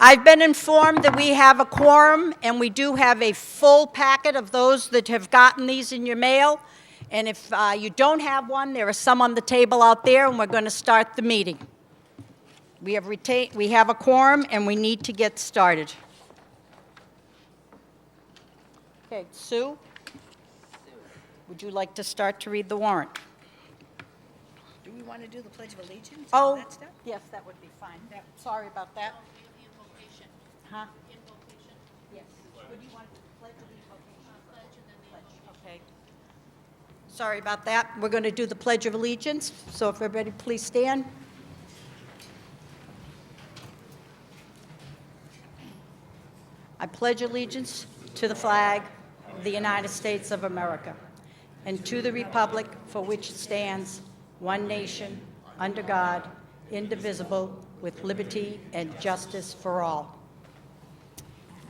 I've been informed that we have a quorum, and we do have a full packet of those that have gotten these in your mail. And if you don't have one, there are some on the table out there, and we're going to start the meeting. We have a quorum, and we need to get started. Okay, Sue? Would you like to start to read the warrant? Do we want to do the Pledge of Allegiance and Oh, all that stuff? yes, that would be fine. Sorry about that. Invocation. Huh? Invocation. Yes. Would you want to pledge or the invocation? Pledge and then the invocation. Okay. Sorry about that. We're going to do the Pledge of Allegiance, so if everybody please stand. I pledge allegiance to the flag of the United States of America and to the republic for which it stands, one nation, under God, indivisible, with liberty and justice for all.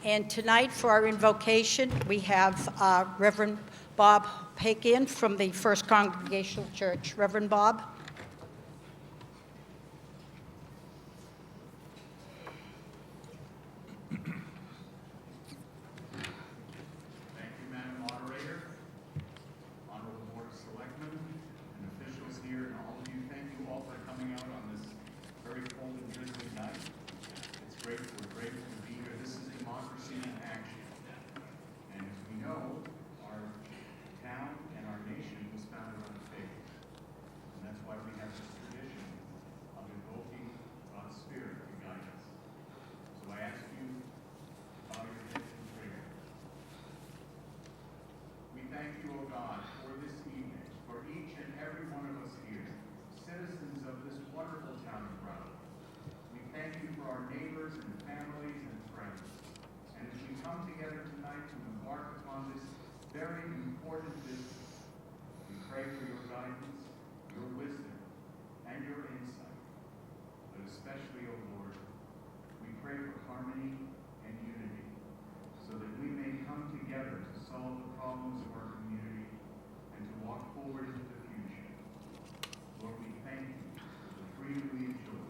And tonight, for our invocation, we have Reverend Bob Pakin from the First Congregational Church. Reverend Bob? Thank you, Madam Moderator, Honorable Board of Selectmen, and officials here, and all of you. Thank you all for coming out on this very cold and drizzly night. It's great. We're grateful to be here. This is democracy in action. And as we know, our town and our nation was founded on faith. And that's why we have this tradition of invoking God's Spirit to guide us. So I ask you to bow your heads in prayer. We thank you, O God, for this evening, for each and every one of us here, citizens of this wonderful town of Raleigh. We thank you for our neighbors and families and friends. And as we come together tonight to embark upon this very important business, we pray for your guidance, your wisdom, and your insight. But especially, O Lord, we pray for harmony and unity, so that we may come together to solve the problems of our community and to walk forward into the future. Lord, we thank you for the freedom we enjoy,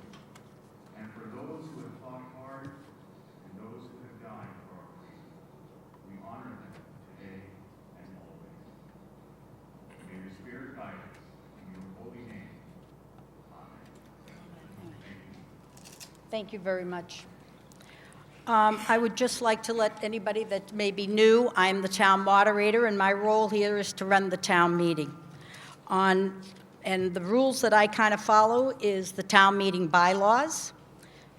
and for those who have fought hard and those who have died for our freedom. We honor them today and always. May your Spirit guide us in your holy name. Amen. Thank you. Thank you very much. I would just like to let anybody that may be new, I'm the town moderator, and my role here is to run the town meeting. And the rules that I kind of follow is the town meeting bylaws.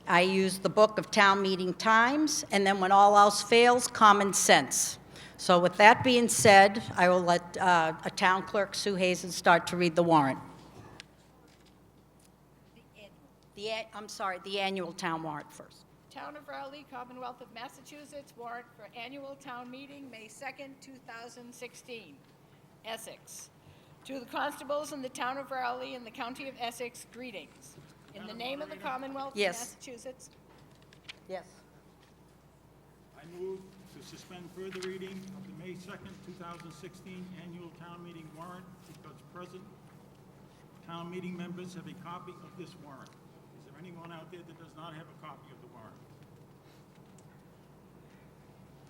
I use the book of town meeting times, and then when all else fails, common sense. So with that being said, I will let a town clerk, Sue Hazen, start to read the warrant. The annual town warrant first. Town of Raleigh, Commonwealth of Massachusetts, warrant for annual town meeting, May 2nd, 2016. Essex. To the constables in the town of Raleigh and the county of Essex, greetings. In the name of the Commonwealth of Yes. Massachusetts, Yes. I move to suspend further reading of the May 2nd, 2016 annual town meeting warrant because present town meeting members have a copy of this warrant. Is there anyone out there that does not have a copy of the warrant?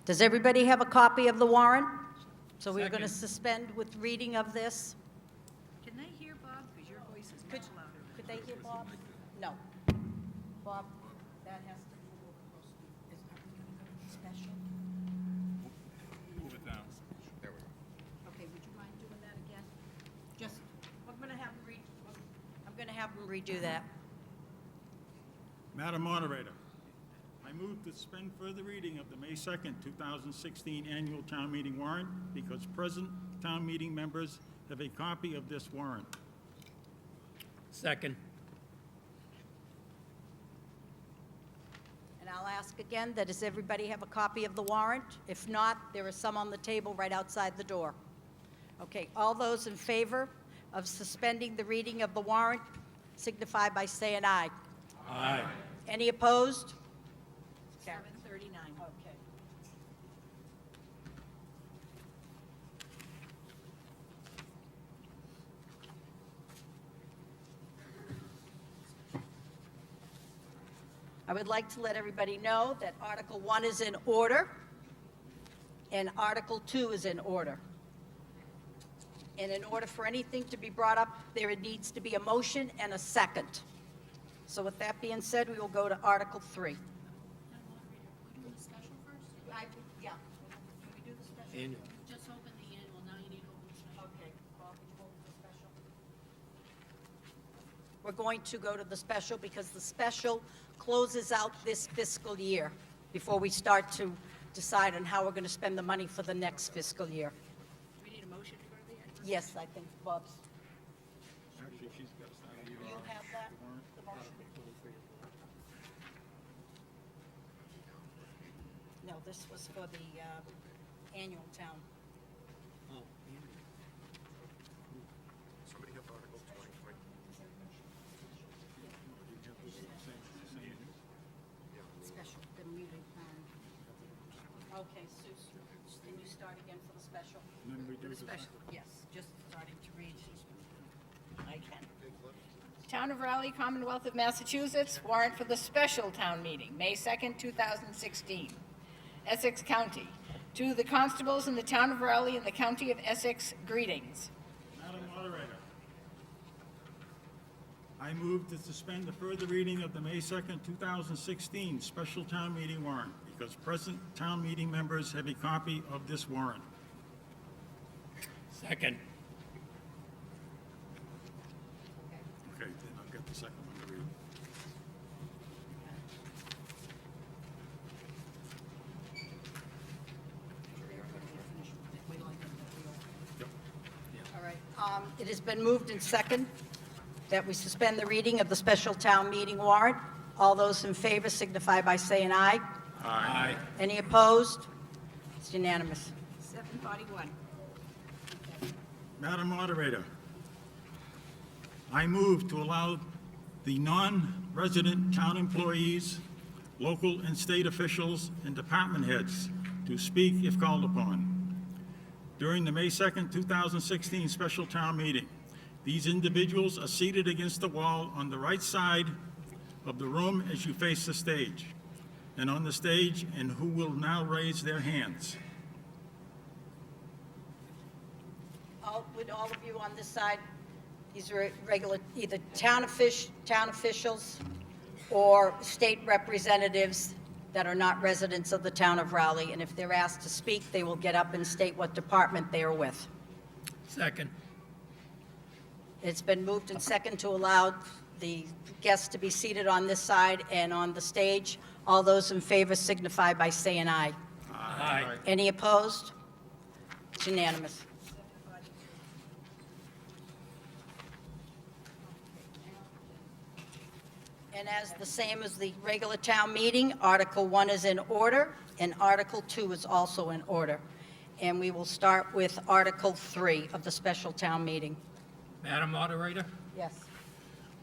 Does everybody have a copy of the warrant? So we're going to Second. suspend with reading of this. can they hear Bob? Because your voice is much louder. Could they hear Bob? No. Bob, that has to move over close to you. Are we going to go to the special? Move it down. Okay, would you mind doing that again? Just, I'm going to have them redo that. Madam Moderator, I move to suspend further reading of the May 2nd, 2016 annual town meeting warrant because present town meeting members have a copy of this warrant. Second. And I'll ask again, that does everybody have a copy of the warrant? If not, there are some on the table right outside the door. Okay, all those in favor of suspending the reading of the warrant signify by saying aye. Aye. Any opposed? 7:39. Okay. I would like to let everybody know that Article 1 is in order, and Article 2 is in order. And in order for anything to be brought up, there needs to be a motion and a second. So with that being said, we will go to Article 3. Town moderator, we're doing the special first? Yeah. Can we do the special? Annual. Just open the annual, now you need to open the special. Okay, Bob, would you hold the special? We're going to go to the special because the special closes out this fiscal year before we start to decide on how we're going to spend the money for the next fiscal year. Do we need a motion to go to the annual? Yes, I think Bob's. Actually, she's got to sign Do you have that, the motion? No, this was for the annual town. Special, then we, okay, Sue, can you start again for the special? And then we do The the special, yes, just starting to read. I can. Town of Raleigh, Commonwealth of Massachusetts, warrant for the special town meeting, May 2nd, 2016. Essex County. To the constables in the town of Raleigh and the county of Essex, greetings. Madam Moderator, I move to suspend the further reading of the May 2nd, 2016 special town meeting warrant because present town meeting members have a copy of this warrant. Second. Okay, then I'll get the second one to read. All right, it has been moved in second that we suspend the reading of the special town meeting warrant. All those in favor signify by saying aye. Aye. Any opposed? It's unanimous. 741. Madam Moderator, I move to allow the non-resident town employees, local and state officials, and department heads to speak if called upon. During the May 2nd, 2016 special town meeting, these individuals are seated against the wall on the right side of the room as you face the stage, and on the stage, and who will now raise their hands. Would all of you on this side, these are regular, either town officials or state representatives that are not residents of the town of Raleigh, and if they're asked to speak, they will get up and state what department they are with. Second. It's been moved and second to allow the guests to be seated on this side and on the stage. All those in favor signify by saying aye. Aye. Any opposed? It's unanimous. And as the same as the regular town meeting, Article 1 is in order, and Article 2 is also in order. And we will start with Article 3 of the special town meeting. Madam Moderator, Yes.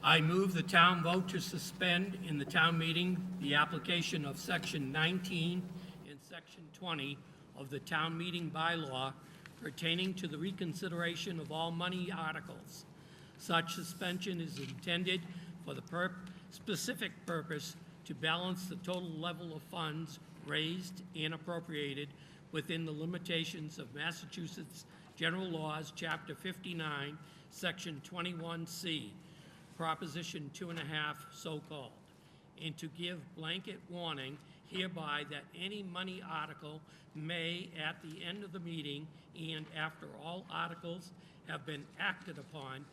I move the town vote to suspend in the town meeting the application of Section 19 and Section 20 of the town meeting bylaw pertaining to the reconsideration of all money articles. Such suspension is intended for the specific purpose to balance the total level of funds raised and appropriated within the limitations of Massachusetts General Laws, Chapter 59, Section 21C, Proposition 2.5, so-called, and to give blanket warning hereby that any money article may, at the end of the meeting and after all articles have been acted upon,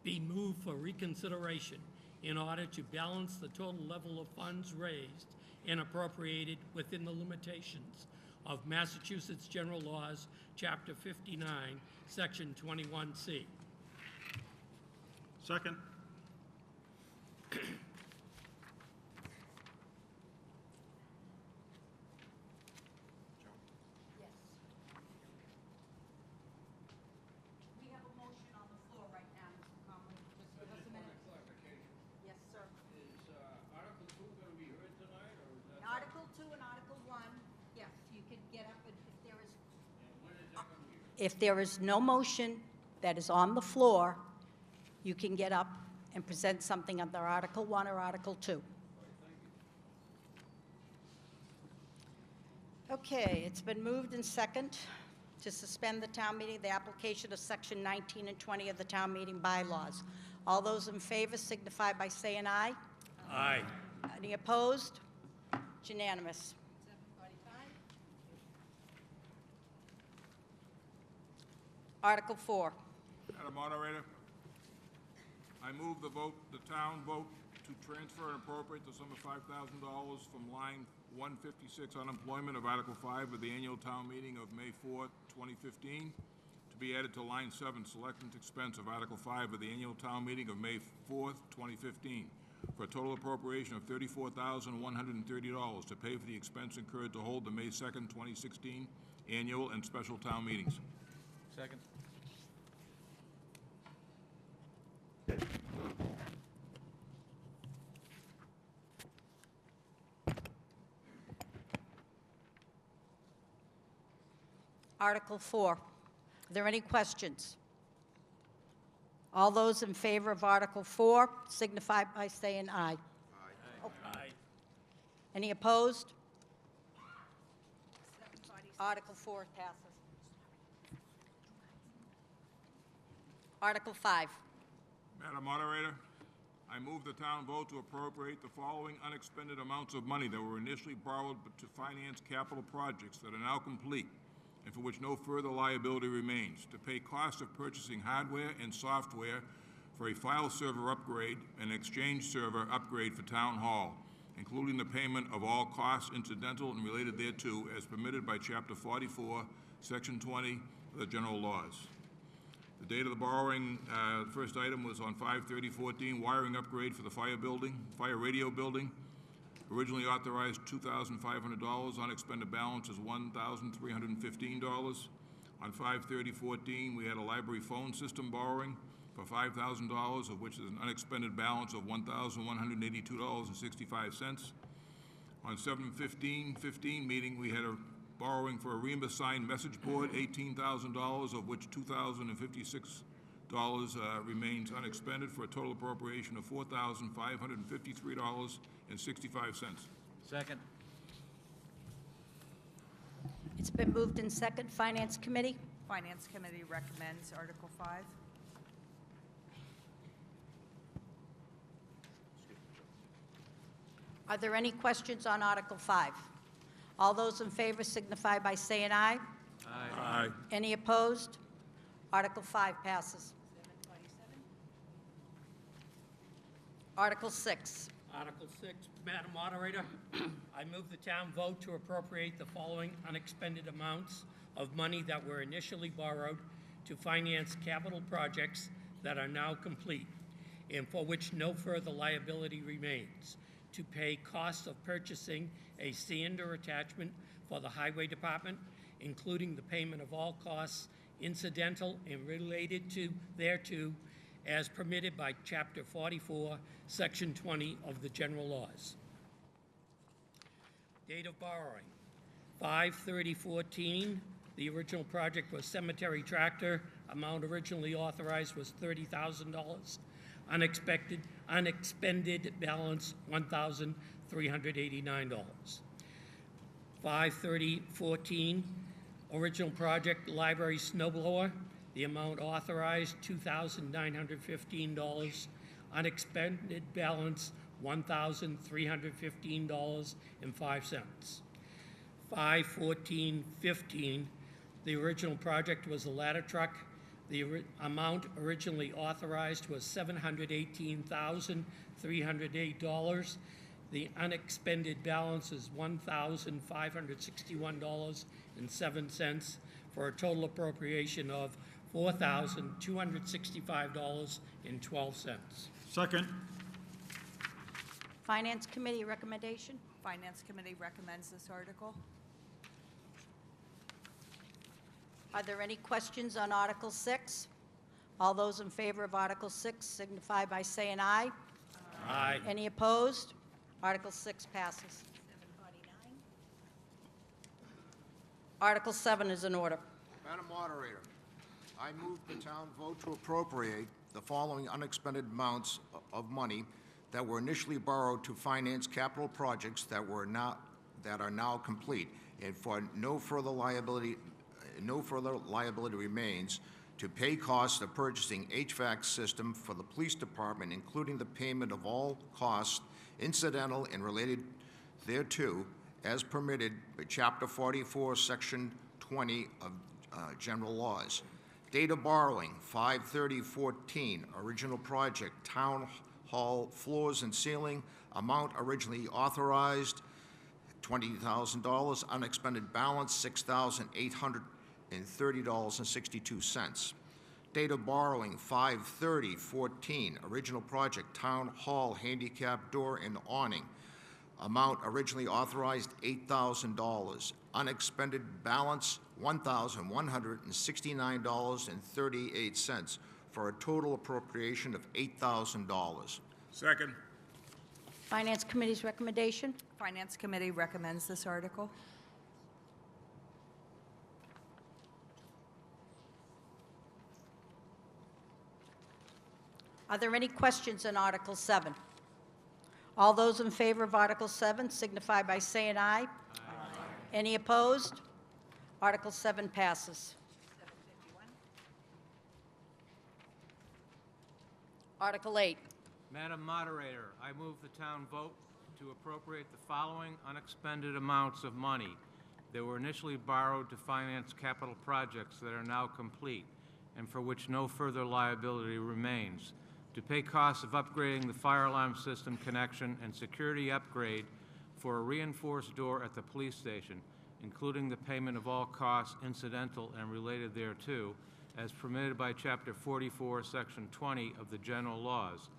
be moved for reconsideration in order to balance the total level of funds raised and appropriated within the limitations of Massachusetts General Laws, Chapter 59, Section 21C. Second. Yes. We have a motion on the floor right now, Mr. Conley. Just give us a minute. Yes, sir. Is Article 2 going to be heard tonight, or is that? Article 2 and Article 1, yes, you could get up, and if there is, When is that going to be heard? if there is no motion that is on the floor, you can get up and present something under Article 1 or Article 2. Okay, it's been moved and second to suspend the town meeting, the application of Section 19 and 20 of the town meeting bylaws. All those in favor signify by saying aye. Aye. Any opposed? It's unanimous. 7:45. Article 4. Madam Moderator, I move the town vote to transfer and appropriate the sum of $5,000 from line 156 unemployment of Article 5 of the annual town meeting of May 4, 2015, to be added to line 7, selectment expense of Article 5 of the annual town meeting of May 4, 2015, for a total appropriation of $34,130 to pay for the expense incurred to hold the May 2nd, 2016 annual and special town meetings. Second. Article 4. Are there any questions? All those in favor of Article 4 signify by saying aye. Aye. Any opposed? Article 4 passes. Article 5. Madam Moderator, I move the town vote to appropriate the following unexpended amounts of money that were initially borrowed to finance capital projects that are now complete and for which no further liability remains, to pay costs of purchasing hardware and software for a file server upgrade and exchange server upgrade for Town Hall, including the payment of all costs incidental and related thereto as permitted by Chapter 44, Section 20 of the General Laws. The date of the borrowing, first item was on 5/30/14, wiring upgrade for the fire radio building. Originally authorized $2,500, unexpended balance is $1,315. On 5/30/14, we had a library phone system borrowing for $5,000, of which is an unexpended balance of $1,182.65. On 7/15/15 meeting, we had a borrowing for a REMA signed message board, $18,000, of which $2,056 remains unexpended, for a total appropriation of $4,553.65. Second. It's been moved in second. Finance Committee? Finance Committee recommends Article 5. Are there any questions on Article 5? All those in favor signify by saying aye. Aye. Any opposed? Article 5 passes. 7:47. Article 6. Article 6, Madam Moderator, I move the town vote to appropriate the following unexpended amounts of money that were initially borrowed to finance capital projects that are now complete and for which no further liability remains, to pay costs of purchasing a sander attachment for the Highway Department, including the payment of all costs incidental and related to thereto as permitted by Chapter 44, Section 20 of the General Laws. Date of borrowing, 5/30/14. The original project was cemetery tractor. Amount originally authorized was $30,000. Unexpended balance, $1,389. 5/30/14, original project library snow blower. The amount authorized, $2,915. Unexpended balance, $1,315.05. 5/14/15, the original project was a ladder truck. The amount originally authorized was $718,308. The unexpended balance is $1,561.07 for a total appropriation of $4,265.12. Second. Finance Committee recommendation? Finance Committee recommends this article. Are there any questions on Article 6? All those in favor of Article 6 signify by saying aye. Aye. Any opposed? Article 6 passes. 7:49. Article 7 is in order. Madam Moderator, I move the town vote to appropriate the following unexpended amounts of money that were initially borrowed to finance capital projects that were that are now complete, and for no further liability remains, to pay costs of purchasing HVAC system for the police department, including the payment of all costs incidental and related thereto, as permitted by Chapter 44, Section 20 of General Laws. Date of borrowing, 5/30/14, original project, Town Hall floors and ceiling, amount originally authorized, $20,000, unexpended balance, $6,830.62. Date of borrowing, 5/30/14, original project, Town Hall handicap door and awning, amount originally authorized, $8,000, unexpended balance, $1,169.38, for a total appropriation of $8,000. Second. Finance Committee's recommendation. Finance Committee recommends this article. Are there any questions on Article 7? All those in favor of Article 7 signify by saying aye. Aye. Any opposed? Article 7 passes. 751. Article 8. Madam Moderator, I move the town vote to appropriate the following unexpended amounts of money that were initially borrowed to finance capital projects that are now complete and for which no further liability remains. To pay costs of upgrading the fire alarm system connection and security upgrade for a reinforced door at the police station, including the payment of all costs incidental and related thereto, as permitted by Chapter 44, Section 20 of the General Laws.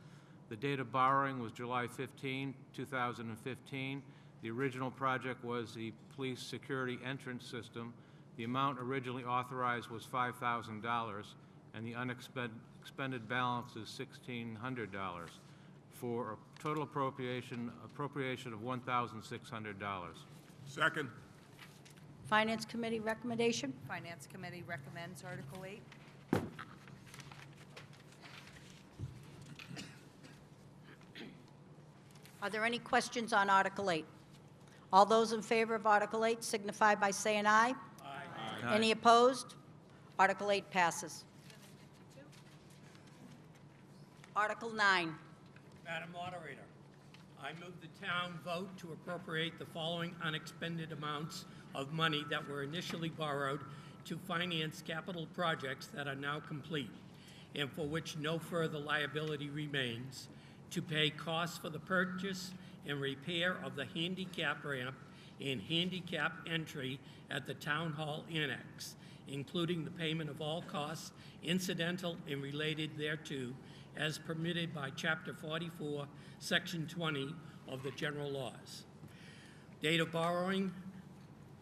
The date of borrowing was July 15, 2015. The original project was the police security entrance system. The amount originally authorized was $5,000, and the unexpended balance is $1,600, for a total appropriation of $1,600. Second. Finance Committee recommendation. Finance Committee recommends Article 8. Are there any questions on Article 8? All those in favor of Article 8 signify by saying aye. Aye. Any opposed? Article 8 passes. Article 9. Madam Moderator, I move the town vote to appropriate the following unexpended amounts of money that were initially borrowed to finance capital projects that are now complete and for which no further liability remains, to pay costs for the purchase and repair of the handicap ramp and handicap entry at the Town Hall Annex, including the payment of all costs incidental and related thereto, as permitted by Chapter 44, Section 20 of the General Laws. Date of borrowing,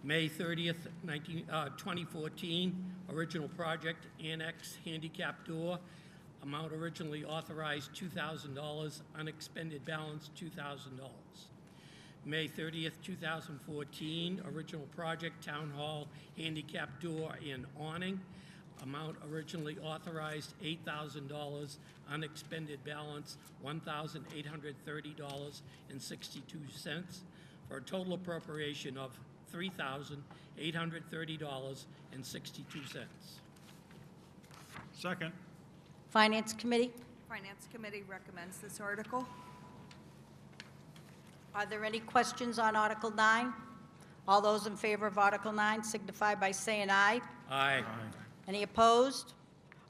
May 30th, 2014. Original project, Annex handicap door. Amount originally authorized, $2,000. Unexpended balance, $2,000. May 30th, 2014. Original project, Town Hall handicap door and awning. Amount originally authorized, $8,000. Unexpended balance, $1,830.62, for a total appropriation of $3,830.62. Second. Finance Committee. Finance Committee recommends this article. Are there any questions on Article 9? All those in favor of Article 9 signify by saying aye. Aye. Any opposed?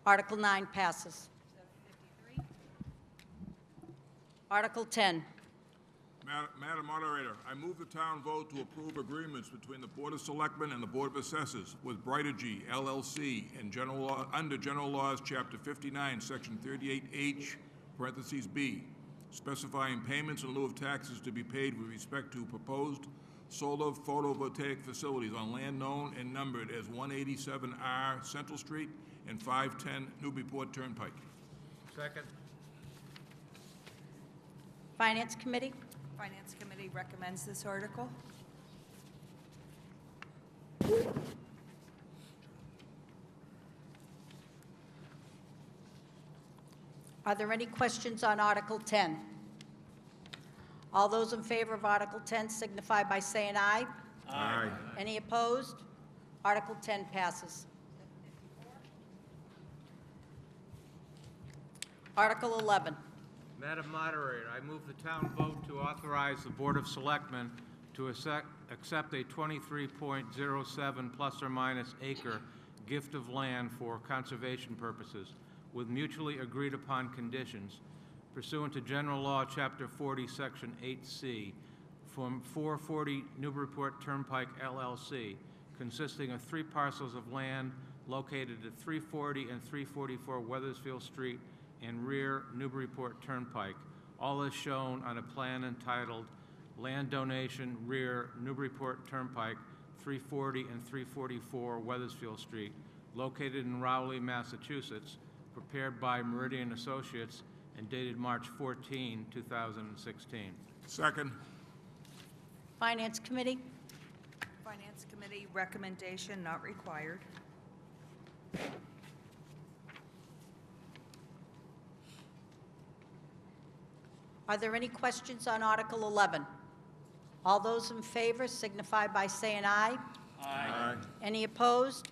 Article 9 passes. 753. Article 10. Madam Moderator, I move the town vote to approve agreements between the Board of Selectmen and the Board of Assessors with Brightergy LLC and under General Laws, Chapter 59, Section 38H, parentheses B, specifying payments in lieu of taxes to be paid with respect to proposed solar photovoltaic facilities on land known and numbered as 187R Central Street and 510 Newburyport Turnpike. Second. Finance Committee. Finance Committee recommends this article. Are there any questions on Article 10? All those in favor of Article 10 signify by saying aye. Aye. Any opposed? Article 10 passes. Article 11. Madam Moderator, I move the town vote to authorize the Board of Selectmen to accept a 23.07 plus or minus acre gift of land for conservation purposes with mutually agreed upon conditions pursuant to General Law, Chapter 40, Section 8C, from 440 Newburyport Turnpike LLC, consisting of 3 parcels of land located at 340 and 344 Weathersfield Street and rear Newburyport Turnpike, all as shown on a plan entitled Land Donation Rear Newburyport Turnpike, 340 and 344 Weathersfield Street, located in Rowley, Massachusetts, prepared by Meridian Associates and dated March 14, 2016. Second. Finance Committee. Finance Committee recommendation not required. Are there any questions on Article 11? All those in favor signify by saying aye. Aye. Any opposed?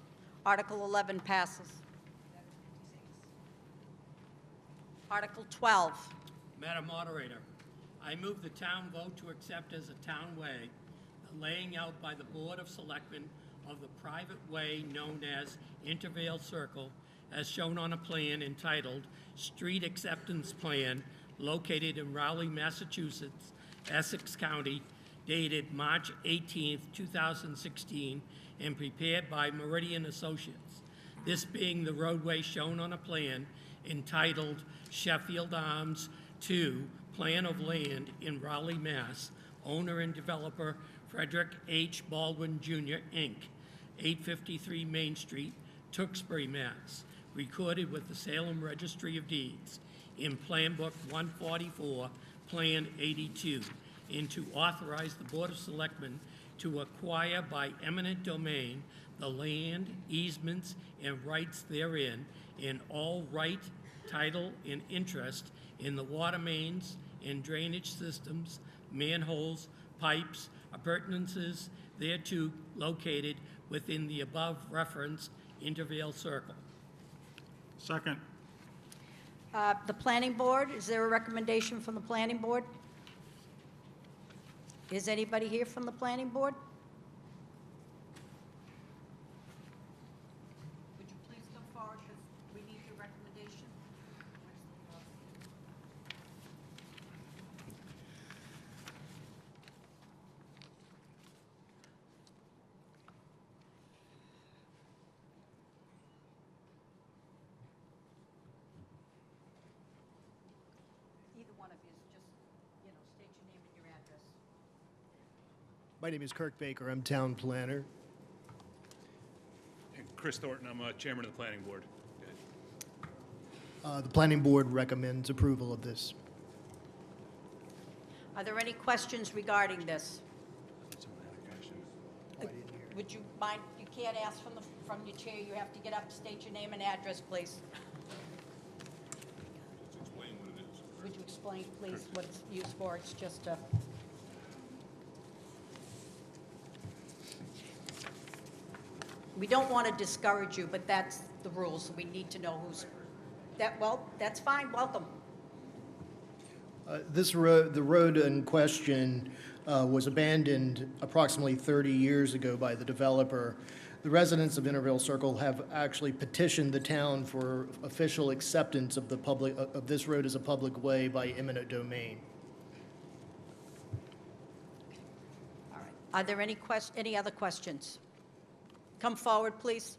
Article 11 passes. Article 12. Madam Moderator, I move the town vote to accept as a town way the laying out by the Board of Selectmen of the private way known as Intervale Circle, as shown on a plan entitled Street Acceptance Plan, located in Rowley, Massachusetts, Essex County, dated March 18, 2016, and prepared by Meridian Associates. This being the roadway shown on a plan entitled Sheffield Arms 2, Plan of Land in Rowley, Mass., owner and developer Frederick H. Baldwin, Jr., Inc., 853 Main Street, Tewksbury, Mass., recorded with the Salem Registry of Deeds in Plan Book 144, Plan 82, and to authorize the Board of Selectmen to acquire by eminent domain the land, easements, and rights therein, and all right, title, and interest in the water mains and drainage systems, manholes, pipes, appurtenances thereto located within the above referenced Intervale Circle. Second. The Planning Board, is there a recommendation from the Planning Board? Is anybody here from the Planning Board? Would you please come forward, because we need your recommendation? Either one of you, just, state your name and your address. My name is Kirk Baker. I'm town planner. And Chris Thornton, I'm chairman of the planning board. The planning board recommends approval of this. Are there any questions regarding this? Would you mind, you can't ask from your chair, you have to get up, state your name and address, please. Explain what it is. Would you explain, please, what it's used for? It's just a... We don't want to discourage you, but that's the rules, so we need to know who's... Well, that's fine, welcome. The road in question was abandoned approximately 30 years ago by the developer. The residents of Intervale Circle have actually petitioned the town for official acceptance of of this road as a public way by eminent domain. All right. Are there any other questions? Come forward, please.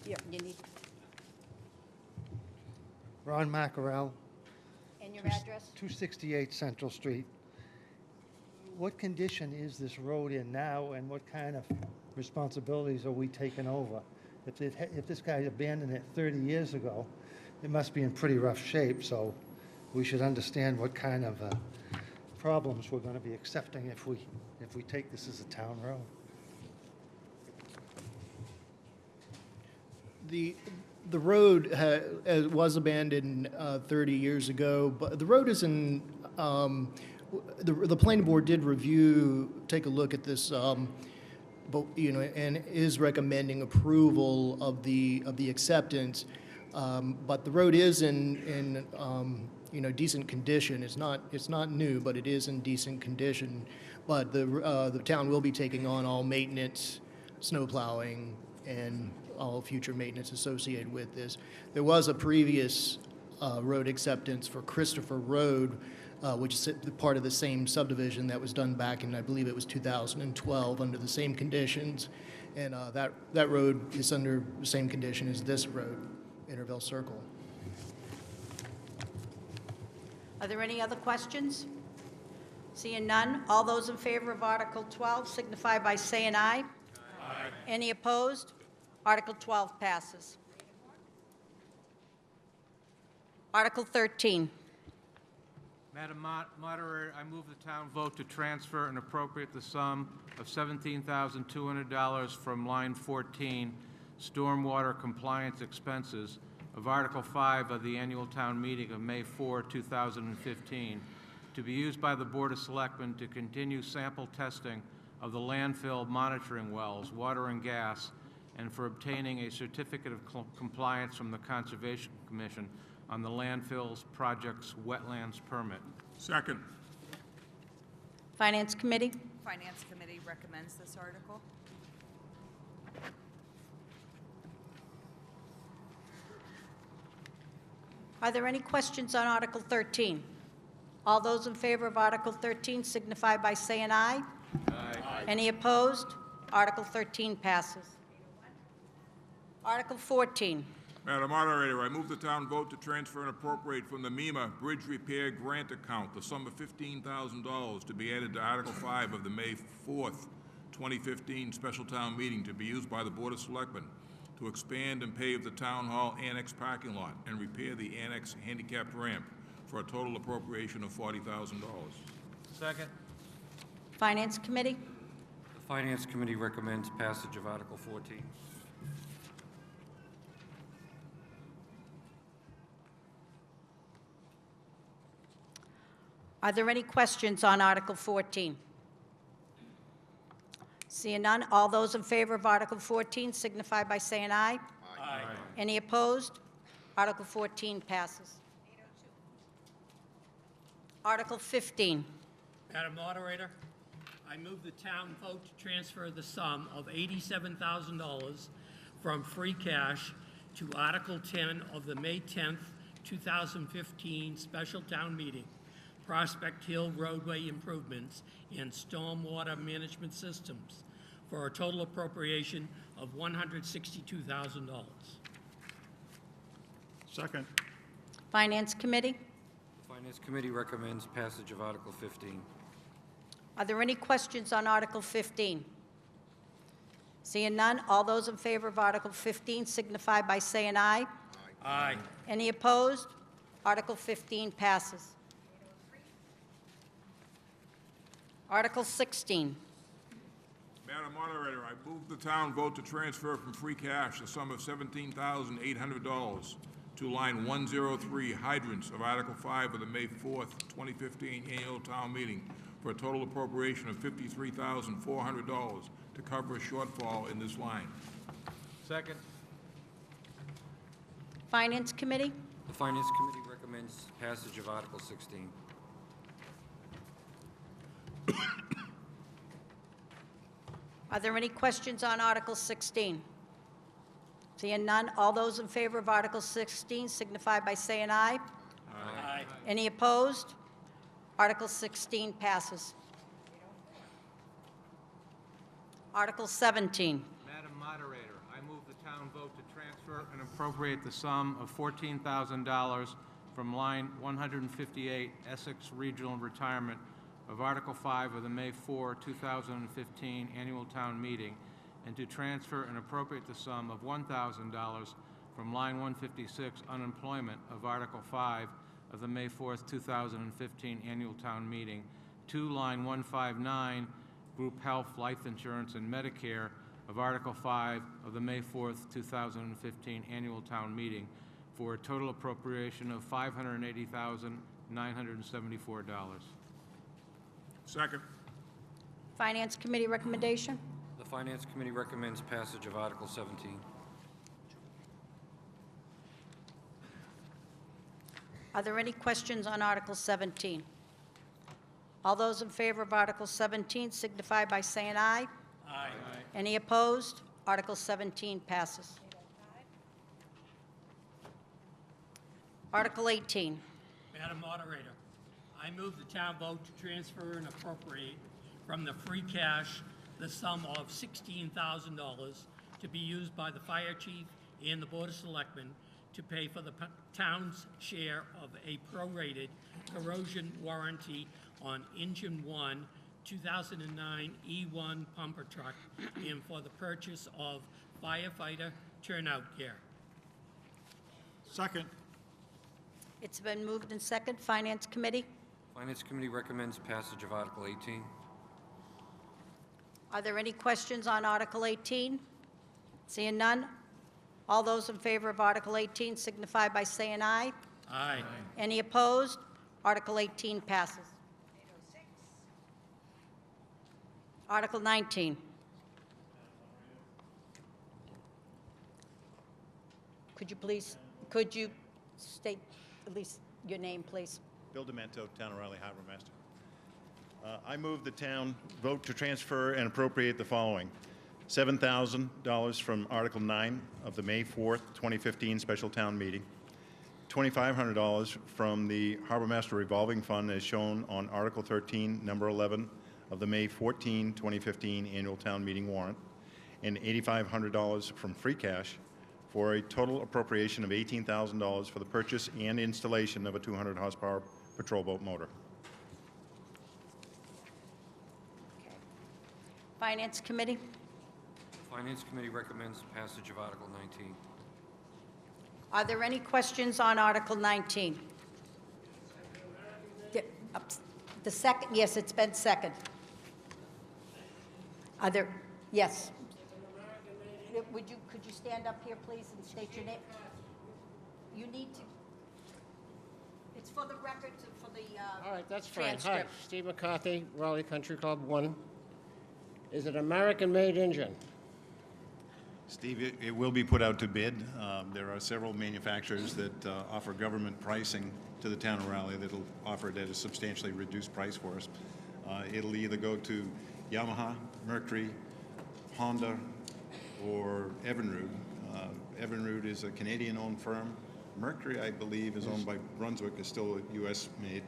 Here, you need, Ron Mackerel, and your address? 268 Central Street. What condition is this road in now, and what kind of responsibilities are we taking over? If this guy abandoned it 30 years ago, it must be in pretty rough shape, so we should understand what kind of problems we're going to be accepting if we take this as a town road. The road was abandoned 30 years ago, but the road is in, the planning board did take a look at this, but, and is recommending approval of the acceptance. But the road is in decent condition. It's not new, but it is in decent condition. But the town will be taking on all maintenance, snow plowing, and all future maintenance associated with this. There was a previous road acceptance for Christopher Road, which is part of the same subdivision that was done back in, I believe it was 2012, under the same conditions. And that road is under the same condition as this road, Interville Circle. Are there any other questions? Seeing none, all those in favor of Article 12 signify by saying aye. Aye. Any opposed? Article 12 passes. Article 13. Madam Moderator, I move the town vote to transfer and appropriate the sum of $17,200 from line 14, stormwater compliance expenses, of Article 5 of the annual town meeting of May 4, 2015, to be used by the Board of Selectmen to continue sample testing of the landfill monitoring wells, water and gas, and for obtaining a certificate of compliance from the Conservation Commission on the landfill's project's wetlands permit. Second. Finance Committee? Finance Committee recommends this article. Are there any questions on Article 13? All those in favor of Article 13 signify by saying aye. Aye. Any opposed? Article 13 passes. Article 14. Madam Moderator, I move the town vote to transfer and appropriate from the MEMA Bridge Repair Grant Account the sum of $15,000 to be added to Article 5 of the May 4th, 2015 special town meeting to be used by the Board of Selectmen to expand and pave the Town Hall Annex parking lot and repair the Annex handicapped ramp for a total appropriation of $40,000. Second. Finance Committee? The Finance Committee recommends passage of Article 14. Are there any questions on Article 14? Seeing none, all those in favor of Article 14 signify by saying aye. Aye. Any opposed? Article 14 passes. Article 15. Madam Moderator, I move the town vote to transfer the sum of $87,000 from free cash to Article 10 of the May 10th, 2015 special town meeting, Prospect Hill roadway improvements and stormwater management systems, for a total appropriation of $162,000. Second. Finance Committee? The Finance Committee recommends passage of Article 15. Are there any questions on Article 15? Seeing none, all those in favor of Article 15 signify by saying aye. Aye. Any opposed? Article 15 passes. Article 16. Madam Moderator, I move the town vote to transfer from free cash the sum of $17,800 to line 103 hydrants of Article 5 of the May 4th, 2015 annual town meeting for a total appropriation of $53,400 to cover a shortfall in this line. Second. Finance Committee? The Finance Committee recommends passage of Article 16. Are there any questions on Article 16? Seeing none, all those in favor of Article 16 signify by saying aye. Aye. Any opposed? Article 16 passes. Article 17. Madam Moderator, I move the town vote to transfer and appropriate the sum of $14,000 from line 158 Essex Regional Retirement of Article 5 of the May 4, 2015 annual town meeting, and to transfer and appropriate the sum of $1,000 from line 156 unemployment of Article 5 of the May 4, 2015 annual town meeting to line 159 group health, life insurance, and Medicare of Article 5 of the May 4th, 2015 Annual Town Meeting for a total appropriation of $580,974. Second. Finance Committee recommendation? The Finance Committee recommends passage of Article 17. Are there any questions on Article 17? All those in favor of Article 17 signify by saying aye. Aye. Any opposed? Article 17 passes. Article 18. Madam Moderator, I move the town vote to transfer and appropriate from the free cash the sum of $16,000 to be used by the fire chief and the Board of Selectmen to pay for the town's share of a prorated corrosion warranty on Engine 1 2009 E1 pumper truck and for the purchase of firefighter turnout gear. Second. It's been moved and second. Finance Committee? Finance Committee recommends passage of Article 18. Are there any questions on Article 18? Seeing none? All those in favor of Article 18 signify by saying aye. Aye. Any opposed? Article 18 passes. Article 19. Could you state at least your name, please? Bill Demento, Town of Riley Harbor Master. I move the town vote to transfer and appropriate the following: $7,000 from Article 9 of the May 4th, 2015 Special Town Meeting, $2,500 from the Harbor Master Revolving Fund as shown on Article 13, Number 11 of the May 14, 2015 Annual Town Meeting warrant, and $8,500 from free cash for a total appropriation of $18,000 for the purchase and installation of a 200 horsepower patrol boat motor. Finance Committee? The Finance Committee recommends passage of Article 19. Are there any questions on Article 19? The second, yes, it's been second. Are there, yes. Could you stand up here, please, and state your name? You need to, it's for the record, for the All right, that's fine. Hi, transcript. Steve McCarthy, Raleigh Country Club 1. Is it American-made engine? Steve, it will be put out to bid. There are several manufacturers that offer government pricing to the town of Raleigh that'll offer it at a substantially reduced price for us. It'll either go to Yamaha, Mercury, Honda, or Evinrude. Evinrude is a Canadian-owned firm. Mercury, I believe, is owned by Brunswick, is still U.S. made,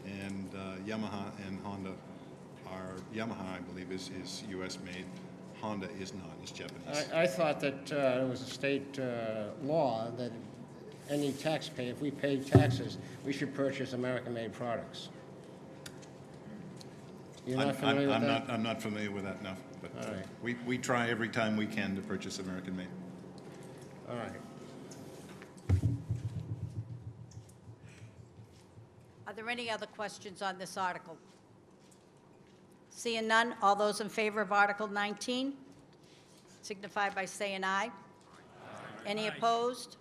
and Yamaha and Honda are, Yamaha, I believe, is U.S. made. Honda is not, it's Japanese. I thought that it was a state law that any taxpayer, if we pay taxes, we should purchase American-made products. You're not familiar with that? I'm not familiar with that, no. But All right. we try every time we can to purchase American-made. All right. Are there any other questions on this article? Seeing none, all those in favor of Article 19 signify by saying aye. Any opposed?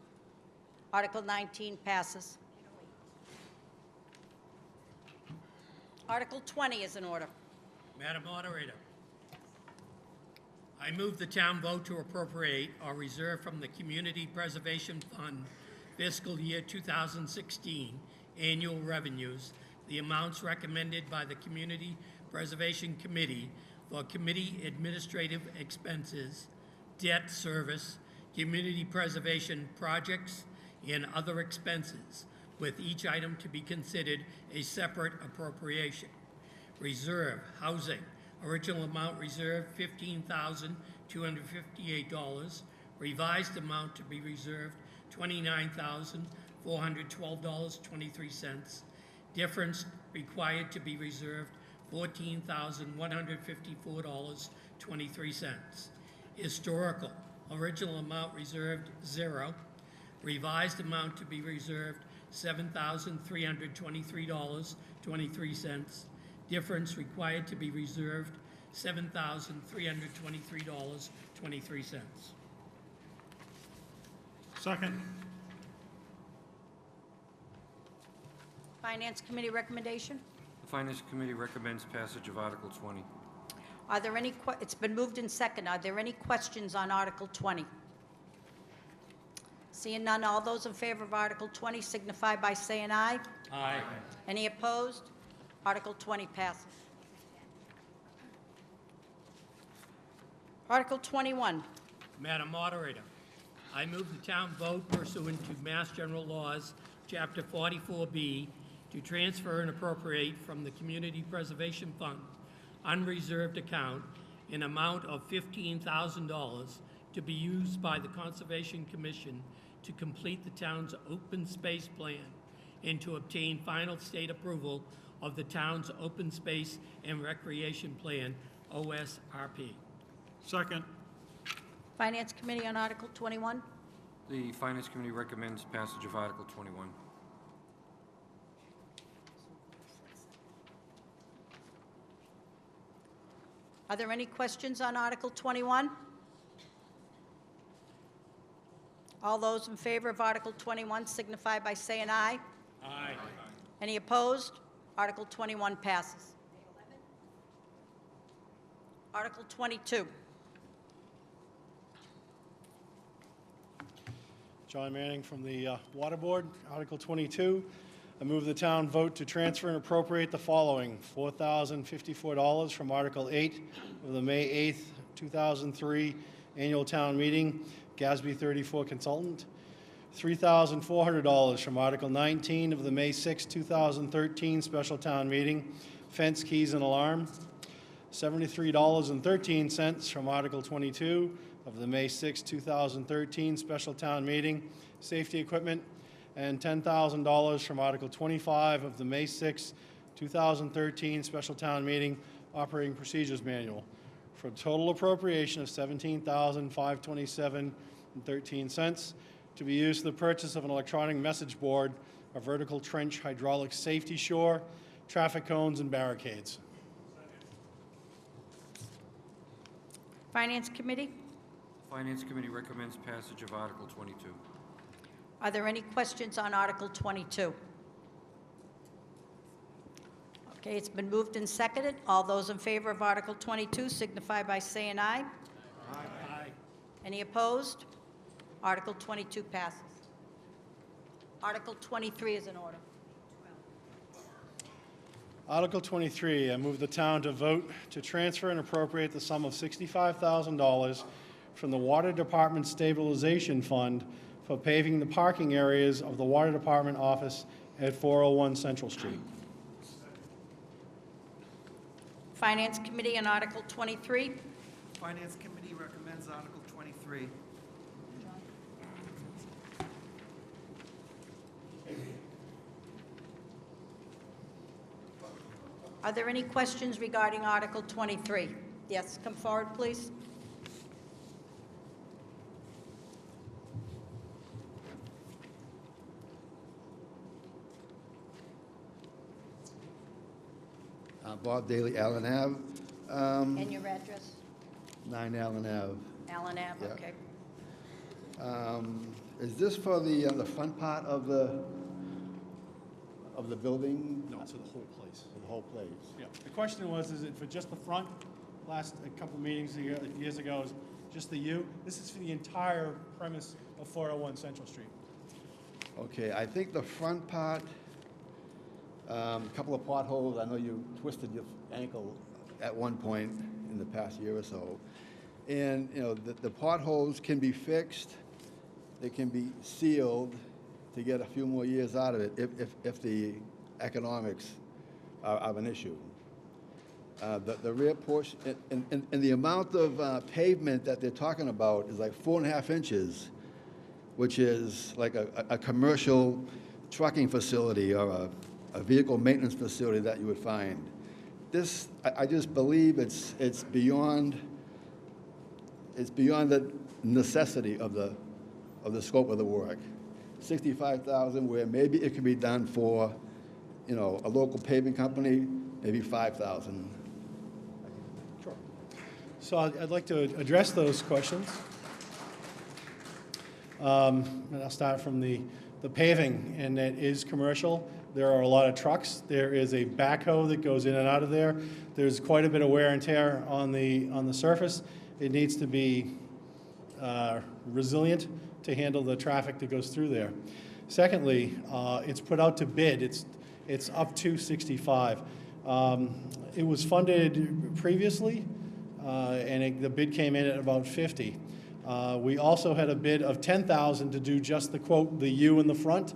Article 19 passes. Article 20 is in order. Madam Moderator, I move the town vote to appropriate or reserve from the Community Preservation Fund fiscal year 2016 annual revenues the amounts recommended by the Community Preservation Committee for committee administrative expenses, debt service, community preservation projects, and other expenses, with each item to be considered a separate appropriation. Reserve, housing, original amount reserved $15,258, revised amount to be reserved $29,412.23, difference required to be reserved $14,154.23. Historical, original amount reserved $0, revised amount to be reserved $7,323.23, difference required to be reserved $7,323.23. Second. Finance Committee recommendation? The Finance Committee recommends passage of Article 20. Are there any, it's been moved in second. Are there any questions on Article 20? Seeing none, all those in favor of Article 20 signify by saying aye. Aye. Any opposed? Article 20 passes. Article 21. Madam Moderator, I move the town vote pursuant to Mass General Laws, Chapter 44B, to transfer and appropriate from the Community Preservation Fund unreserved account an amount of $15,000 to be used by the Conservation Commission to complete the town's open space plan and to obtain final state approval of the town's open space and recreation plan, OSRP. Second. Finance Committee on Article 21. The Finance Committee recommends passage of Article 21. Are there any questions on Article 21? All those in favor of Article 21 signify by saying aye. Aye. Any opposed? Article 21 passes. Article 22. John Manning from the Water Board, Article 22. I move the town vote to transfer and appropriate the following: $4,054 from Article 8 of the May 8th, 2003 Annual Town Meeting, GASB 34 Consultant; $3,400 from Article 19 of the May 6, 2013 Special Town Meeting, Fence, Keys, and Alarm; $73.13 from Article 22 of the May 6, 2013 Special Town Meeting, Safety Equipment; and $10,000 from Article 25 of the May 6, 2013 Special Town Meeting, Operating Procedures Manual, for a total appropriation of $17,527.13 to be used for the purchase of an electronic message board, a vertical trench hydraulic safety shore, traffic cones, and barricades. Finance Committee. Finance Committee recommends passage of Article 22. Are there any questions on Article 22? Okay, it's been moved and seconded. All those in favor of Article 22 signify by saying aye. Aye. Any opposed? Article 22 passes. Article 23 is in order. Article 23, I move the town to vote to transfer and appropriate the sum of $65,000 from the Water Department Stabilization Fund for paving the parking areas of the Water Department office at 401 Central Street. Finance Committee on Article 23. Finance Committee recommends Article 23. Are there any questions regarding Article 23? Yes, come forward, please. Bob Daly, Allen Ave. And your address? 9 Allen Ave. Allen Ave, Yeah. okay. Is this for the front part of the building? No, it's for the whole place. For the whole place? Yeah. The question was, is it for just the front? Last, a couple of meetings years ago, is just the U. This is for the entire premise of 401 Central Street. Okay, I think the front part, a couple of potholes. I know you twisted your ankle at one point in the past year or so. And, you know, the potholes can be fixed. They can be sealed to get a few more years out of it if the economics are an issue. The rear portion, and the amount of pavement that they're talking about is like 4.5 inches, which is like a commercial trucking facility or a vehicle maintenance facility that you would find. This, I just believe it's beyond the necessity of the scope of the work. 65,000, where maybe it could be done for, you know, a local paving company, maybe 5,000. Sure. So I'd like to address those questions. And I'll start from the paving, and that is commercial. There are a lot of trucks. There is a backhoe that goes in and out of there. There's quite a bit of wear and tear on the surface. It needs to be resilient to handle the traffic that goes through there. Secondly, it's put out to bid. It's up to 65. It was funded previously, and the bid came in at about 50. We also had a bid of 10,000 to do just the quote, the U in the front.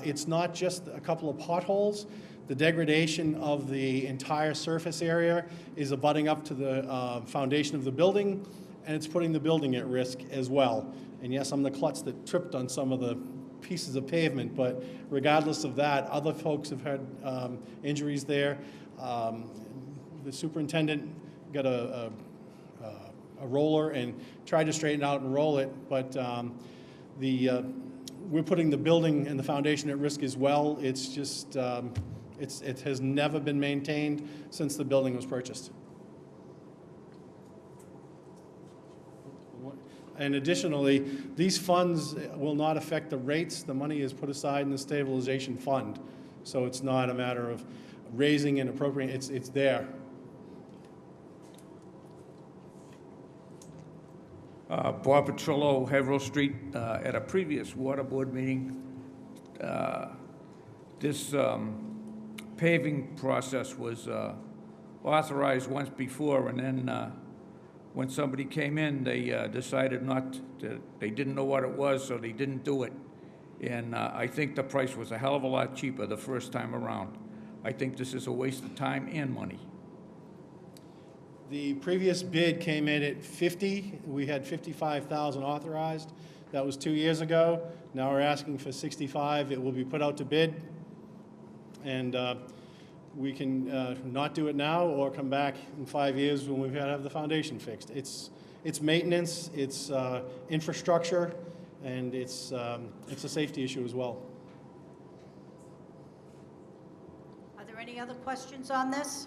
It's not just a couple of potholes. The degradation of the entire surface area is abutting up to the foundation of the building, and it's putting the building at risk as well. And yes, I'm the klutz that tripped on some of the pieces of pavement, but regardless of that, other folks have had injuries there. The superintendent got a roller and tried to straighten it out and roll it, but we're putting the building and the foundation at risk as well. It's just, it has never been maintained since the building was purchased. And additionally, these funds will not affect the rates. The money is put aside in the stabilization fund. So it's not a matter of raising and appropriating, it's there. Bob Petrillo, Haverhill Street, at a previous water board meeting. This paving process was authorized once before, and then when somebody came in, they decided they didn't know what it was, so they didn't do it. And I think the price was a hell of a lot cheaper the first time around. I think this is a waste of time and money. The previous bid came in at 50. We had 55,000 authorized. That was 2 years ago. Now we're asking for 65. It will be put out to bid. And we can not do it now or come back in 5 years when we've got to have the foundation fixed. It's maintenance, it's infrastructure, and it's a safety issue as well. Are there any other questions on this?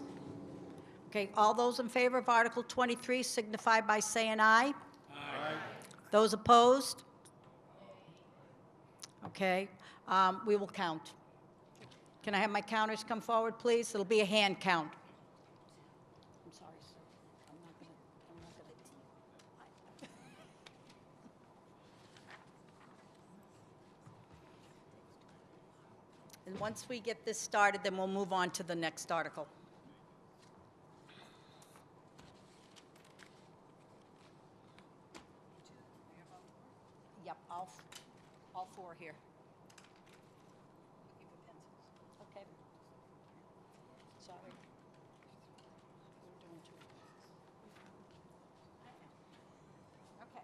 Okay, all those in favor of Article 23 signify by saying aye. Aye. Those opposed? Okay, we will count. Can I have my counters come forward, please? It'll be a hand count. I'm sorry, sir. I'm not gonna. And once we get this started, then we'll move on to the next article. Yep, all four here. Okay. Sorry. We're doing two. Okay.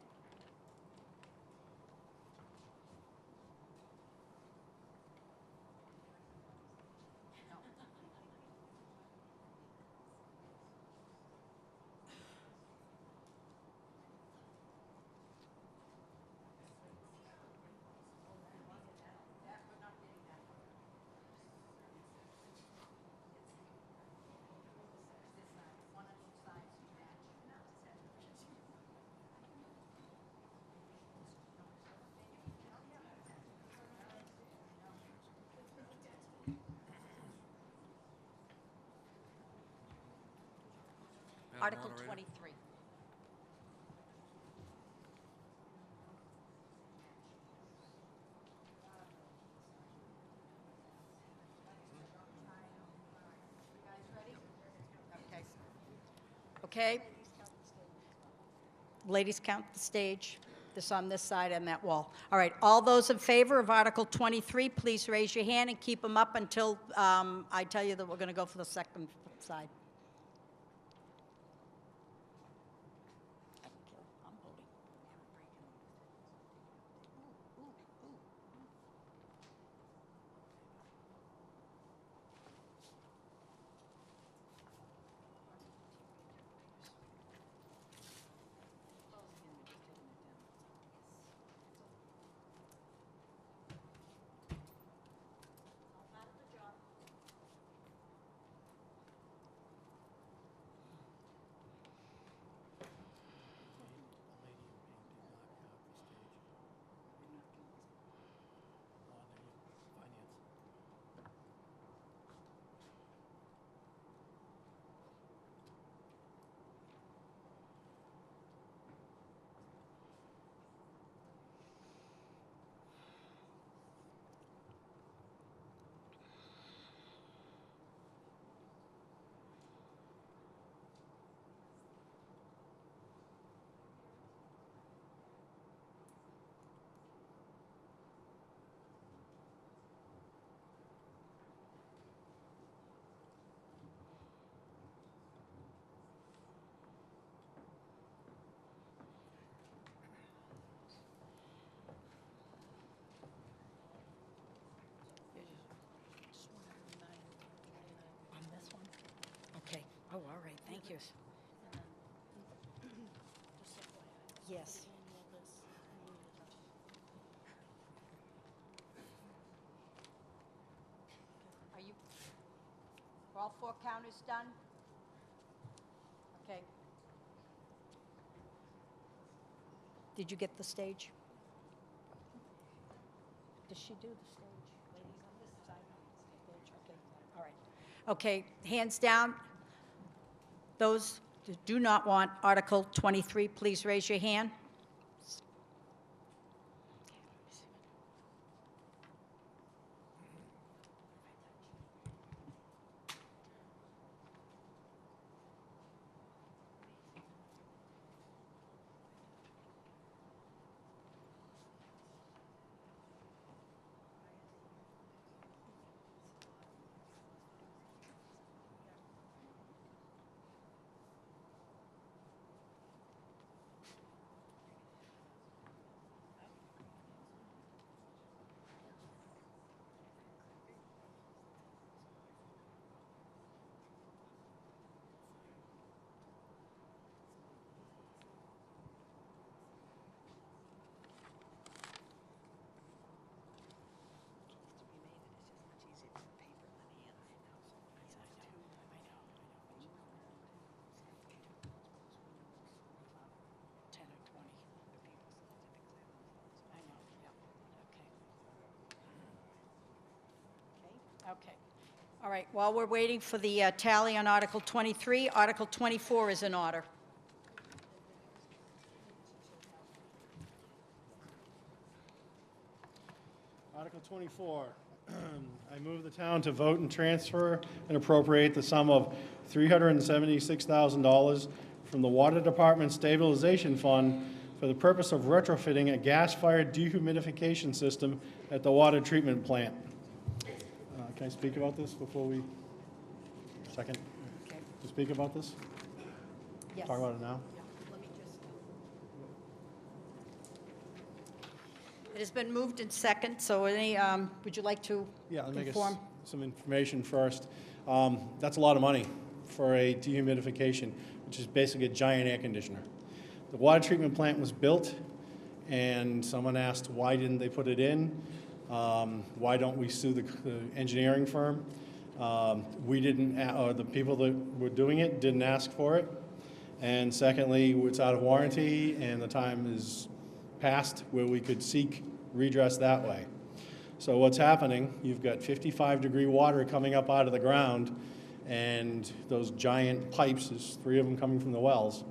Article 23. Okay. Ladies, count the stage. This on this side and that wall. All right, all those in favor of Article 23, please raise your hand and keep them up until I tell you that we're going to go for the second side. you. Yes. Are you, are all 4 counters done? Okay. Did you get the stage? Does she do the stage? Ladies on this side? Stage, okay, all right. Okay, hands down. Those that do not want Article 23, please raise your hand. Okay. All right, while we're waiting for the tally on Article 23, Article 24 is in order. Article 24, I move the town to vote and transfer and appropriate the sum of $376,000 from the Water Department Stabilization Fund for the purpose of retrofitting a gas-fired dehumidification system at the water treatment plant. Can I speak about this before we, second? Okay. To speak about this? Yes. Talk about it now? Let me just. It has been moved in second, so any, would you like to Yeah, let me make inform? some information first. That's a lot of money for a dehumidification, which is basically a giant air conditioner. The water treatment plant was built, and someone asked, why didn't they put it in? Why don't we sue the engineering firm? We didn't, or the people that were doing it didn't ask for it. And secondly, it's out of warranty, and the time is past where we could seek redress that way. So what's happening, you've got 55-degree water coming up out of the ground, and those giant pipes, there's 3 of them coming from the wells,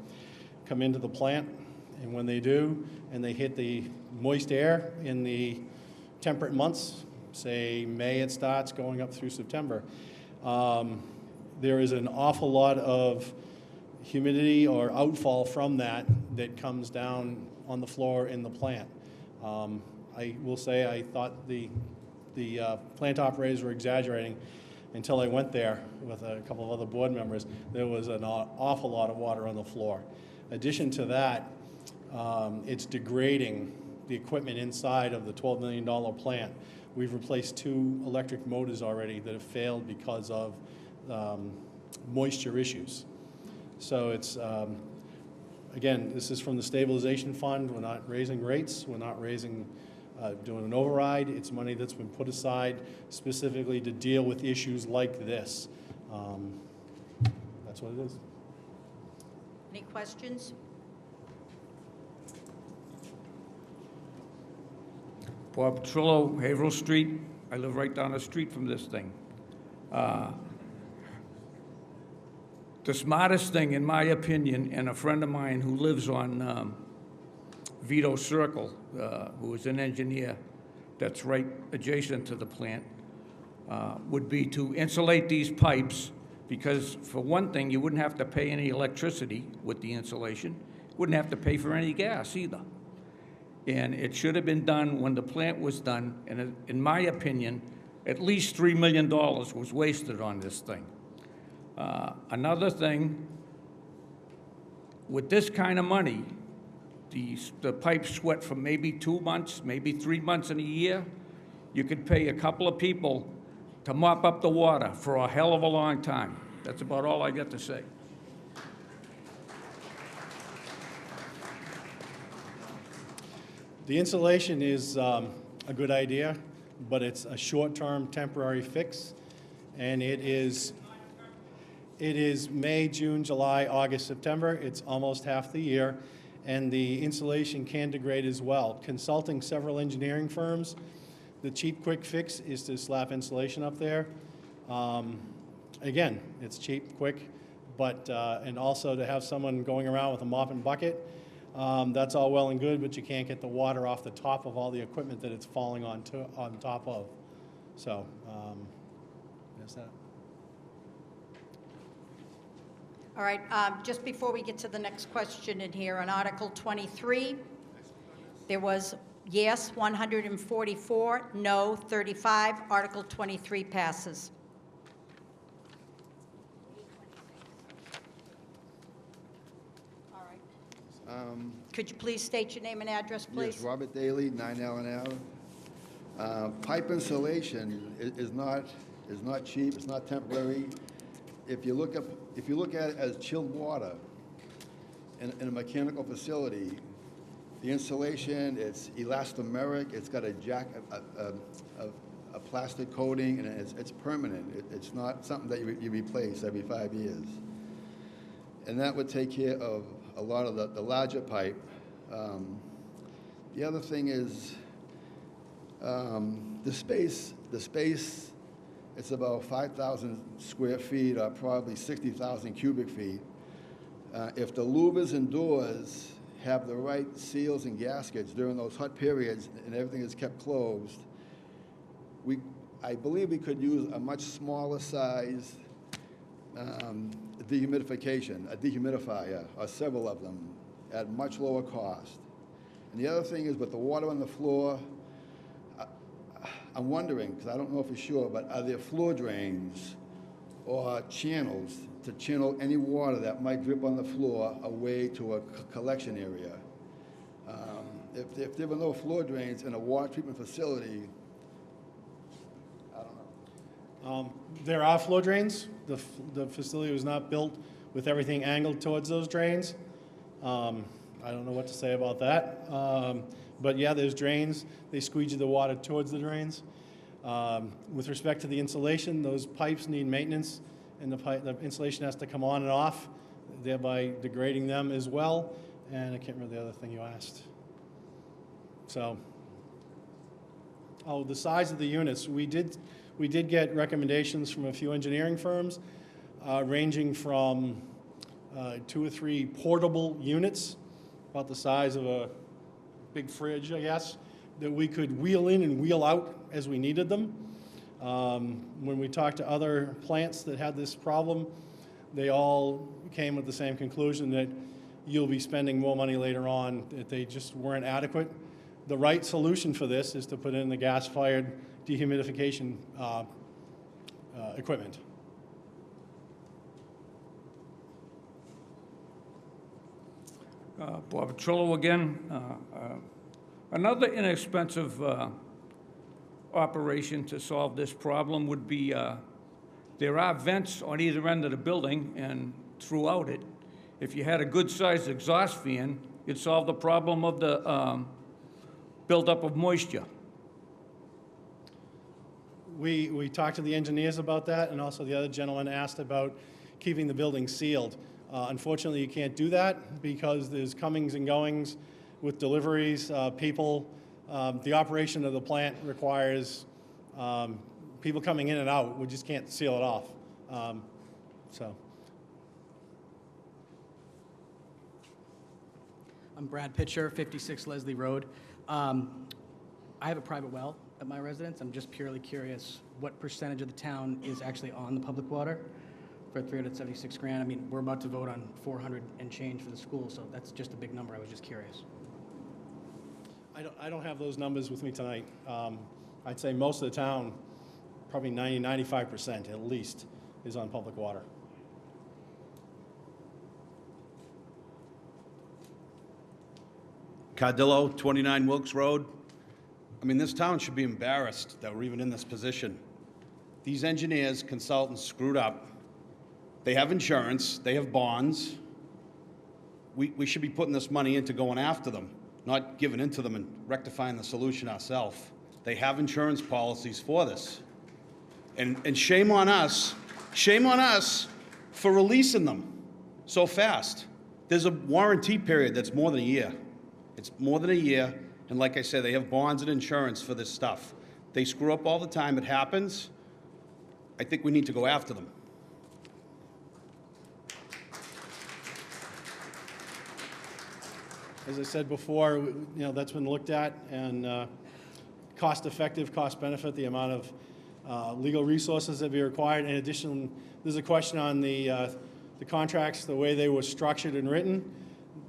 come into the plant, and when they do, and they hit the moist air in the temperate months, say May it starts going up through September, there is an awful lot of humidity or outfall from that that comes down on the floor in the plant. I will say I thought the plant operators were exaggerating until I went there with a couple of other board members. There was an awful lot of water on the floor. In addition to that, it's degrading the equipment inside of the $12 million plant. We've replaced 2 electric motors already that have failed because of moisture issues. So it's, again, this is from the stabilization fund. We're not raising rates. We're not raising, doing an override. It's money that's been put aside specifically to deal with issues like this. That's what it is. Any questions? Bob Trillo, Haverhill Street. I live right down the street from this thing. The smartest thing, in my opinion, and a friend of mine who lives on Vito Circle, who is an engineer that's right adjacent to the plant, would be to insulate these pipes, because for one thing, you wouldn't have to pay any electricity with the insulation, wouldn't have to pay for any gas either. And it should have been done when the plant was done, and in my opinion, at least $3 million was wasted on this thing. Another thing, with this kind of money, the pipes sweat for maybe 2 months, maybe 3 months in a year. You could pay a couple of people to mop up the water for a hell of a long time. That's about all I got to say. The insulation is a good idea, but it's a short-term temporary fix, and it is May, June, July, August, September. It's almost half the year, and the insulation can degrade as well. Consulting several engineering firms, the cheap, quick fix is to slap insulation up there. Again, it's cheap, quick, but and also to have someone going around with a mop and bucket. That's all well and good, but you can't get the water off the top of all the equipment that it's falling on top of. So, that's that. All right, just before we get to the next question in here, on Article 23, there was yes 144, no 35. Article 23 passes. All right. Could you please state your name and address, please? Yes, Robert Daly, 9 Allen Ave. Pipe insulation is not cheap, it's not temporary. If you look at it as chilled water in a mechanical facility, the insulation, it's elastomeric, it's got a plastic coating, and it's permanent. It's not something that you replace every 5 years. And that would take care of a lot of the larger pipe. The other thing is the space, it's about 5,000 square feet, or probably 60,000 cubic feet. If the louvers and doors have the right seals and gaskets during those hot periods and everything is kept closed, I believe we could use a much smaller size dehumidification, a dehumidifier, or several of them, at much lower cost. And the other thing is, with the water on the floor, I'm wondering, because I don't know for sure, but are there floor drains or channels to channel any water that might drip on the floor away to a collection area? If there were no floor drains in a water treatment facility, I don't know. There are floor drains. The facility was not built with everything angled towards those drains. I don't know what to say about that. But yeah, there's drains. They squeegee the water towards the drains. With respect to the insulation, those pipes need maintenance, and the insulation has to come on and off, thereby degrading them as well. And I can't remember the other thing you asked. So, the size of the units. We did get recommendations from a few engineering firms, ranging from 2 or 3 portable units, about the size of a big fridge, I guess, that we could wheel in and wheel out as we needed them. When we talked to other plants that had this problem, they all came with the same conclusion, that you'll be spending more money later on, that they just weren't adequate. The right solution for this is to put in the gas-fired dehumidification equipment. Bob Trillo again. Another inexpensive operation to solve this problem would be, there are vents on either end of the building and throughout it. If you had a good-sized exhaust fan, you'd solve the problem of the buildup of moisture. We talked to the engineers about that, and also the other gentleman asked about keeping the building sealed. Unfortunately, you can't do that because there's comings and goings with deliveries, people. The operation of the plant requires people coming in and out. We just can't seal it off. I'm Brad Pitcher, 56 Leslie Road. I have a private well at my residence. I'm just purely curious what percentage of the town is actually on the public water for 376 grand. I mean, we're about to vote on 400 and change for the school, so that's just a big number. I was just curious. I don't have those numbers with me tonight. I'd say most of the town, probably 95% at least, is on public water. Cardillo, 29 Wilkes Road. I mean, this town should be embarrassed that we're even in this position. These engineers, consultants screwed up. They have insurance, they have bonds. We should be putting this money into going after them, not giving in to them and rectifying the solution ourselves. They have insurance policies for this. And shame on us for releasing them so fast. There's a warranty period that's more than a year. It's more than a year, and like I said, they have bonds and insurance for this stuff. They screw up all the time, it happens. I think we need to go after them. As I said before, that's been looked at, and cost-effective, cost-benefit, the amount of legal resources that be required. In addition, there's a question on the contracts, the way they were structured and written.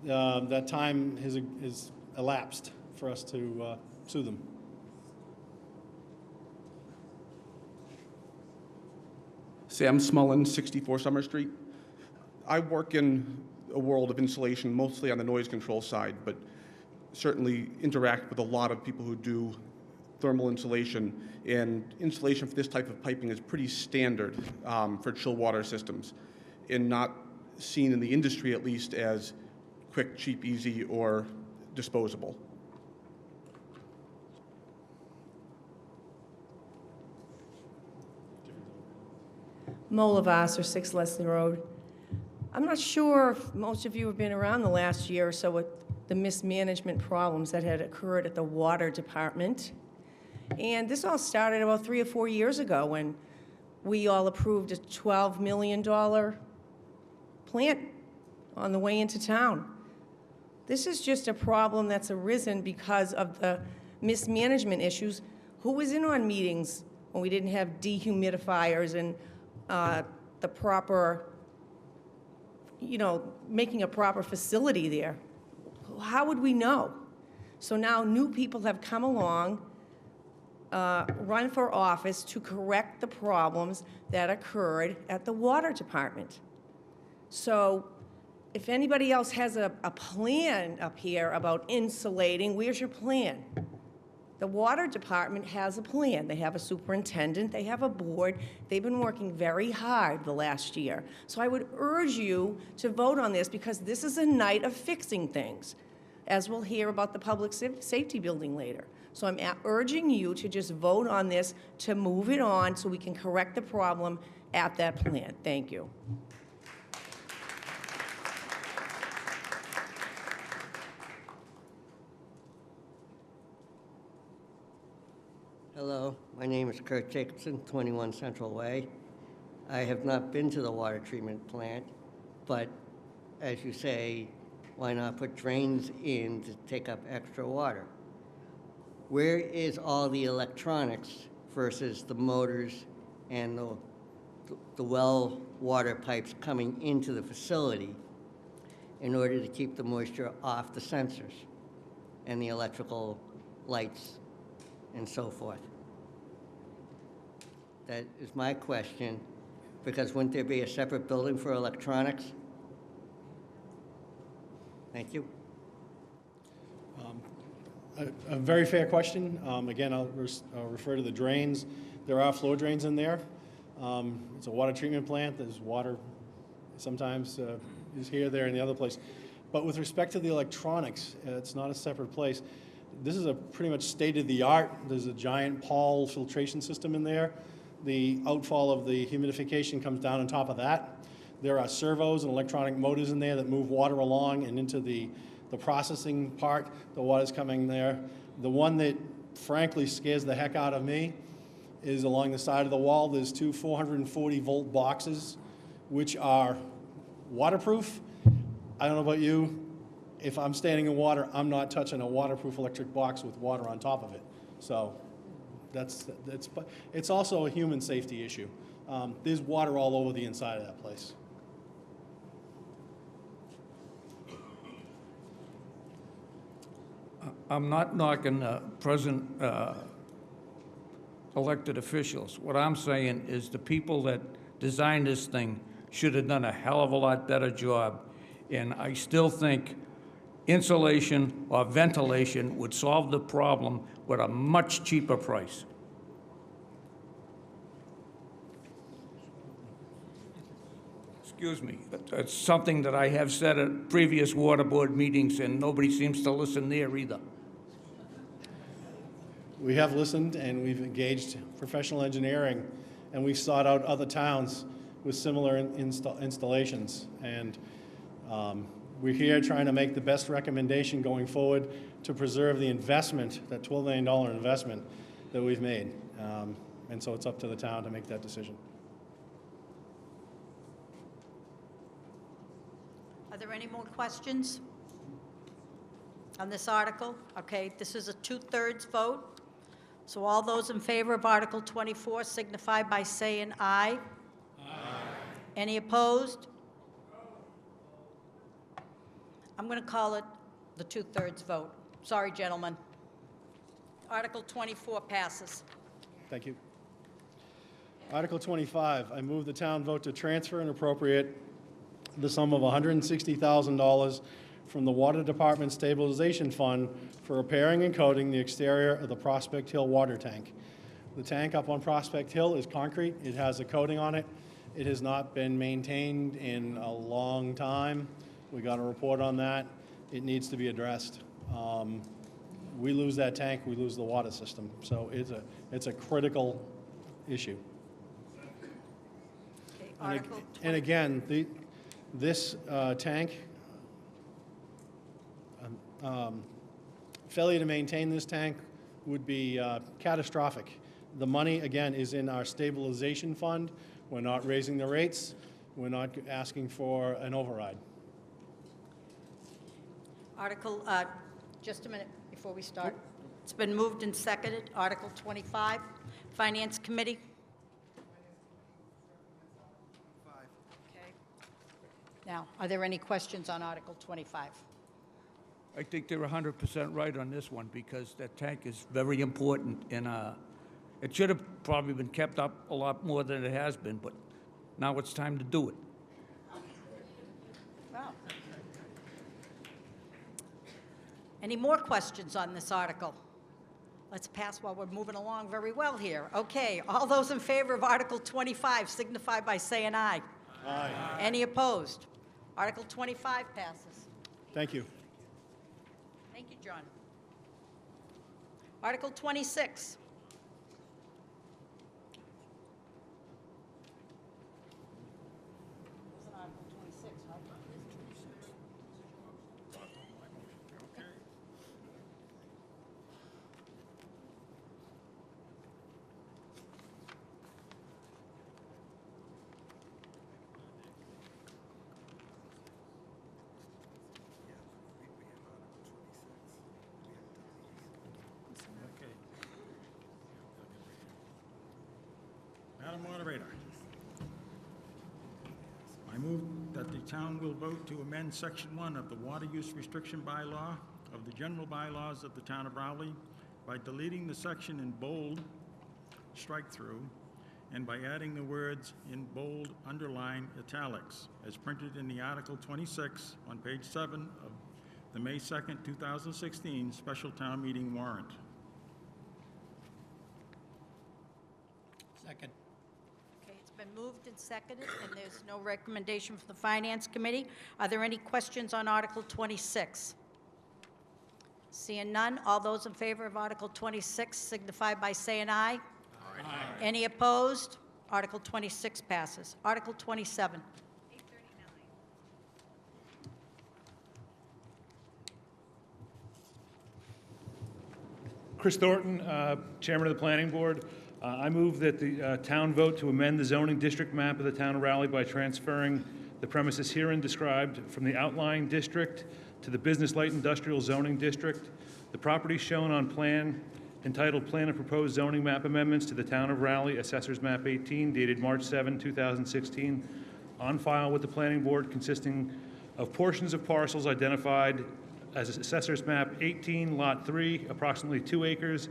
That time has elapsed for us to sue them. Sam Smullen, 64 Summer Street. I work in a world of insulation, mostly on the noise control side, but certainly interact with a lot of people who do thermal insulation. And insulation for this type of piping is pretty standard for chill water systems, and not seen in the industry, at least, as quick, cheap, easy, or disposable. Mola Vassar, 6 Leslie Road. I'm not sure if most of you have been around the last year or so with the mismanagement problems that had occurred at the water department. And this all started about 3 or 4 years ago when we all approved a $12 million plant on the way into town. This is just a problem that's arisen because of the mismanagement issues. Who was in on meetings when we didn't have dehumidifiers and the proper, making a proper facility there? How would we know? So now new people have come along, run for office to correct the problems that occurred at the water department. So if anybody else has a plan up here about insulating, where's your plan? The water department has a plan. They have a superintendent, they have a board. They've been working very hard the last year. So I would urge you to vote on this because this is a night of fixing things, as we'll hear about the public safety building later. So I'm urging you to just vote on this to move it on so we can correct the problem at that plant. Thank you. Hello, my name is Kurt Jacobson, 21 Central Way. I have not been to the water treatment plant, but as you say, why not put drains in to take up extra water? Where is all the electronics versus the motors and the well water pipes coming into the facility in order to keep the moisture off the sensors and the electrical lights and so forth? That is my question, because wouldn't there be a separate building for electronics? Thank you. A very fair question. Again, I'll refer to the drains. There are flow drains in there. It's a water treatment plant. There's water sometimes is here, there, and the other place. But with respect to the electronics, it's not a separate place. This is a pretty much state-of-the-art. There's a giant Paul filtration system in there. The outfall of the humidification comes down on top of that. There are servos and electronic motors in there that move water along and into the processing part. The water's coming there. The one that frankly scares the heck out of me is along the side of the wall. There's two 440-volt boxes, which are waterproof. I don't know about you. If I'm standing in water, I'm not touching a waterproof electric box with water on top of it. So it's also a human safety issue. There's water all over the inside of that place. I'm not knocking present elected officials. What I'm saying is the people that designed this thing should have done a hell of a lot better job. And I still think insulation or ventilation would solve the problem with a much cheaper price. Excuse me, it's something that I have said at previous water board meetings, and nobody seems to listen there either. We have listened and we've engaged professional engineering, and we've sought out other towns with similar installations. And we're here trying to make the best recommendation going forward to preserve the investment, that $12 million investment that we've made. And so it's up to the town to make that decision. Are there any more questions on this article? Okay, this is a 2/3 vote. So all those in favor of Article 24 signify by saying aye. Aye. Any opposed? I'm going to call it the 2/3 vote. Sorry, gentlemen. Article 24 passes. Thank you. Article 25, I move the town vote to transfer and appropriate the sum of $160,000 from the Water Department Stabilization Fund for repairing and coating the exterior of the Prospect Hill water tank. The tank up on Prospect Hill is concrete. It has a coating on it. It has not been maintained in a long time. We got a report on that. It needs to be addressed. We lose that tank, we lose the water system. So it's a critical issue. Okay, And again, this tank, failure to maintain this tank would be catastrophic. The money, again, is in our stabilization fund. We're not raising the rates. We're not asking for an override. Article, just a minute before we start. It's been moved and seconded. Article 25, Finance Committee. Okay. Now, are there any questions on Article 25? I think they're 100% right on this one, because that tank is very important, and it should have probably been kept up a lot more than it has been, but now it's time to do it. Wow. Any more questions on this article? Let's pass while we're moving along very well here. Okay, all those in favor of Article 25 signify by saying aye. Aye. Any opposed? Article 25 passes. Thank you. Thank you, John. Article 26. Wasn't Article 26, right? Okay. Madam Moderator, I move that the town will vote to amend Section 1 of the Water Use Restriction Bylaw of the General Bylaws of the Town of Rowley by deleting the section in bold, strike-through, and by adding the words in bold, underline, italics, as printed in the Article 26 on page 7 of the May 2nd, 2016 special town meeting warrant. Second. Okay, it's been moved and seconded, and there's no recommendation from the Finance Committee. Are there any questions on Article 26? Seeing none, all those in favor of Article 26 signify by saying aye. Aye. Any opposed? Article 26 passes. Article 27. Chris Thornton, Chairman of the Planning Board. I move that the town vote to amend the zoning district map of the town of Raleigh by transferring the premises herein described from the outlying district to the business light industrial zoning district. The property shown on plan entitled Plan of Proposed Zoning Map Amendments to the Town of Raleigh, Assessors Map 18, dated March 7, 2016, on file with the Planning Board, consisting of portions of parcels identified as Assessors Map 18, Lot 3, approximately 2 acres,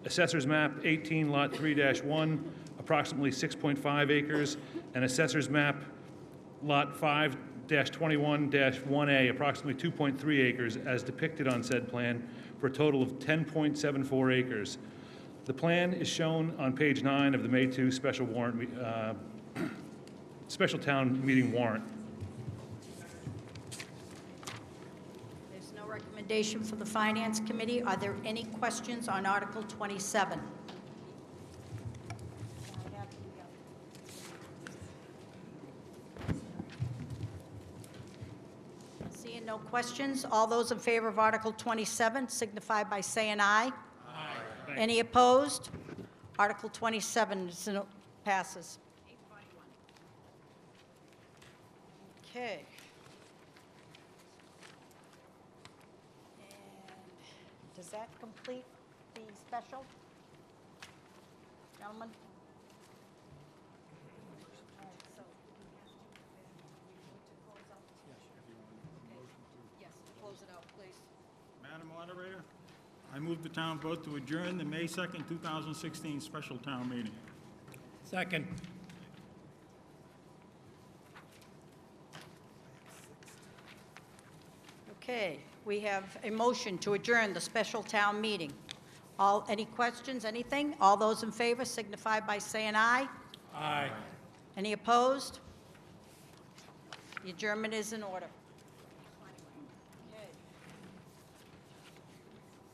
Assessors Map 18, Lot 3-1, approximately 6.5 acres, and Assessors Map Lot 5-21-1A, approximately 2.3 acres, as depicted on said plan, for a total of 10.74 acres. The plan is shown on page 9 of the May 2 special warrant special town meeting warrant. There's no recommendation for the Finance Committee. Are there any questions on Article 27? Seeing no questions, all those in favor of Article 27 signify by saying aye. Aye. Any opposed? Article 27 passes. Okay. And does that complete the special? Gentlemen? All right, so yes, close it out, please. Madam Moderator, I move the town vote to adjourn the May 2nd, 2016 special town meeting. Second. Okay, we have a motion to adjourn the special town meeting. Any questions, anything? All those in favor signify by saying aye. Aye. Any opposed? The adjournment is in order. Okay.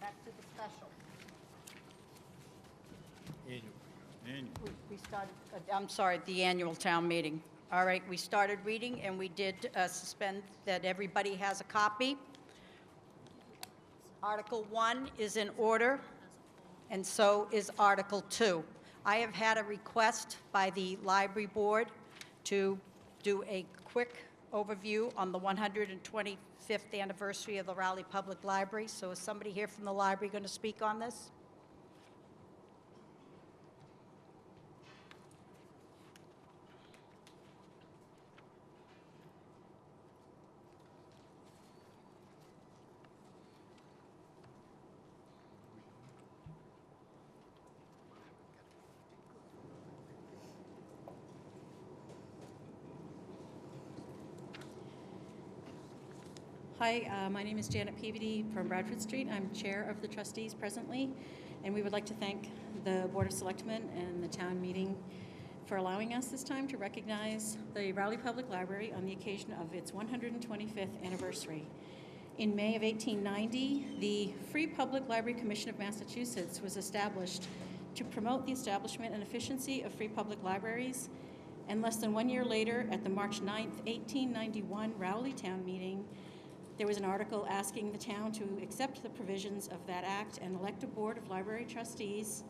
Back to the special. Annual. We started, I'm sorry, the annual town meeting. All right, we started reading, and we did suspend that everybody has a copy. Article 1 is in order, and so is Article 2. I have had a request by the library board to do a quick overview on the 125th anniversary of the Raleigh Public Library. So is somebody here from the library going to speak on this? Hi, my name is Janet Peavedy from Bradford Street. I'm chair of the trustees presently, and we would like to thank the Board of Selectmen and the town meeting for allowing us this time to recognize the Raleigh Public Library on the occasion of its 125th anniversary. In May of 1890, the Free Public Library Commission of Massachusetts was established to promote the establishment and efficiency of free public libraries, and less than 1 year later, at the March 9th, 1891 Raleigh Town Meeting, there was an article asking the town to accept the provisions of that act and elect a board of library trustees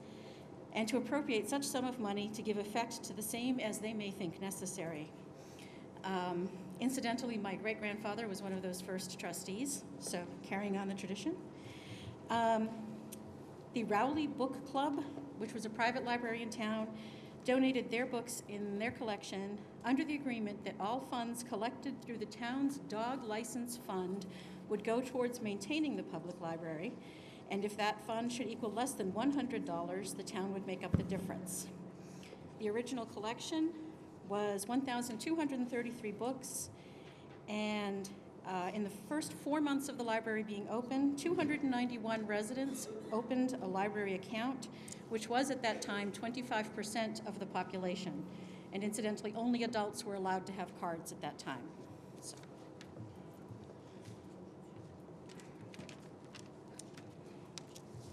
and to appropriate such sum of money to give effect to the same as they may think necessary. Incidentally, my great-grandfather was one of those first trustees, so carrying on the tradition. The Rowley Book Club, which was a private library in town, donated their books in their collection under the agreement that all funds collected through the town's dog license fund would go towards maintaining the public library, and if that fund should equal less than $100, the town would make up the difference. The original collection was 1,233 books, and in the first 4 months of the library being open, 291 residents opened a library account, which was at that time 25% of the population. And incidentally, only adults were allowed to have cards at that time. So.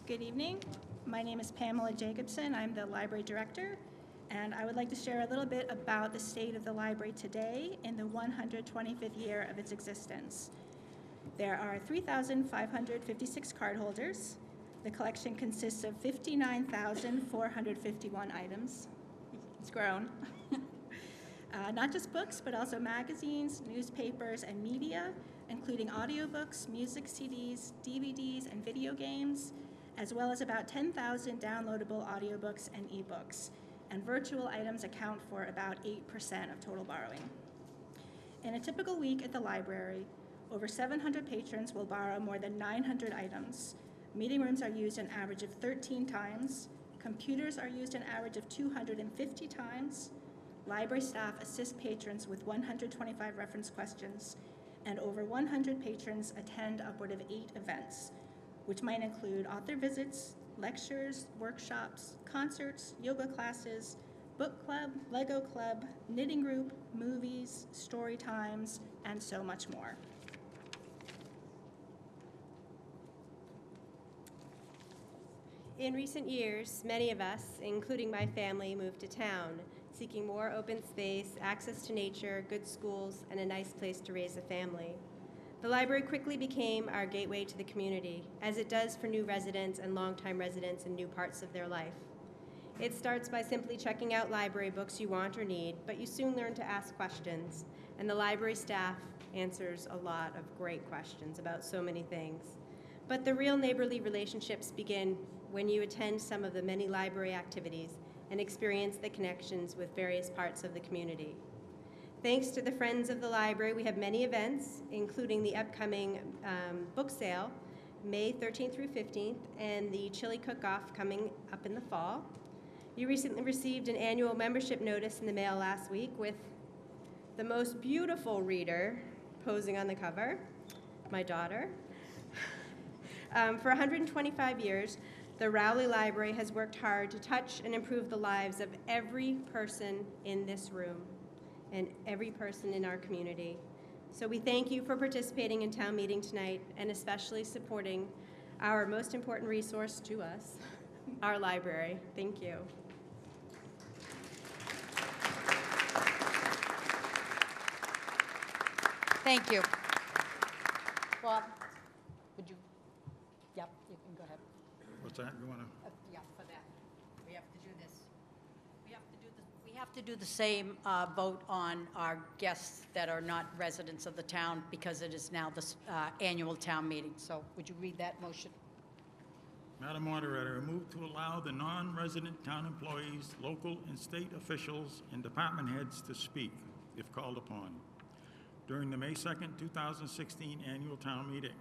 Good evening. My name is Pamela Jacobson. I'm the library director, and I would like to share a little bit about the state of the library today in the 125th year of its existence. There are 3,556 cardholders. The collection consists of 59,451 items. It's grown. Not just books, but also magazines, newspapers, and media, including audiobooks, music CDs, DVDs, and video games, as well as about 10,000 downloadable audiobooks and ebooks. And virtual items account for about 8% of total borrowing. In a typical week at the library, over 700 patrons will borrow more than 900 items. Meeting rooms are used an average of 13 times. Computers are used an average of 250 times. Library staff assist patrons with 125 reference questions, and over 100 patrons attend upward of 8 events, which might include author visits, lectures, workshops, concerts, yoga classes, book club, Lego club, knitting group, movies, story times, and so much more. In recent years, many of us, including my family, moved to town, seeking more open space, access to nature, good schools, and a nice place to raise a family. The library quickly became our gateway to the community, as it does for new residents and longtime residents in new parts of their life. It starts by simply checking out library books you want or need, but you soon learn to ask questions, and the library staff answers a lot of great questions about so many things. But the real neighborly relationships begin when you attend some of the many library activities and experience the connections with various parts of the community. Thanks to the Friends of the Library, we have many events, including the upcoming book sale, May 13th through 15th, and the chili cook-off coming up in the fall. You recently received an annual membership notice in the mail last week with the most beautiful reader posing on the cover, my daughter. For 125 years, the Rowley Library has worked hard to touch and improve the lives of every person in this room and every person in our community. So we thank you for participating in town meeting tonight and especially supporting our most important resource to us, our library. Thank you. Thank you. Bob, would you? Yep, you can go ahead. What's that? You want to? Yeah, for that. We have to do this. We have to do the same vote on our guests that are not residents of the town because it is now the annual town meeting. So would you read that motion? Madam Moderator, I move to allow the non-resident town employees, local and state officials, and department heads to speak, if called upon, during the May 2nd, 2016 annual town meeting.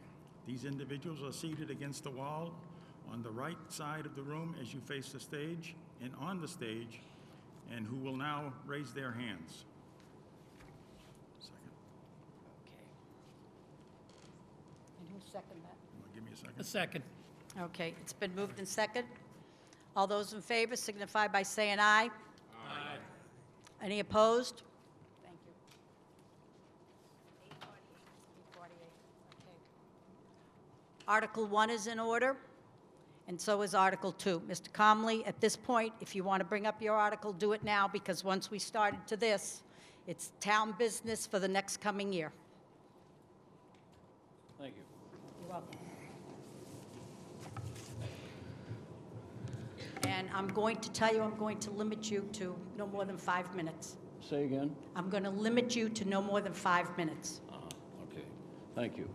These individuals are seated against the wall on the right side of the room as you face the stage and on the stage, and who will now raise their hands. Second. Okay. And who seconded that? You want to give me a second? A second. Okay, it's been moved and second. All those in favor signify by saying aye. Aye. Any opposed? Thank you. 848. Okay. Article 1 is in order, and so is Article 2. Mr. Comley, at this point, if you want to bring up your article, do it now, because once we started to this, it's town business for the next coming year. Thank you. You're welcome. And I'm going to tell you, I'm going to limit you to no more than 5 minutes. Say again? I'm going to limit you to no more than 5 minutes. Okay, thank you.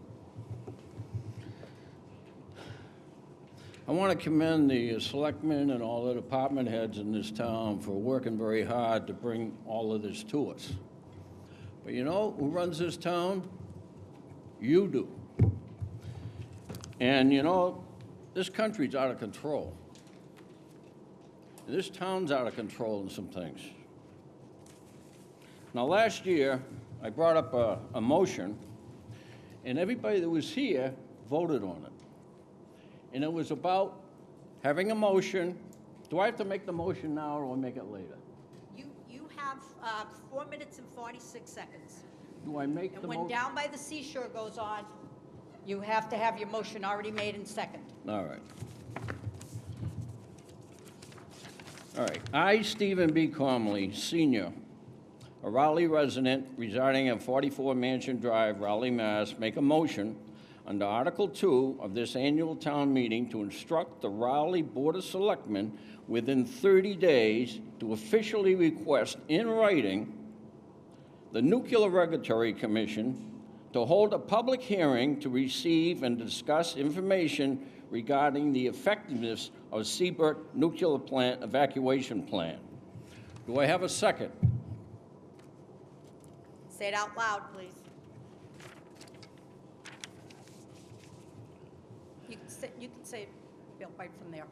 I want to commend the selectmen and all the department heads in this town for working very hard to bring all of this to us. But you know who runs this town? You do. And you know, this country's out of control. This town's out of control in some things. Now, last year, I brought up a motion, and everybody that was here voted on it. And it was about having a motion. Do I have to make the motion now or make it later? You have 4 minutes and 46 seconds. Do I make And the when motion? Down by the Seashore goes on, you have to have your motion already made and second. All right. All right. I, Stephen B. Comley, Sr., a Raleigh resident residing at 44 Mansion Drive, Raleigh, Mass., make a motion under Article 2 of this annual town meeting to instruct the Raleigh Board of Selectmen within 30 days to officially request in writing the Nuclear Regulatory Commission to hold a public hearing to receive and discuss information regarding the effectiveness of Seabrook Nuclear Plant Evacuation Plan. Do I have a second? Say it out loud, please. You can say it, Bill, right from there.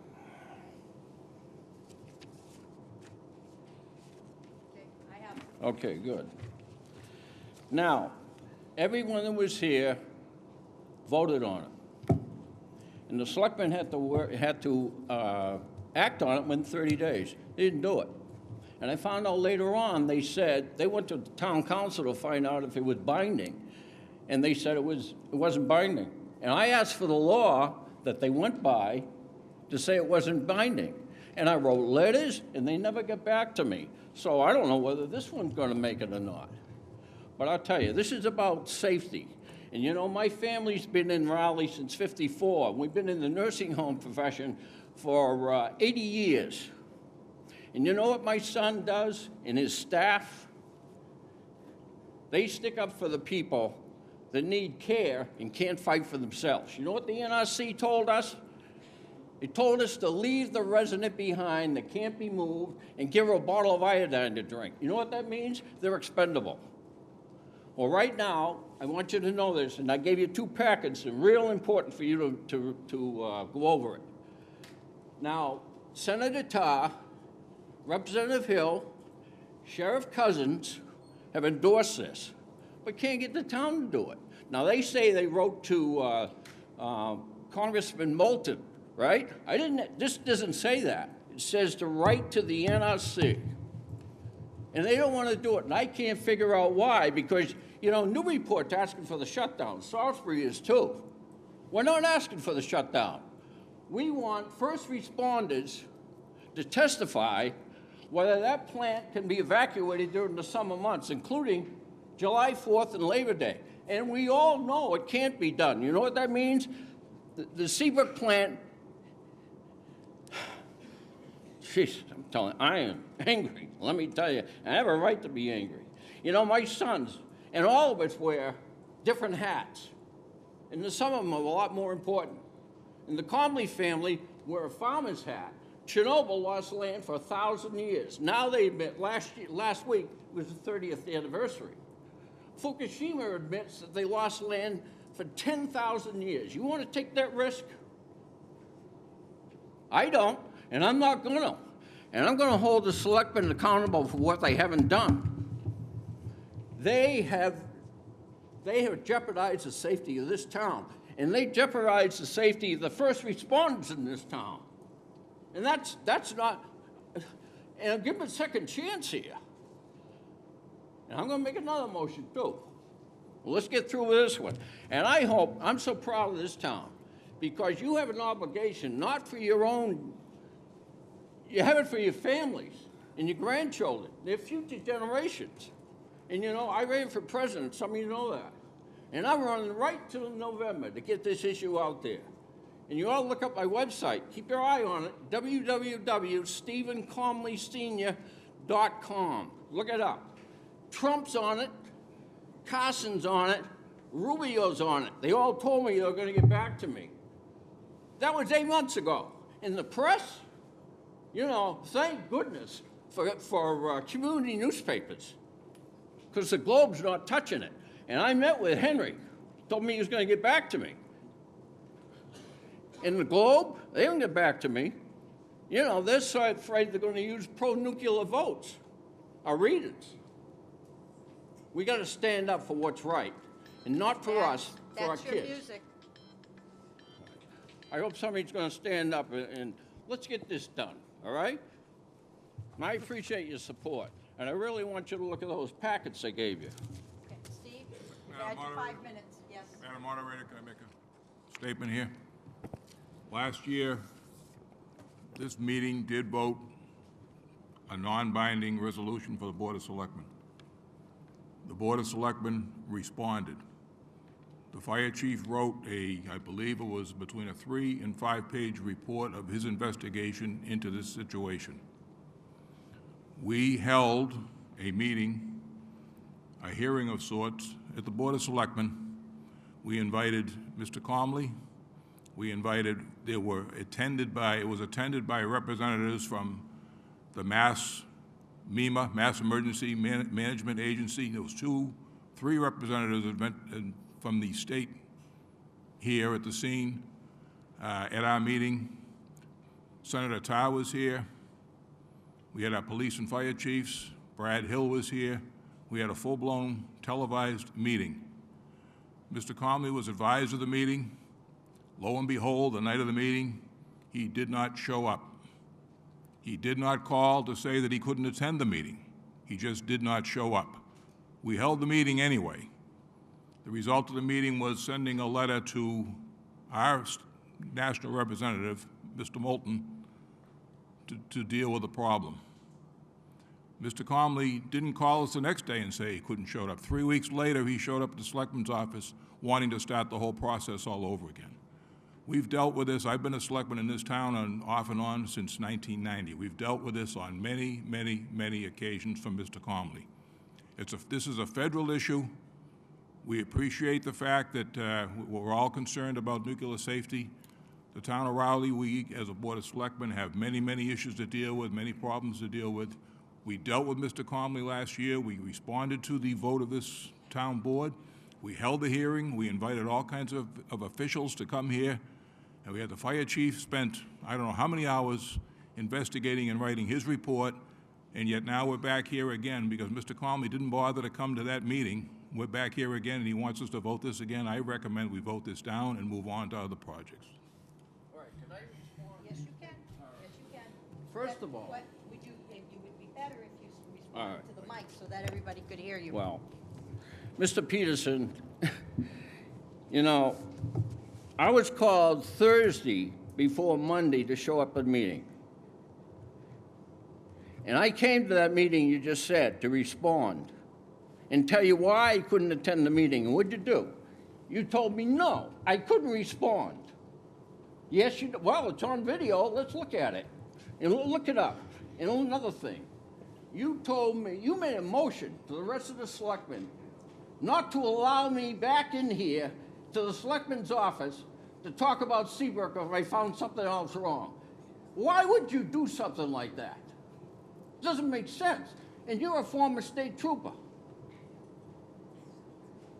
Okay, I have. Okay, good. Now, everyone that was here voted on it. And the selectmen had to act on it within 30 days. They didn't do it. And And I found out later on, they said, they went to the town council to find out if it was binding. And they said it wasn't binding. And I asked for the law that they went by to say it wasn't binding. And I wrote letters, and they never got back to me. So I don't know whether this one's going to make it or not. But I'll tell you, this is about safety. And you know, my family's been in Raleigh since '54. We've been in the nursing home profession for 80 years. And you know what my son does and his staff? They stick up for the people that need care and can't fight for themselves. You know what the NRC told us? It told us to leave the resident behind that can't be moved and give her a bottle of iodine to drink. You know what that means? They're expendable. Well, right now, I want you to know this, and I gave you 2 packets, and real important for you to go over it. Now, Senator Tarr, Representative Hill, Sheriff Cousins have endorsed this, but can't get the town to do it. Now, they say they wrote to Congressman Moulton, right? This doesn't say that. It says to write to the NRC. And they don't want to do it, and I can't figure out why, because, you know, Newburyport's asking for the shutdown. Salisbury is too. We're not asking for the shutdown. We want first responders to testify whether that plant can be evacuated during the summer months, including July 4th and Labor Day. And we all know it can't be done. You know what that means? The Seabrook plant, jeez, I'm telling you, I am angry. Let me tell you, I have a right to be angry. You know, my sons and all of us wear different hats. And some of them are a lot more important. And the Comley family wear a farmer's hat. Chernobyl lost land for 1,000 years. Now they admit, last week was the 30th anniversary. Fukushima admits that they lost land for 10,000 years. You want to take that risk? I don't, and I'm not going to. And I'm going to hold the selectmen accountable for what they haven't done. They have jeopardized the safety of this town, and they jeopardized the safety of the first responders in this town. And that's not, and I'll give them a second chance here. And I'm going to make another motion too. Well, let's get through with this one. And I'm so proud of this town, because you have an obligation, not for your own, you have it for your families and your grandchildren, their future generations. And you know, I ran for president, some of you know that. And I'm running right till November to get this issue out there. And you ought to look up my website. Keep your eye on it, www.stephencomleysenior.com. Look it up. Trump's on it, Carson's on it, Rubio's on it. They all told me they were going to get back to me. That was 8 months ago. In the press, you know, thank goodness for community newspapers, because the Globe's not touching it. And I met with Henry, told me he was going to get back to me. In the Globe, they didn't get back to me. You know, they're so afraid they're going to use pro-nuclear votes, our readers. We got to stand up for what's right, and not for us, for our That's your kids. music. I hope somebody's going to stand up and let's get this done, all right? And I appreciate your support, and I really want you to look at those packets I gave you. Okay, Steve, you've Madam had your Moderator. 5 minutes. Yes. Madam Moderator, can I make a statement here? Last year, this meeting did vote a non-binding resolution for the Board of Selectmen. The Board of Selectmen responded. The fire chief wrote I believe it was between a 3- and 5-page report of his investigation into this situation. We held a meeting, a hearing of sorts, at the Board of Selectmen. We invited Mr. Comley. It was attended by representatives from the MEMA, Mass Emergency Management Agency. There was 3 representatives from the state here at the scene. At our meeting, Senator Tarr was here. We had our police and fire chiefs. Brad Hill was here. We had a full-blown televised meeting. Mr. Comley was advised of the meeting. Lo and behold, the night of the meeting, he did not show up. He did not call to say that he couldn't attend the meeting. He just did not show up. We held the meeting anyway. The result of the meeting was sending a letter to our national representative, Mr. Moulton, to deal with the problem. Mr. Comley didn't call us the next day and say he couldn't show up. 3 weeks later, he showed up at the selectman's office wanting to start the whole process all over again. We've dealt with this. I've been a selectman in this town off and on since 1990. We've dealt with this on many, many, many occasions from Mr. Comley. This is a federal issue. We appreciate the fact that we're all concerned about nuclear safety. The town of Raleigh, we, as a Board of Selectmen, have many, many issues to deal with, many problems to deal with. We dealt with Mr. Comley last year. We responded to the vote of this town board. We held a hearing. We invited all kinds of officials to come here. And we had the fire chief spent, I don't know how many hours investigating and writing his report, and yet now we're back here again because Mr. Comley didn't bother to come to that meeting. We're back here again, and he wants us to vote this again. I recommend we vote this down and move on to other projects. All right, can I respond? Yes, you can. Yes, you can. First of all, What would you, it would be better if you All responded right. to the mic so that everybody could hear you. well, Mr. Peterson, you know, I was called Thursday before Monday to show up at a meeting. And I came to that meeting you just said to respond and tell you why I couldn't attend the meeting. And what'd you do? You told me no, I couldn't respond. Yes, you, well, it's on video. Let's look at it. And look it up. And another thing, you told me, you made a motion to the rest of the selectmen not to allow me back in here to the selectman's office to talk about Seabrook if I found something else wrong. Why would you do something like that? It doesn't make sense. And you're a former state trooper.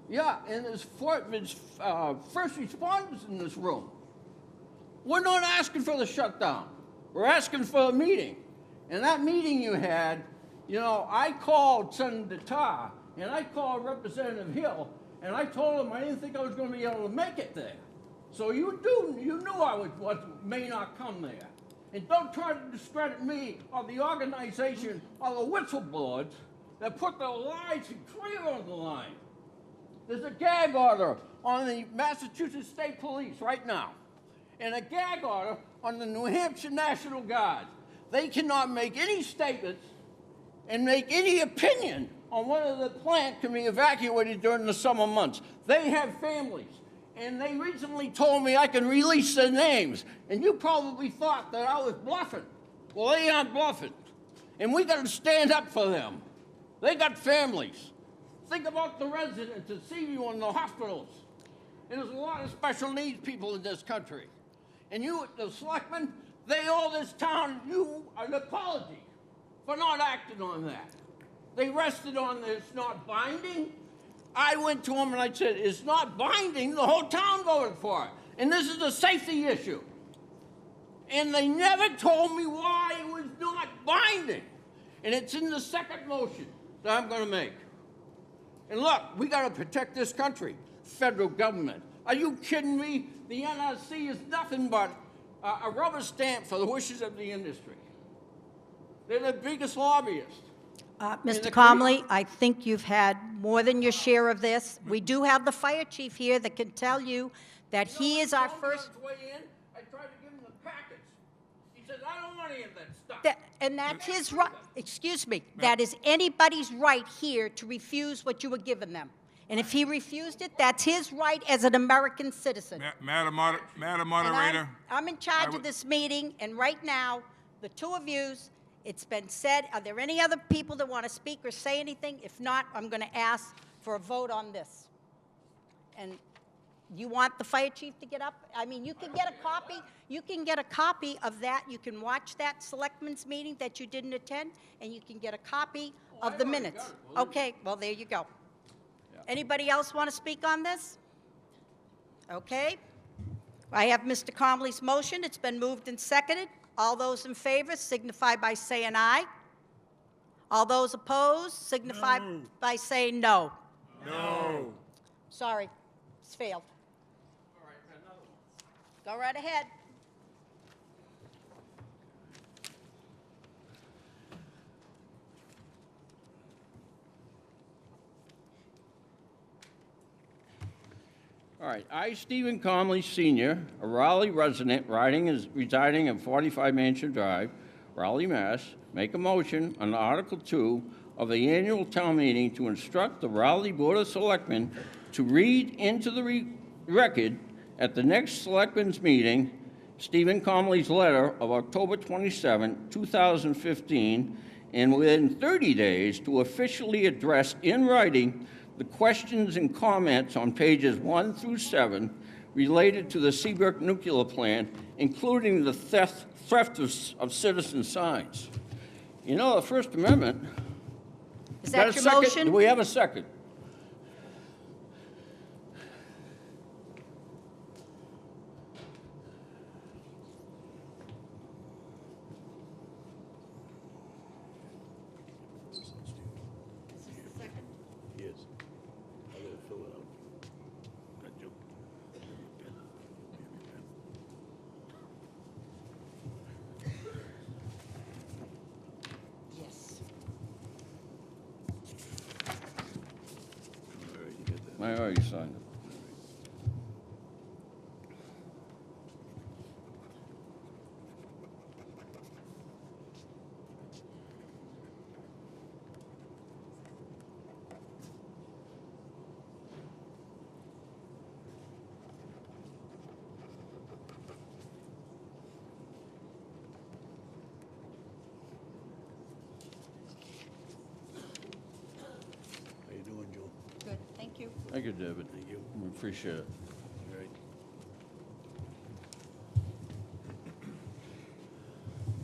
Yeah, and there's first responders in this room. We're not asking for the shutdown. We're asking for a meeting. And that meeting you had, you know, I called Senator Tarr, and I called Representative Hill, and I told them I didn't think I was going to be able to make it there. So you knew I may not come there. And don't try to discredit me or the organization or the whistleblowers that put their lives and career on the line. There's a gag order on the Massachusetts State Police right now, and a gag order on the New Hampshire National Guard. They cannot make any statements and make any opinion on whether the plant can be evacuated during the summer months. They have families, and they recently told me I can release their names, and you probably thought that I was bluffing. Well, they aren't bluffing, and we got to stand up for them. They got families. Think about the residents that see you in the hospitals. And there's a lot of special needs people in this country. And you, the selectmen, they owe this town you an apology for not acting on that. They rested on it's not binding. I went to them and I said, it's not binding. The whole town voted for it. And this is a safety issue. And they never told me why it was not binding. And it's in the second motion that I'm going to make. And look, we got to protect this country. Federal government. Are you kidding me? The NRC is nothing but a rubber stamp for the wishes of the industry. They're the biggest lobbyists. Mr. Comley, I think you've had more than your share of this. We do have the fire chief here that can tell you that he is our first... I tried to give him the packets. He said, I don't want any of that stuff. And that's his right. Excuse me. That is anybody's right here to refuse what you were giving them. And if he refused it, that's his right as an American citizen. Madam Moderator. And I'm in charge of this meeting, and right now, the two of yous, it's been said, are there any other people that want to speak or say anything? If not, I'm going to ask for a vote on this. And you want the fire chief to get up? I mean, you can get a copy. You can get a copy of that. You can watch that selectmen's meeting that you didn't attend, and you can get a copy of the minutes. Okay, well, there you go. Anybody else want to speak on this? Okay. I have Mr. Comley's motion. It's been moved and seconded. All those in favor signify by saying aye. All those opposed signify by saying no. No. Sorry, it's failed. Go right ahead. All right, I, Stephen Comley Sr., a Raleigh resident residing at 45 Mansion Drive, Raleigh, Mass., make a motion on Article 2 of the annual town meeting to instruct the Raleigh Board of Selectmen to read into the record at the next Selectmen's meeting Stephen Comley's letter of October 27, 2015, and within 30 days to officially address in writing the questions and comments on pages 1 through 7 related to the Seabrook nuclear plant, including the theft of citizen signs. You know, the First Amendment. Is that Got a your second? motion? Do we have a second? Yes. I gotta fill it out. Got you. Yes. I already signed it. How you doing, Joe? Good, thank you. Thank you, David. Thank you. We appreciate it. All right.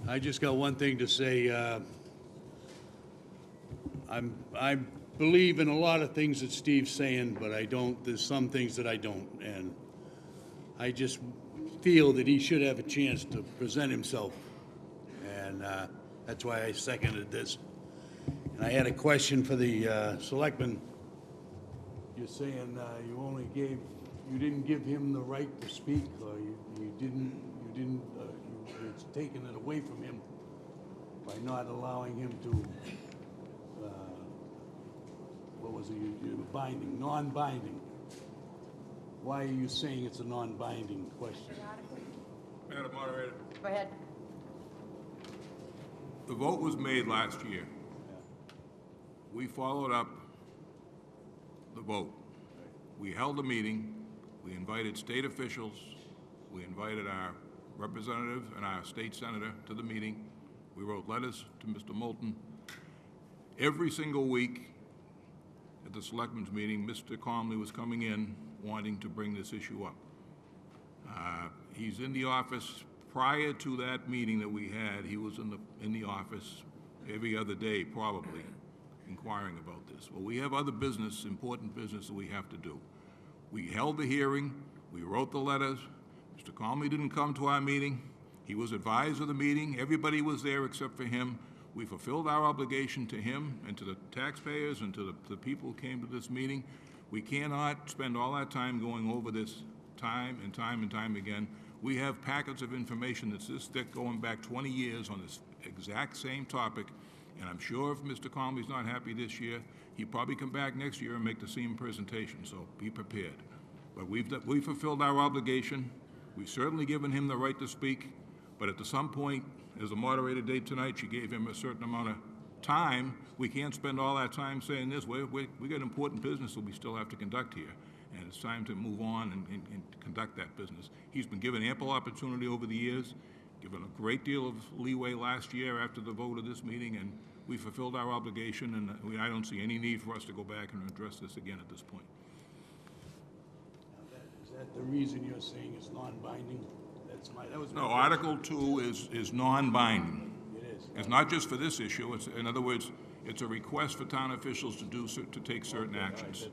I just got one thing to say. I believe in a lot of things that Steve's saying, but I don't, there's some things that I don't. And I just feel that he should have a chance to present himself. And that's why I seconded this. And I had a question for the selectmen. You're saying you didn't give him the right to speak, or it's taken it away from him by not allowing him to, what was it, binding, non-binding. Why are you saying it's a non-binding question? Madam Moderator, Go ahead. the vote was made last year. We followed up the vote. We held a meeting, we invited state officials, we invited our representative and our state senator to the meeting. We wrote letters to Mr. Moulton. Every single week at the selectmen's meeting, Mr. Comley was coming in wanting to bring this issue up. He's in the office. Prior to that meeting that we had, he was in the office every other day, probably, inquiring about this. Well, we have other business, important business that we have to do. We held the hearing, we wrote the letters. Mr. Comley didn't come to our meeting. He was advised of the meeting. Everybody was there except for him. We fulfilled our obligation to him and to the taxpayers and to the people who came to this meeting. We cannot spend all our time going over this time and time again. We have packets of information that's this thick going back 20 years on this exact same topic. And I'm sure if Mr. Comley's not happy this year, he'll probably come back next year and make the same presentation, so be prepared. But we've fulfilled our obligation. We've certainly given him the right to speak, but at some point, as the moderator did tonight, she gave him a certain amount of time. We can't spend all our time saying this. We got important business that we still have to conduct here, and it's time to move on and conduct that business. He's been given ample opportunity over the years, given a great deal of leeway last year after the vote of this meeting, and we fulfilled our obligation, and I don't see any need for us to go back and address this again at this point. Is that the reason you're saying it's non-binding? No, Article 2 is non-binding. It is. It's not just for this issue. In other words, it's a request for town officials to take certain actions.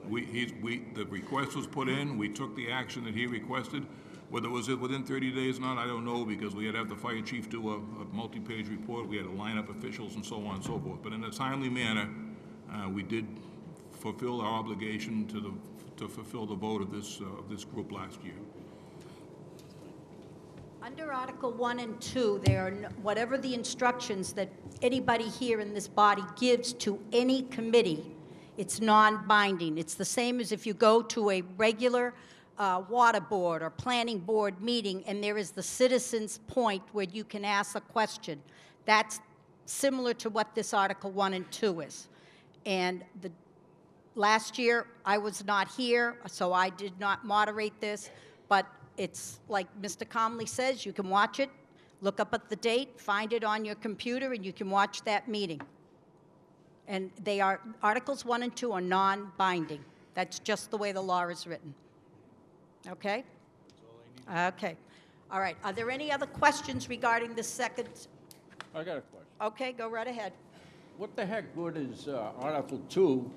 The request was put in. We took the action that he requested. Whether it was within 30 days or not, I don't know, because we had to have the fire chief do a multi-page report. We had to line up officials and so on and so forth. But in a timely manner, we did fulfill our obligation to fulfill the vote of this group last year. Under Article 1 and 2, there are whatever the instructions that anybody here in this body gives to any committee, it's non-binding. It's the same as if you go to a regular water board or planning board meeting, and there is the citizens' point where you can ask a question. That's similar to what this Article 1 and 2 is. And last year, I was not here, so I did not moderate this, but it's like Mr. Comley says, you can watch it, look up at the date, find it on your computer, and you can watch that meeting. And they are, Articles 1 and 2 are non-binding. That's just the way the law is written. Okay? Okay. All right. Are there any other questions regarding the second? I got a question. Okay, go right ahead. What the heck good is Article 2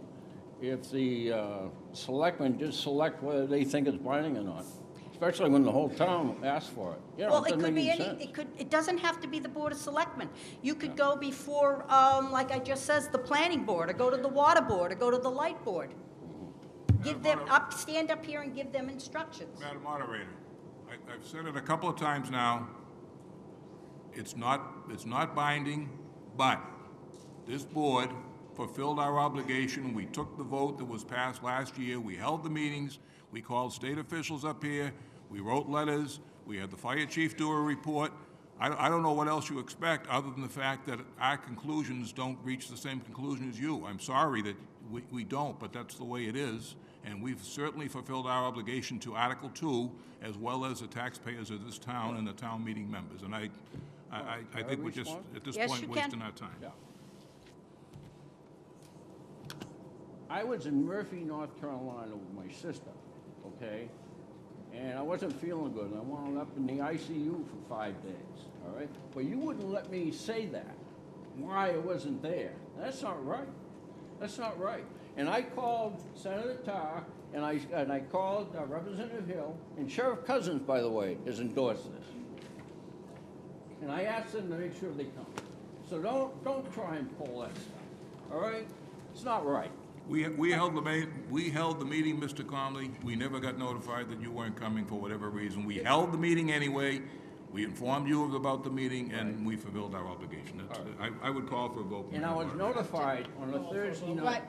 if the selectmen just select whether they think it's binding or not? Especially when the whole town asks for it. You know, Well, it doesn't could make be any any, sense. it doesn't have to be the Board of Selectmen. You could go before, like I just says, the planning board, or go to the water board, or go to the light board. Give them, stand up here and give them instructions. Madam Moderator, I've said it a couple of times now. It's not binding, but this board fulfilled our obligation. We took the vote that was passed last year. We held the meetings. We called state officials up here. We wrote letters. We had the fire chief do a report. I don't know what else you expect other than the fact that our conclusions don't reach the same conclusion as you. I'm sorry that we don't, but that's the way it is. And we've certainly fulfilled our obligation to Article 2, as well as the taxpayers of this town and the town meeting members. And I think we're just, at this Yes, point, you can. wasting our time. Yeah. I was in Murphy, North Carolina with my sister, okay? And I wasn't feeling good, and I wound up in the ICU for 5 days, all right? But you wouldn't let me say that, why I wasn't there. That's not right. That's not right. And I called Senator Tarr, and I called Representative Hill, and Sheriff Cousins, by the way, has endorsed this. And I asked them to make sure they come. So don't try and pull that stuff, all right? It's not right. We held the meeting, Mr. Conley. We never got notified that you weren't coming for whatever reason. We held the meeting anyway. We informed you about the meeting, and we fulfilled our obligation. I would call for a vote. And I was notified on a Thursday night. Right.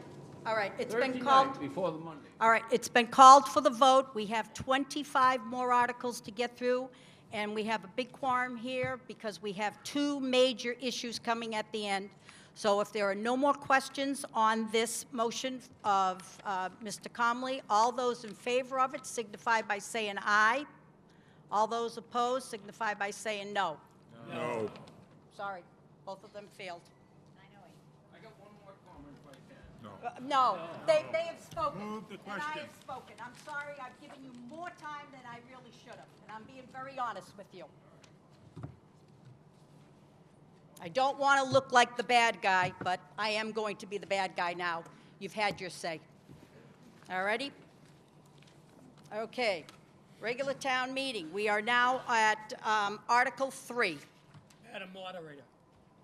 All right, it's Thursday been called. night before the Monday. All right, it's been called for the vote. We have 25 more articles to get through, and we have a big quorum here because we have 2 major issues coming at the end. So if there are no more questions on this motion of Mr. Comley, all those in favor of it signify by saying aye. All those opposed signify by saying no. No. Sorry, both of them failed. I got one more comment if I can. No. No, they have spoken. Move the And I question. have spoken. I'm sorry, I've given you more time than I really should have, and I'm being very honest with you. I don't want to look like the bad guy, but I am going to be the bad guy now. You've had your say. All righty? Okay. Regular town meeting. We are now at Article 3. Madam Moderator,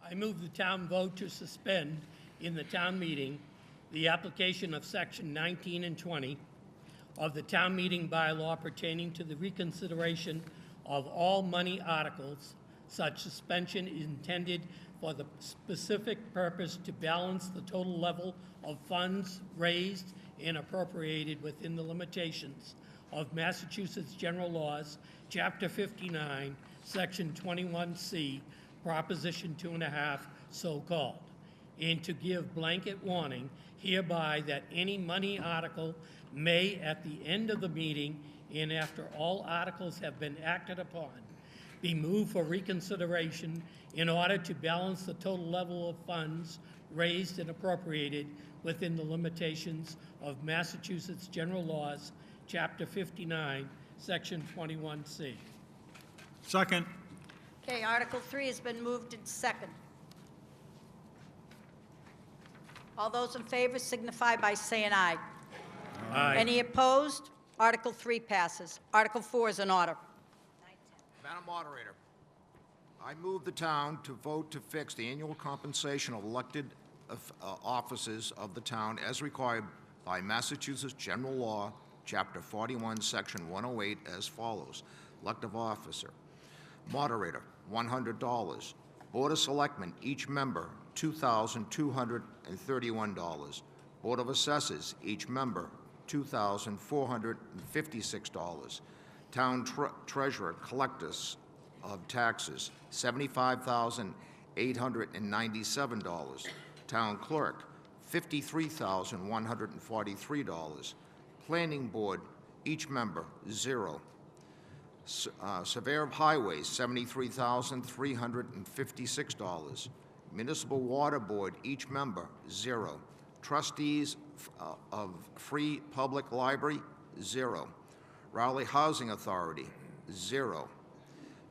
I move the town vote to suspend in the town meeting the application of Section 19 and 20 of the town meeting bylaw pertaining to the reconsideration of all money articles. Such suspension is intended for the specific purpose to balance the total level of funds raised and appropriated within the limitations of Massachusetts General Laws, Chapter 59, Section 21C, Proposition 2.5, so-called, and to give blanket warning hereby that any money article may, at the end of the meeting and after all articles have been acted upon, be moved for reconsideration in order to balance the total level of funds raised and appropriated within the limitations of Massachusetts General Laws, Chapter 59, Section 21C. Second. Okay, Article 3 has been moved and second. All those in favor signify by saying aye. Aye. Any opposed? Article 3 passes. Article 4 is in order. Madam Moderator, I move the town to vote to fix the annual compensation of elected officers of the town as required by Massachusetts General Law, Chapter 41, Section 108, as follows. Elective officer, moderator, $100. Board of Selectmen, each member, $2,231. Board of Assessors, each member, $2,456. Town treasurer collectors of taxes, $75,897. Town clerk, $53,143. Planning board, each member, 0. Surveyor of highways, $73,356. Municipal water board, each member, 0. Trustees of Free Public Library, 0. Raleigh Housing Authority, 0.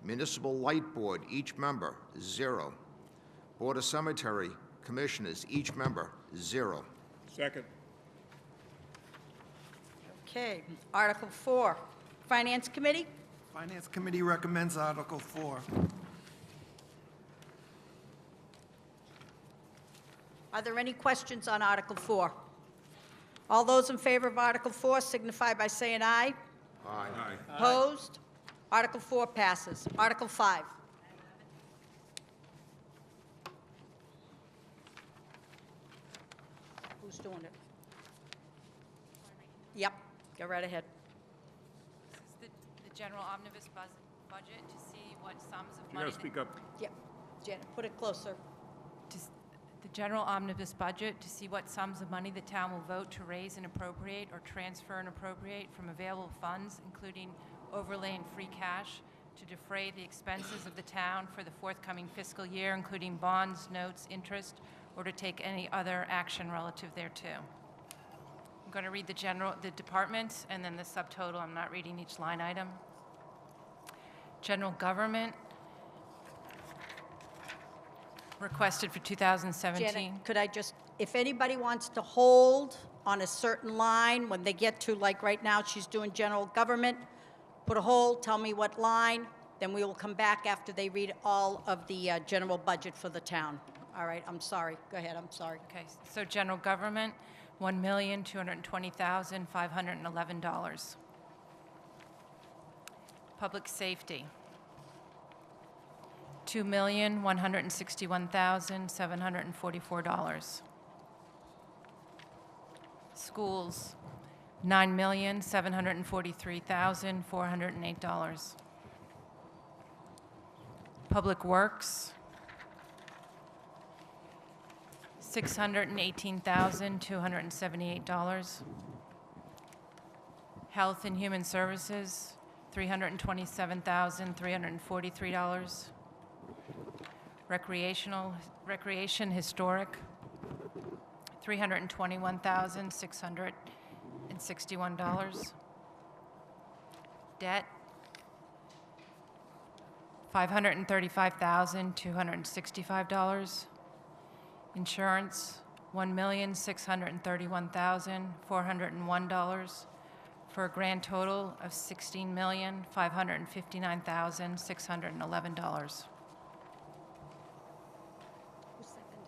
Municipal Light Board, each member, 0. Board of Cemetery Commissioners, each member, 0. Second. Okay, Article 4, Finance Committee? Finance Committee recommends Article 4. Are there any questions on Article 4? All those in favor of Article 4 signify by saying aye. Aye. Opposed? Article 4 passes. Article 5. Who's doing it? Yep, go right ahead. This is the general omnibus budget to see what sums of You money. gotta speak up. Yep, Janet, put it closer. The general omnibus budget to see what sums of money the town will vote to raise and appropriate or transfer and appropriate from available funds, including overlay and free cash, to defray the expenses of the town for the forthcoming fiscal year, including bonds, notes, interest, or to take any other action relative thereto. I'm going to read the departments and then the subtotal. I'm not reading each line item. General government, requested for 2017. Janet, could I just, if anybody wants to hold on a certain line, when they get to, like right now, she's doing general government, put a hold, tell me what line, then we will come back after they read all of the general budget for the town. All right, I'm sorry. Go ahead, I'm sorry. Okay, so general government, $1,220,511. Public safety, $2,161,744. Schools, $9,743,408. Public works, $618,278. Health and Human Services, $327,343. Recreation Historic, $321,661. Debt, $535,265. Insurance, $1,631,401, for a grand total of $16,559,611. Who seconded?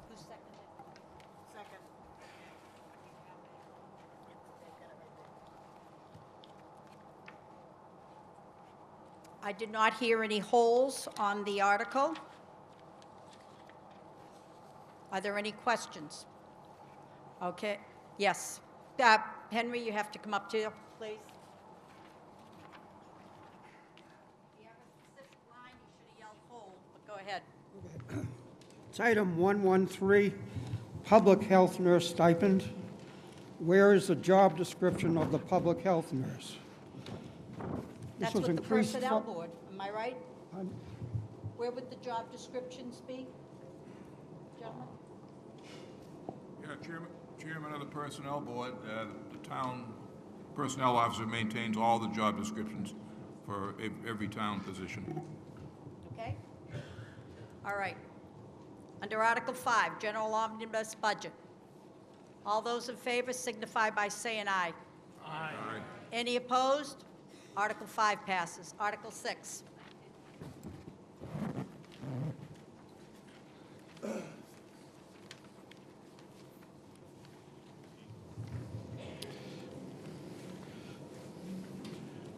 Who seconded? Second. I did not hear any holds on the article. Are there any questions? Okay, yes. Henry, you have to come up to, please. If you have a specific line, you should have yelled hold, but go ahead. It's item 113, public health nurse stipend. Where is the job description of the public health nurse? That's with the Personnel Board, am I right? Where would the job descriptions be, gentlemen? Yeah, Chairman of the Personnel Board, the town personnel officer maintains all the job descriptions for every town position. Okay? All right. Under Article 5, General Omnibus Budget. All those in favor signify by saying aye. Aye. Any opposed? Article 5 passes. Article 6.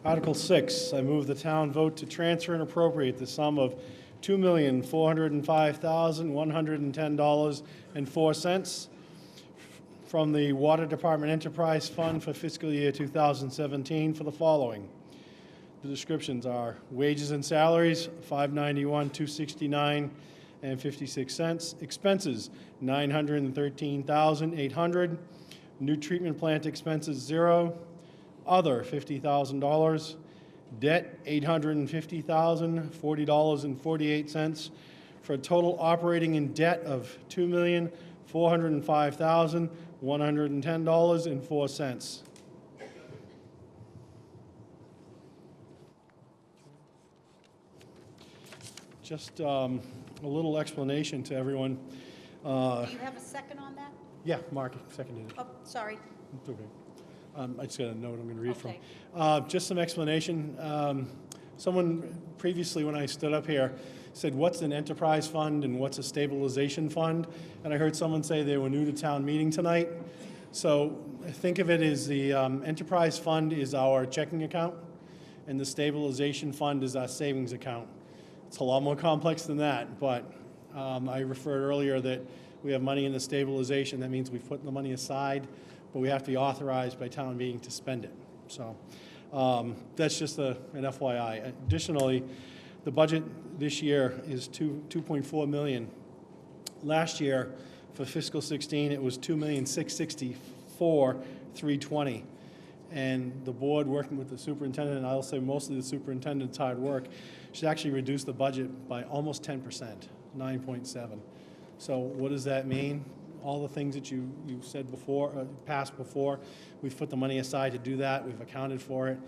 Article 6, I move the town vote to transfer and appropriate the sum of $2,405,110.04 from the Water Department Enterprise Fund for fiscal year 2017 for the following. The descriptions are wages and salaries, $591,269 and 56 cents. Expenses, $913,800. New treatment plant expenses, 0. Other, $50,000. Debt, $850,040.48, for a total operating in debt of $2,405,110.04. Just a little explanation to everyone. Do you have a second on that? Yeah, Mark seconded it. Oh, sorry. It's okay. I just got a note I'm going to read Okay. from. Just some explanation. Someone previously, when I stood up here, said, what's an enterprise fund and what's a stabilization fund? And I heard someone say they were new to town meeting tonight. So think of it as the enterprise fund is our checking account, and the stabilization fund is our savings account. It's a lot more complex than that, but I referred earlier that we have money in the stabilization. That means we've put the money aside, but we have to be authorized by town meeting to spend it. So that's just an FYI. Additionally, the budget this year is $2.4 million. Last year, for fiscal 16, it was $2,664,320. And the board, working with the superintendent, and I'll say mostly the superintendent's hard work, should actually reduce the budget by almost 10%, 9.7. So what does that mean? All the things that you said before, passed before, we've put the money aside to do that. We've accounted for it.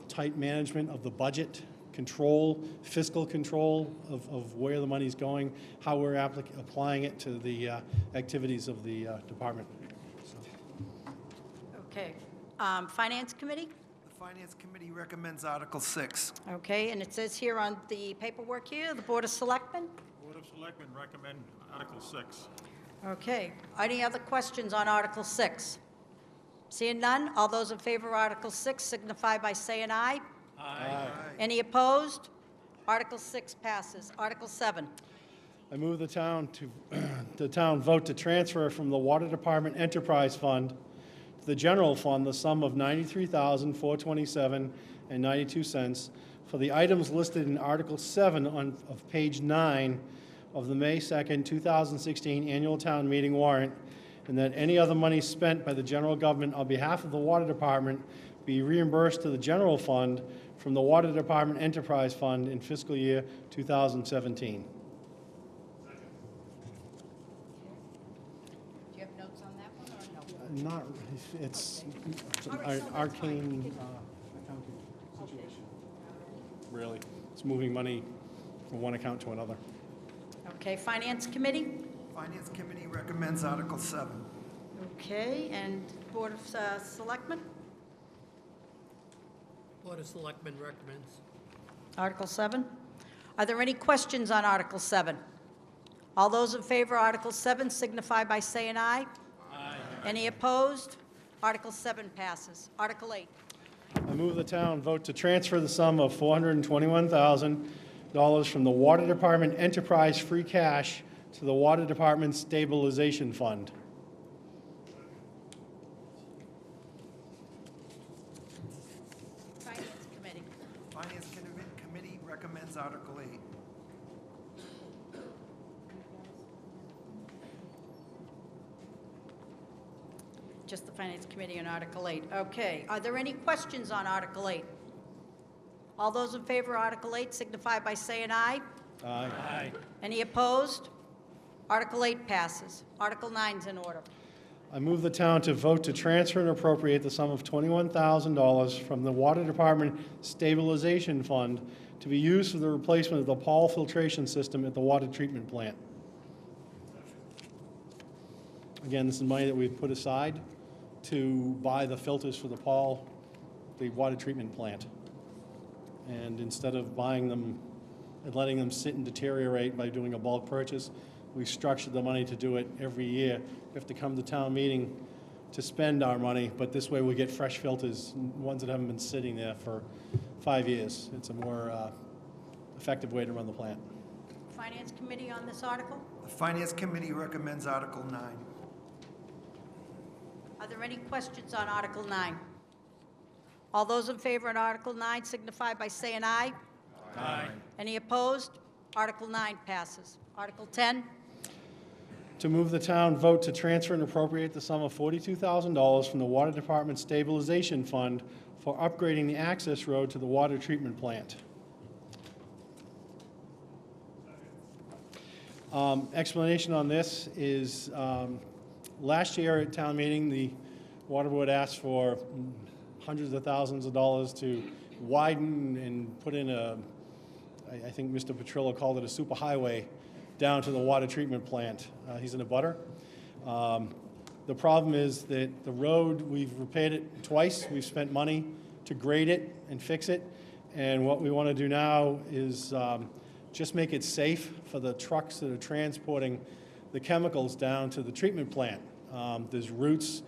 Tight management of the budget, control, fiscal control of where the money's going, how we're applying it to the activities of the department. So. Okay. Finance Committee? The Finance Committee recommends Article 6. Okay, and it says here on the paperwork here, the Board of Selectmen? Board of Selectmen recommend Article 6. Okay. Any other questions on Article 6? Seeing none, all those in favor of Article 6 signify by saying aye. Aye. Any opposed? Article 6 passes. Article 7. I move the town vote to transfer from the Water Department Enterprise Fund to the general fund the sum of $93,427.92 for the items listed in Article 7 of page 9 of the May 2nd, 2016 annual town meeting warrant, and that any other money spent by the general government on behalf of the Water Department be reimbursed to the general fund from the Water Department Enterprise Fund in fiscal year 2017. Do you have notes on that one or no? Not, it's an arcane accounting situation. Really. It's moving money from one account to another. Okay, Finance Committee? Finance Committee recommends Article 7. Okay, and Board of Selectmen? Board of Selectmen recommends. Article 7. Are there any questions on Article 7? All those in favor of Article 7 signify by saying aye. Aye. Any opposed? Article 7 passes. Article 8. I move the town vote to transfer the sum of $421,000 from the Water Department Enterprise Free Cash to the Water Department Stabilization Fund. Finance Committee. Finance Committee recommends Article 8. Just the Finance Committee on Article 8. Okay, are there any questions on Article 8? All those in favor of Article 8 signify by saying aye. Aye. Aye. Any opposed? Article 8 passes. Article 9's in order. I move the town to vote to transfer and appropriate the sum of $21,000 from the Water Department Stabilization Fund to be used for the replacement of the Paul filtration system at the water treatment plant. Again, this is money that we've put aside to buy the filters for the water treatment plant. And instead of buying them and letting them sit and deteriorate by doing a bulk purchase, we structured the money to do it every year. We have to come to town meeting to spend our money, but this way we get fresh filters, ones that haven't been sitting there for 5 years. It's a more effective way to run the plant. Finance Committee on this article? The Finance Committee recommends Article 9. there any questions on Article 9? All those in favor on Article 9 signify by saying aye. Aye. Any opposed? Article 9 passes. Article 10, To move the town vote to transfer and appropriate the sum of $42,000 from the Water Department Stabilization Fund for upgrading the access road to the water treatment plant. Explanation on this is, last year at town meeting, the water board asked for hundreds of thousands of dollars to widen and put in I think Mr. Petrillo called it a superhighway down to the water treatment plant. He's in a butter. The problem is that the road, we've repaired it twice. We've spent money to grade it and fix it. And what we want to do now is just make it safe for the trucks that are transporting the chemicals down to the treatment plant. There's roots.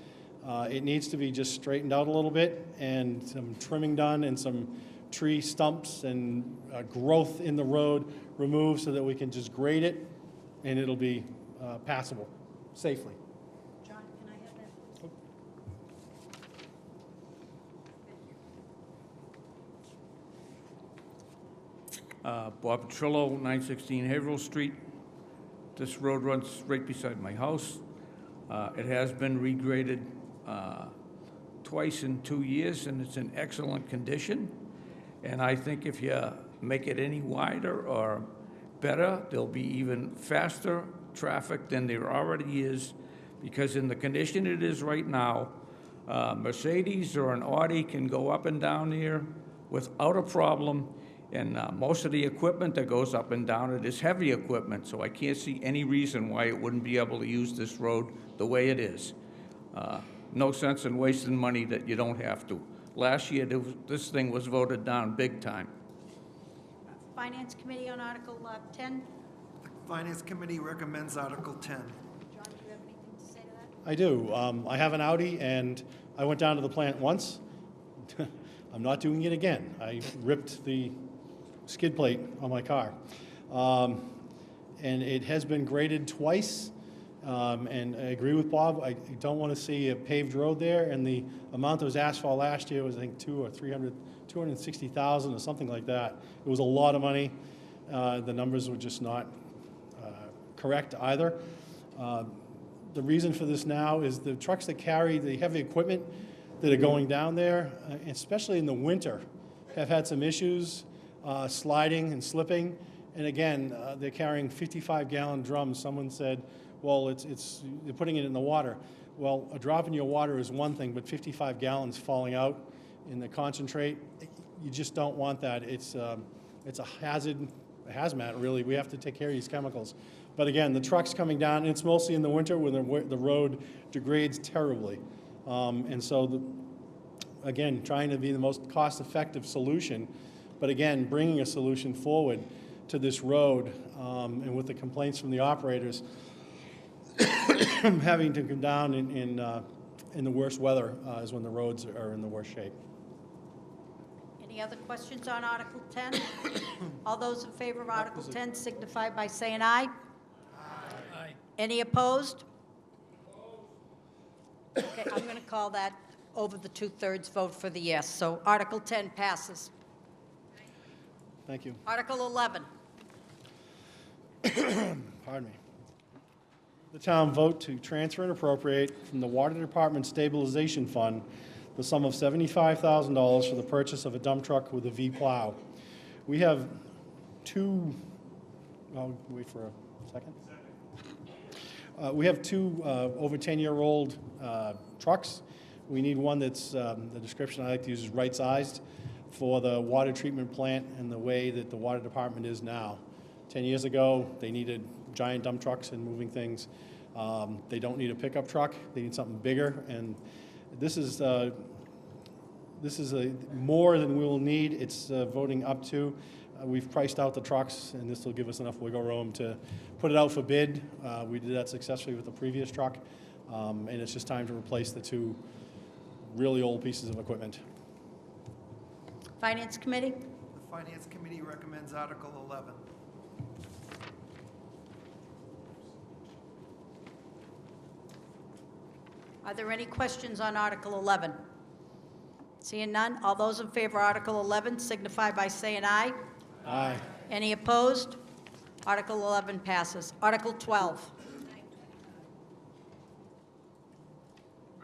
It needs to be just straightened out a little bit and some trimming done and some tree stumps and growth in the road removed so that we can just grade it and it'll be passable safely. John, can I have that? Bob Petrillo, 916 Haverhill Street. This road runs right beside my house. It has been regraded twice in 2 years, and it's in excellent condition. And I think if you make it any wider or better, there'll be even faster traffic than there already is, because in the condition it is right now, Mercedes or an Audi can go up and down there without a problem. And most of the equipment that goes up and down it is heavy equipment, so I can't see any reason why it wouldn't be able to use this road the way it is. No sense in wasting money that you don't have to. Last year, this thing was voted down big time. Finance Committee on Article 10. The Finance Committee recommends Article 10. John, do you have anything to say to that? I do. I have an Audi, and I went down to the plant once. I'm not doing it again. I ripped the skid plate on my car. And it has been graded twice. And I agree with Bob. I don't want to see a paved road there. And the amount that was asphalt last year was, I think, 260,000 or something like that. It was a lot of money. The numbers were just not correct either. The reason for this now is the trucks that carry the heavy equipment that are going down there, especially in the winter, have had some issues sliding and slipping. And again, they're carrying 55-gallon drums. Someone said, well, they're putting it in the water. Well, a drop in your water is one thing, but 55 gallons falling out in the concentrate, you just don't want that. It's a hazmat, really. We have to take care of these chemicals. But again, the trucks coming down, and it's mostly in the winter when the road degrades terribly. And so, again, trying to be the most cost-effective solution, but again, bringing a solution forward to this road, and with the complaints from the operators, having to come down in the worst weather is when the roads are in the worst shape. Any other questions on Article 10? All those in favor of Article 10 signify by saying aye. Aye. Any opposed? Okay, I'm going to call that over the two-thirds vote for the yes. So Article 10 passes. Thank you. Article 11. Pardon me. The town vote to transfer and appropriate from the Water Department Stabilization Fund the sum of $75,000 for the purchase of a dump truck with a V-plow. We have two, I'll wait for a second. We have two over 10-year-old trucks. We need one that's, the description I like to use is right-sized for the water treatment plant and the way that the water department is now. 10 years ago, they needed giant dump trucks and moving things. They don't need a pickup truck. They need something bigger, and this is more than we will need. It's voting up to. We've priced out the trucks, and this will give us enough wiggle room to put it out for bid. We did that successfully with the previous truck, and it's just time to replace the two really old pieces of equipment. Finance Committee? The Finance Committee recommends Article 11. Are there any questions on Article 11? Seeing none, all those in favor of Article 11 signify by saying aye. Aye. Any opposed? Article 11 passes. Article 12.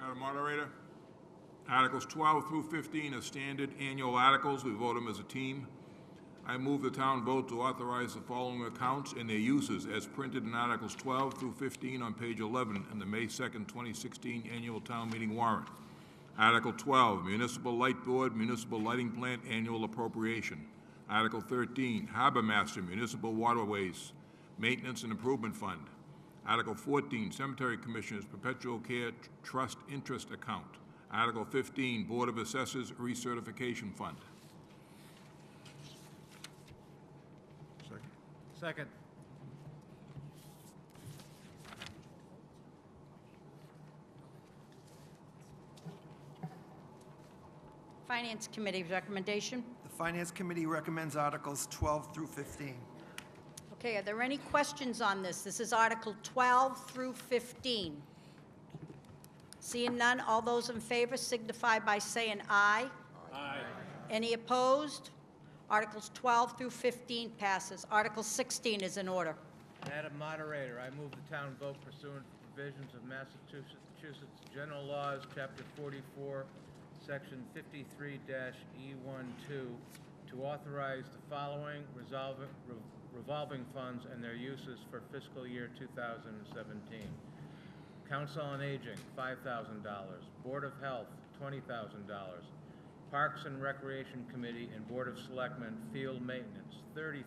Madam Moderator, Articles 12 through 15 are standard annual articles. We vote them as a team. I move the town vote to authorize the following accounts and their uses as printed in Articles 12 through 15 on page 11 in the May 2nd, 2016 annual town meeting warrant. Article 12, Municipal Light Board, Municipal Lighting Plant Annual Appropriation. Article 13, Harbor Master, Municipal Waterways Maintenance and Improvement Fund. Article 14, Cemetery Commissioners Perpetual Care Trust Interest Account. Article 15, Board of Assessors Recertification Fund. Second. Finance Committee's recommendation. The Finance Committee recommends Articles 12 through 15. Okay, are there any questions on this? This is Article 12 through 15. Seeing none, all those in favor signify by saying aye. Aye. Any opposed? Articles 12 through 15 passes. Article 16 is in order. Madam Moderator, I move the town vote pursuant to provisions of Massachusetts General Laws, Chapter 44, Section 53-E12, to authorize the following revolving funds and their uses for fiscal year 2017. Council on Aging, $5,000. Board of Health, $20,000. Parks and Recreation Committee and Board of Selectmen Field Maintenance, $30,000.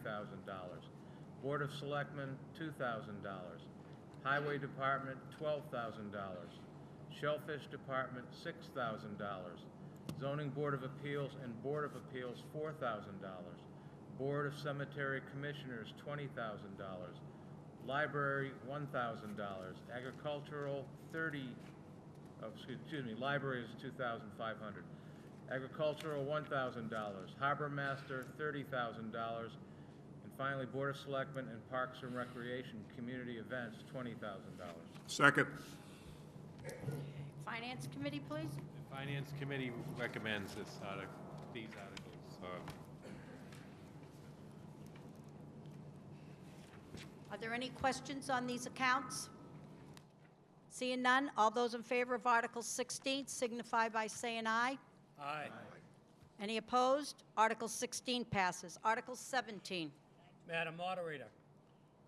Board of Selectmen, $2,000. Highway Department, $12,000. Shellfish Department, $6,000. Zoning Board of Appeals and Board of Appeals, $4,000. Board of Cemetery Commissioners, $20,000. Library, $1,000. Agricultural, library is $2,500. Agricultural, $1,000. Harbor Master, $30,000. And finally, Board of Selectmen and Parks and Recreation Community Events, $20,000. Second. Finance Committee, please. The Finance Committee recommends these articles. Are there any questions on these accounts? Seeing none, all those in favor of Article 16 signify by saying aye. Aye. Any opposed? Article 16 passes. Article 17. Madam Moderator,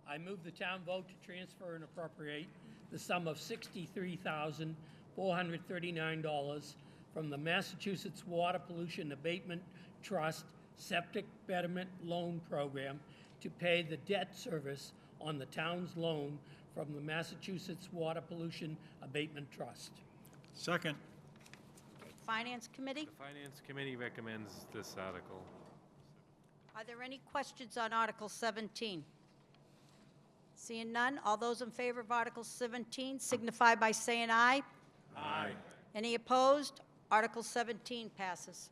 I move the town vote to transfer and appropriate the sum of $63,439 from the Massachusetts Water Pollution Abatement Trust Septic Betterment Loan Program to pay the debt service on the town's loan from the Massachusetts Water Pollution Abatement Trust. Second. Finance Committee. The Finance Committee recommends this article. Are there any questions on Article 17? Seeing none, all those in favor of Article 17 signify by saying aye. Aye. Any opposed? Article 17 passes.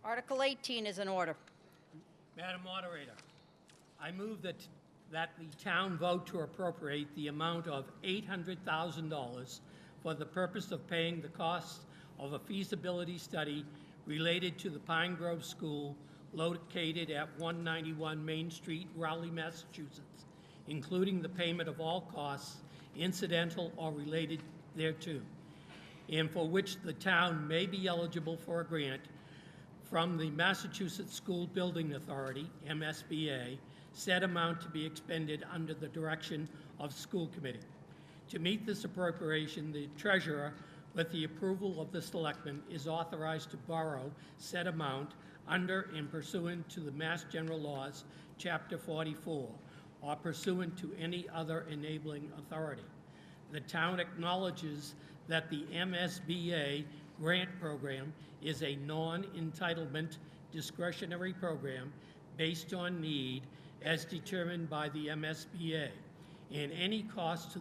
Article 18 is in order. Madam Moderator, I move that the town vote to appropriate the amount of $800,000 for the purpose of paying the costs of a feasibility study related to the Pine Grove School located at 191 Main Street, Raleigh, Massachusetts, including the payment of all costs incidental or related thereto, and for which the town may be eligible for a grant from the Massachusetts School Building Authority, MSBA, said amount to be expended under the direction of School Committee. To meet this appropriation, the treasurer, with the approval of the selectmen, is authorized to borrow said amount under and pursuant to the Mass General Laws, Chapter 44, or pursuant to any other enabling authority. The town acknowledges that the MSBA grant program is a non-entitlement discretionary program based on need as determined by the MSBA, and any cost to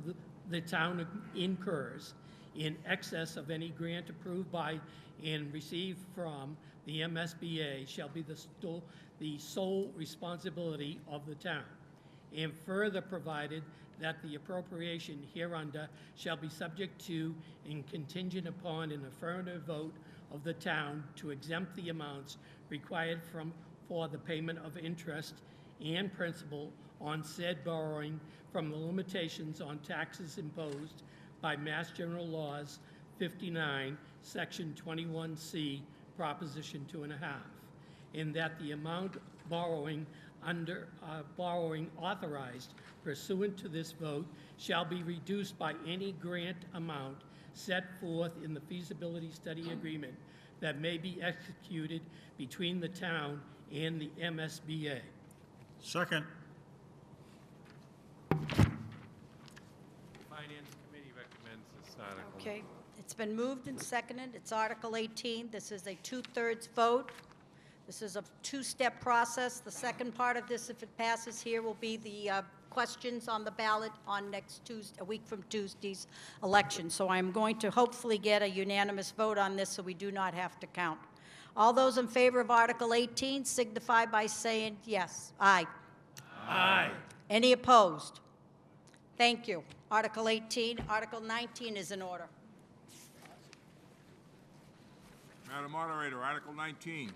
the town incurs in excess of any grant approved by and received from the MSBA shall be the sole responsibility of the town, and further provided that the appropriation hereunder shall be subject to and contingent upon an affirmative vote of the town to exempt the amounts required for the payment of interest and principal on said borrowing from the limitations on taxes imposed by Mass General Laws 59, Section 21C, Proposition 2.5, and that the amount borrowing authorized pursuant to this vote shall be reduced by any grant amount set forth in the feasibility study agreement that may be executed between the town and the MSBA. Second. Finance Committee recommends this article. Okay, it's been moved and seconded. It's Article 18. This is a two-thirds vote. This is a two-step process. The second part of this, if it passes here, will be the questions on the ballot on next Tuesday, a week from Tuesday's election. So I'm going to hopefully get a unanimous vote on this so we do not have to count. All those in favor of Article 18 signify by saying yes. Aye. Aye. Any opposed? Thank you. Article 18. Article 19 is in order. Madam Moderator, Article 19.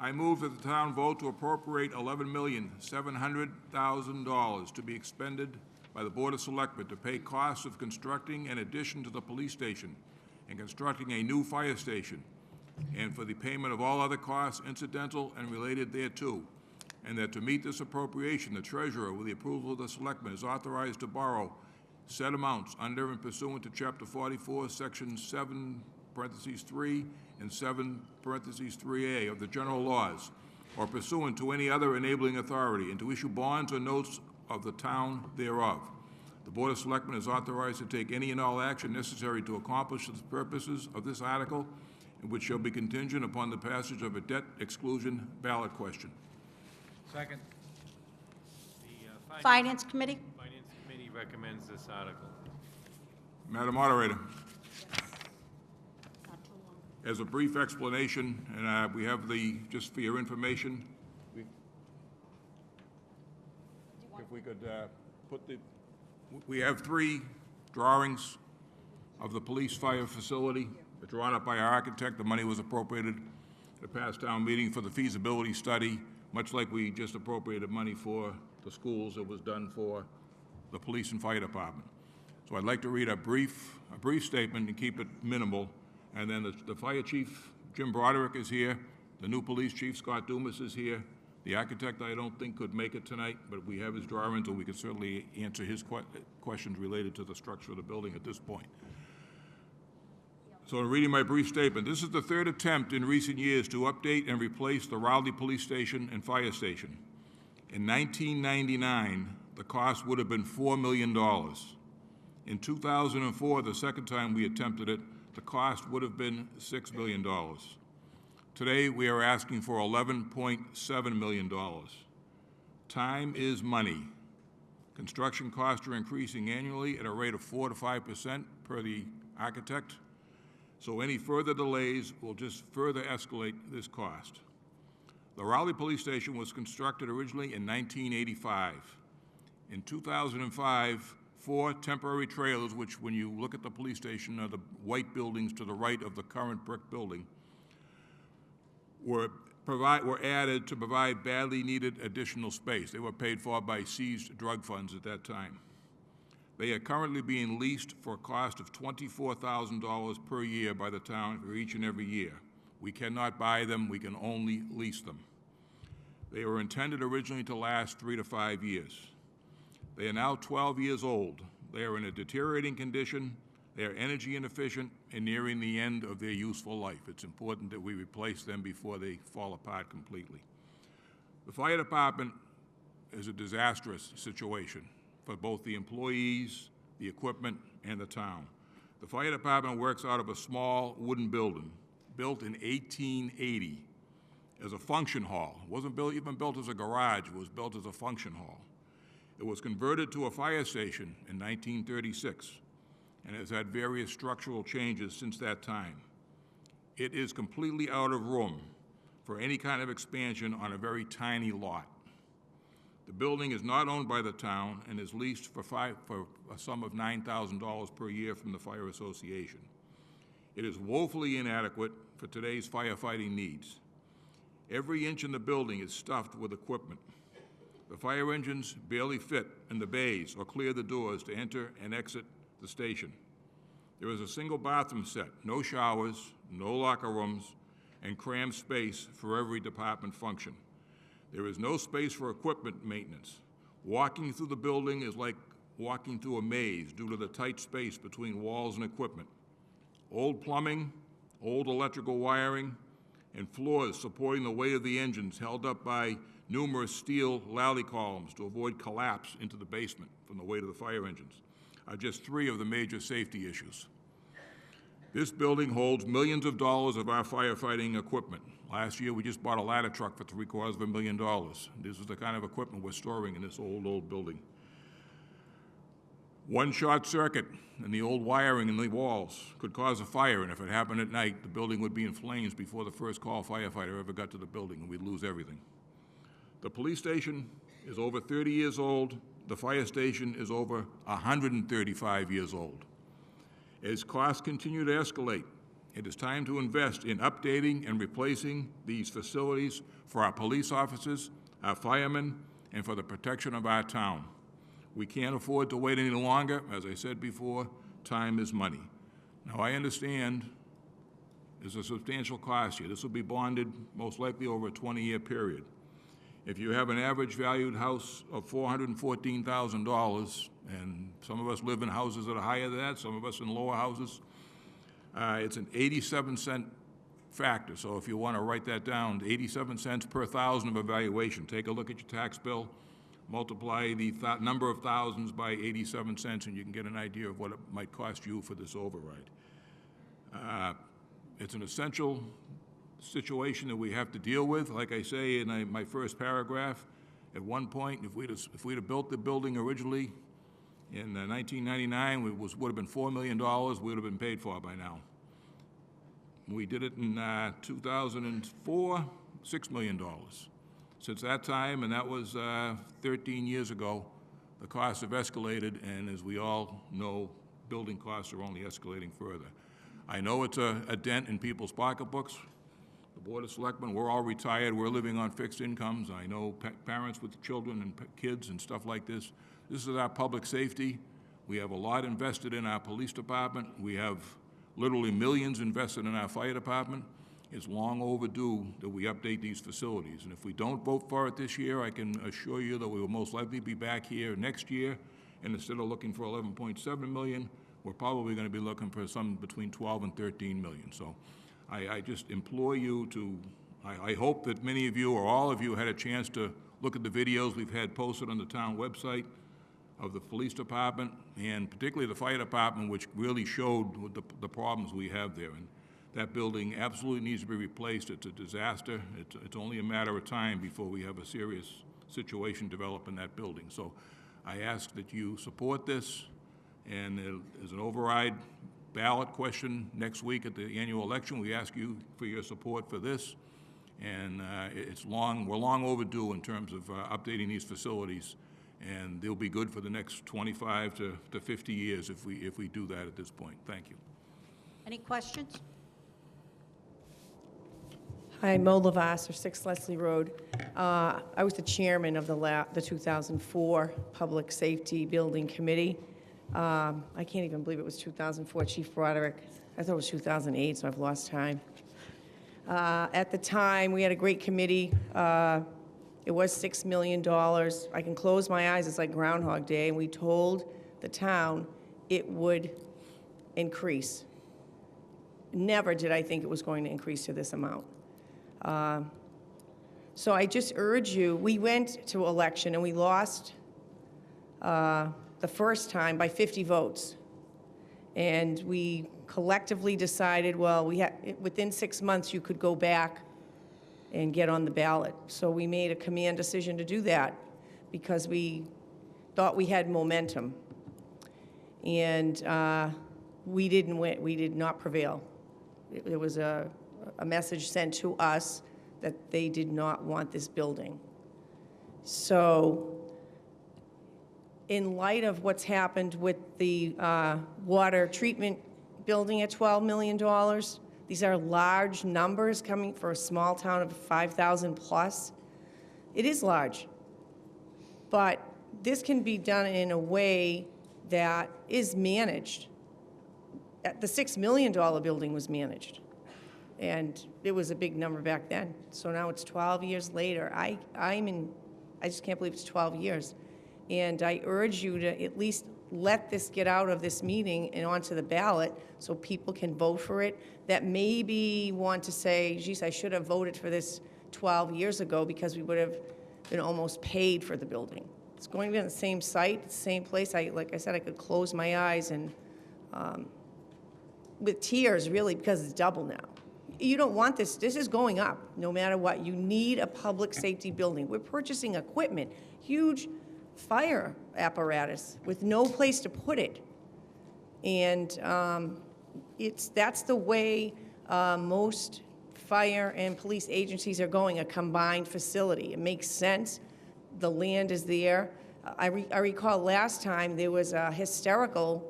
I move that the town vote to appropriate $11,700,000 to be expended by the Board of Selectmen to pay costs of constructing an addition to the police station and constructing a new fire station, and for the payment of all other costs incidental and related thereto, and that to meet this appropriation, the treasurer, with the approval of the selectmen, is authorized to borrow said amounts under and pursuant to Chapter 44, Section 7, parentheses 3, and 7, parentheses 3A of the general laws, or pursuant to any other enabling authority, and to issue bonds or notes of the town thereof. The Board of Selectmen is authorized to take any and all action necessary to accomplish the purposes of this article, and which shall be contingent upon the passage of a debt exclusion ballot question. Second. The Finance Committee? Finance Committee recommends this article. Madam Moderator. As a brief explanation, and we have just for your information, if we could we have 3 drawings of the police fire facility. They're drawn up by our architect. The money was appropriated at a past town meeting for the feasibility study, much like we just appropriated money for the schools. It was done for the police and fire department. So I'd like to read a brief statement and keep it minimal. And then the fire chief, Jim Broderick, is here. The new police chief, Scott Dumas, is here. The architect, I don't think, could make it tonight, but we have his drawings, and we can certainly answer his questions related to the structure of the building at this point. So in reading my brief statement, this is the 3rd attempt in recent years to update and replace the Rowley Police Station and Fire Station. In 1999, the cost would have been $4 million. In 2004, the second time we attempted it, the cost would have been $6 million. Today, we are asking for $11.7 million. Time is money. Construction costs are increasing annually at a rate of 4 to 5% per the architect, so any further delays will just further escalate this cost. The Rowley Police Station was constructed originally in 1985. In 2005, 4 temporary trailers, which when you look at the police station are the white buildings to the right of the current brick building, were added to provide badly needed additional space. They were paid for by seized drug funds at that time. They are currently being leased for a cost of $24,000 per year by the town for each and every year. We cannot buy them, we can only lease them. They were intended originally to last 3 to 5 years. They are now 12 years old. They are in a deteriorating condition. They are energy inefficient and nearing the end of their useful life. It's important that we replace them before they fall apart completely. The fire department is a disastrous situation for both the employees, the equipment, and the town. The fire department works out of a small wooden building built in 1880 as a function hall. It wasn't even built as a garage, it was built as a function hall. It was converted to a fire station in 1936 and has had various structural changes since that time. It is completely out of room for any kind of expansion on a very tiny lot. The building is not owned by the town and is leased for a sum of $9,000 per year from the Fire Association. It is woefully inadequate for today's firefighting needs. Every inch in the building is stuffed with equipment. The fire engines barely fit in the bays or clear the doors to enter and exit the station. There is a single bathroom set, no showers, no locker rooms, and crammed space for every department function. There is no space for equipment maintenance. Walking through the building is like walking through a maze due to the tight space between walls and equipment. Old plumbing, old electrical wiring, and floors supporting the weight of the engines held up by numerous steel lally columns to avoid collapse into the basement from the weight of the fire engines are just three of the major safety issues. This building holds millions of dollars of our firefighting equipment. Last year, we just bought a ladder truck for $750,000. This is the kind of equipment we're storing in this old building. One short circuit in the old wiring in the walls could cause a fire, and if it happened at night, the building would be in flames before the first call firefighter ever got to the building, and we'd lose everything. The police station is over 30 years old. The fire station is over 135 years old. As costs continue to escalate, it is time to invest in updating and replacing these facilities for our police officers, our firemen, and for the protection of our town. We can't afford to wait any longer. As I said before, time is money. Now, I understand there's a substantial cost here. This will be bonded most likely over a 20-year period. If you have an average valued house of $414,000, and some of us live in houses that are higher than that, some of us in lower houses, it's an 87-cent factor. So if you want to write that down, 87 cents per thousand of evaluation. Take a look at your tax bill, multiply the number of thousands by 87 cents, and you can get an idea of what it might cost you for this override. It's an essential situation that we have to deal with. Like I say in my first paragraph, at one point, if we'd have built the building originally in 1999, it would have been $4 million. We would have been paid for by now. We did it in 2004, $6 million. Since that time, and that was 13 years ago, the costs have escalated, and as we all know, building costs are only escalating further. I know it's a dent in people's pocketbooks. The Board of Selectmen, we're all retired. We're living on fixed incomes. I know parents with children and kids and stuff like this. This is our public safety. We have a lot invested in our police department. We have literally millions invested in our fire department. It's long overdue that we update these facilities. And if we don't vote for it this year, I can assure you that we will most likely be back here next year. And instead of looking for $11.7 million, we're probably going to be looking for some between 12 and 13 million. So I just implore you to, I hope that many of you or all of you had a chance to look at the videos we've had posted on the town website of the police department and particularly the fire department, which really showed the problems we have there. And that building absolutely needs to be replaced. It's a disaster. It's only a matter of time before we have a serious situation develop in that building. So I ask that you support this, and as an override ballot question next week at the annual election, we ask you for your support for this. And we're long overdue in terms of updating these facilities, and they'll be good for the next 25 to 50 years if we do that at this point. Thank you. Any questions? Hi, Mo Lavasser, 6 Leslie Road. I was the chairman of the 2004 Public Safety Building Committee. I can't even believe it was 2004, Chief Broderick. I thought it was 2008, so I've lost time. At the time, we had a great committee. It was $6 million. I can close my eyes, it's like Groundhog Day, and we told the town it would increase. Never did I think it was going to increase to this amount. So I just urge you, we went to election and we lost the first time by 50 votes. And we collectively decided, well, within 6 months you could go back and get on the ballot. So we made a command decision to do that because we thought we had momentum. And we didn't win. We did not prevail. There was a message sent to us that they did not want this building. So in light of what's happened with the water treatment building at $12 million. These are large numbers coming for a small town of 5,000 plus. It is large, but this can be done in a way that is managed. The $6 million building was managed, and it was a big number back then. So now it's 12 years later. I just can't believe it's 12 years. And I urge you to at least let this get out of this meeting and onto the ballot so people can vote for it that maybe want to say, geez, I should have voted for this 12 years ago because we would have been almost paid for the building. It's going to be on the same site, the same place. Like I said, I could close my eyes and with tears, really, because it's double now. You don't want this. This is going up no matter what. You need a public safety building. We're purchasing equipment, huge fire apparatus with no place to put it. And that's the way most fire and police agencies are going, a combined facility. It makes sense. The land is there. I recall last time there was a hysterical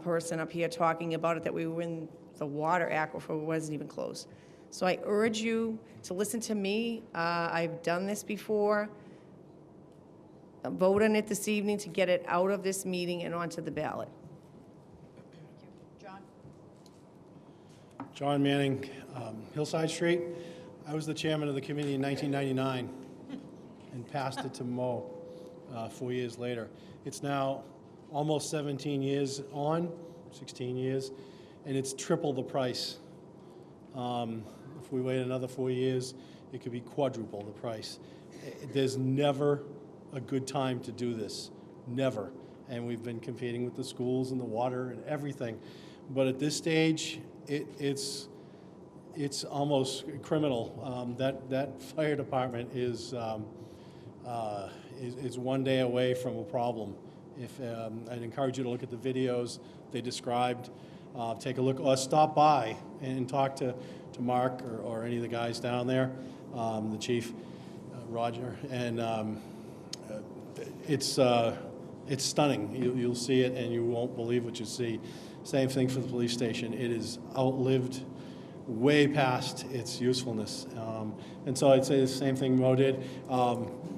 person up here talking about it, that we were in the water aquifer wasn't even close. So I urge you to listen to me. I've done this before. Vote on it this evening to get it out of this meeting and onto the ballot. John? John Manning, Hillside Street. I was the chairman of the committee in 1999 and passed it to Mo 4 years later. It's now almost 17 years on, 16 years, and it's triple the price. If we wait another 4 years, it could be quadruple the price. There's never a good time to do this, never. And we've been competing with the schools and the water and everything. But at this stage, it's almost criminal. That fire department is one day away from a problem. I'd encourage you to look at the videos they described, take a look, or stop by and talk to Mark or any of the guys down there, the chief, Roger, and it's stunning. You'll see it and you won't believe what you see. Same thing for the police station. It is outlived way past its usefulness. And so I'd say the same thing Mo did.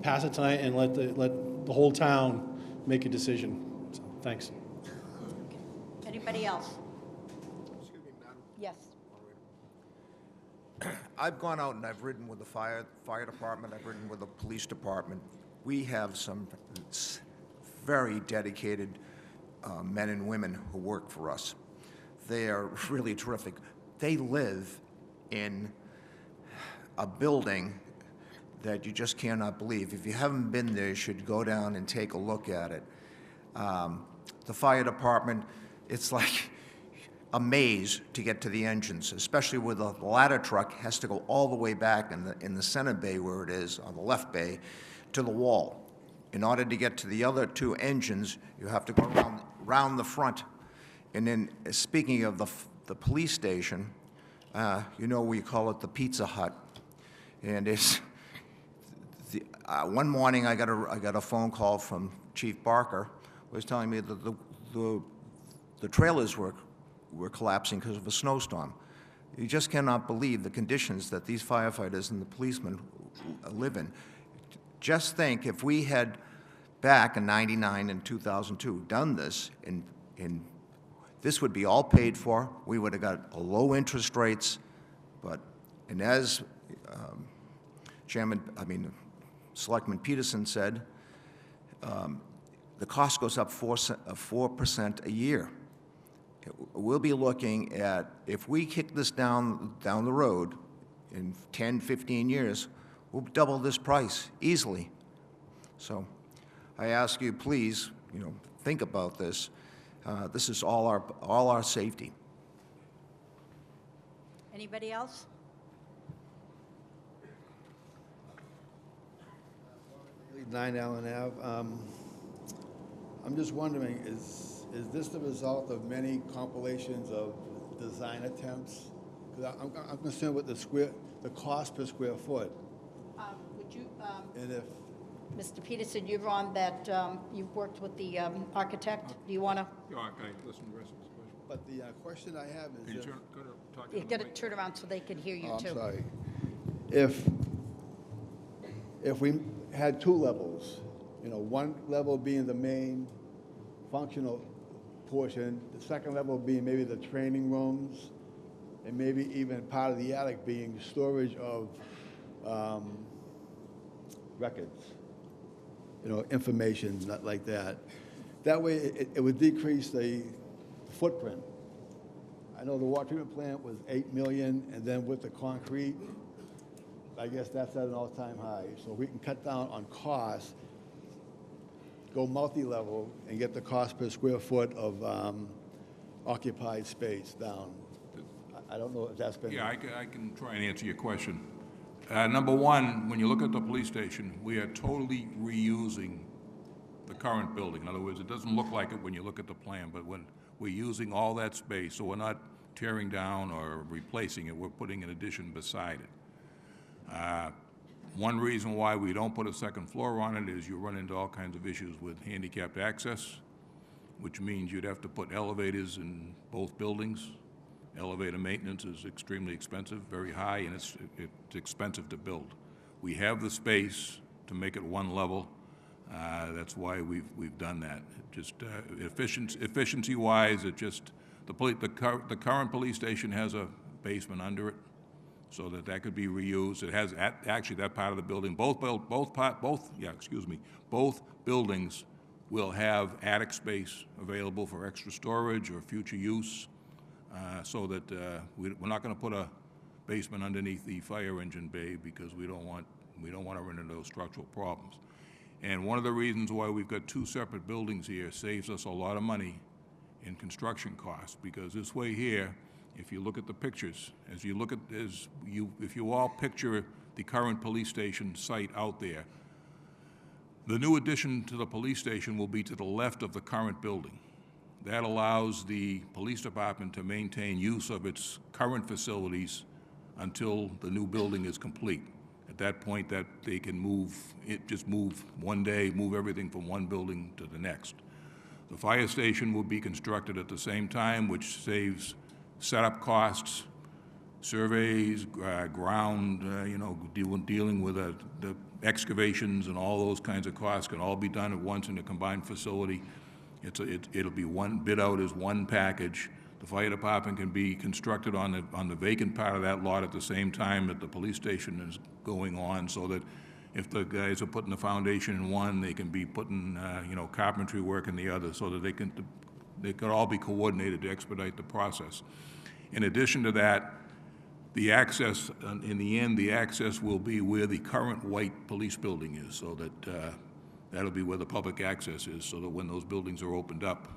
Pass it tonight and let the whole town make a decision. So, thanks. Anybody else? Excuse me, Madam. Yes. I've gone out and I've ridden with the fire department, I've ridden with the police department. We have some very dedicated men and women who work for us. They are really terrific. They live in a building that you just cannot believe. If you haven't been there, you should go down and take a look at it. The fire department, it's like a maze to get to the engines, especially with the ladder truck has to go all the way back in the center bay where it is, on the left bay, to the wall. In order to get to the other two engines, you have to go around the front. And then, speaking of the police station, we call it the Pizza Hut. And it's, one morning I got a phone call from Chief Barker, who was telling me that the trailers were collapsing because of a snowstorm. You just cannot believe the conditions that these firefighters and the policemen live in. Just think if we had back in '99 and 2002 done this, and this would be all paid for. We would have got low interest rates, and as Selectman Peterson said, the cost goes up 4% a year. We'll be looking at, if we kick this down the road in 10, 15 years, we'll double this price easily. So I ask you, please, think about this. This is all our safety. Anybody else? Nine Allen Ave. I'm just wondering, is this the result of many compilations of design attempts? Because I'm concerned with the cost per square foot. Would you? And if Mr. Peterson, you're on that, you've worked with the architect. Do you want to, Yeah, okay, listen to the rest of this question. But the question I have is Can you if- talk you got to turn around so they can hear you, Oh, too. I'm sorry. If we had two levels, you know, one level being the main functional portion, the second level being maybe the training rooms, and maybe even part of the attic being storage of records, you know, information, not like that. That way, it would decrease the footprint. I know the water treatment plant was 8 million, and then with the concrete, I guess that's at an all-time high. So we can cut down on costs, go multi-level, and get the cost per square foot of occupied space down. I don't know if that's been... Yeah, I can try and answer your question. Number one, when you look at the police station, we are totally reusing the current building. In other words, it doesn't look like it when you look at the plan, but when we're using all that space, so we're not tearing down or replacing it, we're putting an addition beside it. One reason why we don't put a second floor on it is you run into all kinds of issues with handicapped access, which means you'd have to put elevators in both buildings. Elevator maintenance is extremely expensive, very high, and it's expensive to build. We have the space to make it one level. That's why we've done that. Just efficiency-wise, it just the current police station has a basement under it, so that could be reused. It has actually that part of the building. Both buildings will have attic space available for extra storage or future use. So that we're not going to put a basement underneath the fire engine bay because we don't want to run into those structural problems. And one of the reasons why we've got two separate buildings here saves us a lot of money in construction costs, because this way here, if you look at the pictures, if you all picture the current police station site out there, the new addition to the police station will be to the left of the current building. That allows the police department to maintain use of its current facilities until the new building is complete. At that point, that they can move one day, move everything from one building to the next. The fire station will be constructed at the same time, which saves setup costs, surveys, ground, dealing with the excavations and all those kinds of costs can all be done at once in a combined facility. It'll be bid out as one package. The fire department can be constructed on the vacant part of that lot at the same time that the police station is going on, so that if the guys are putting the foundation in one, they can be putting carpentry work in the other, so that they could all be coordinated to expedite the process. In addition to that, the access, in the end, the access will be where the current white police building is, so that that'll be where the public access is, so that when those buildings are opened up,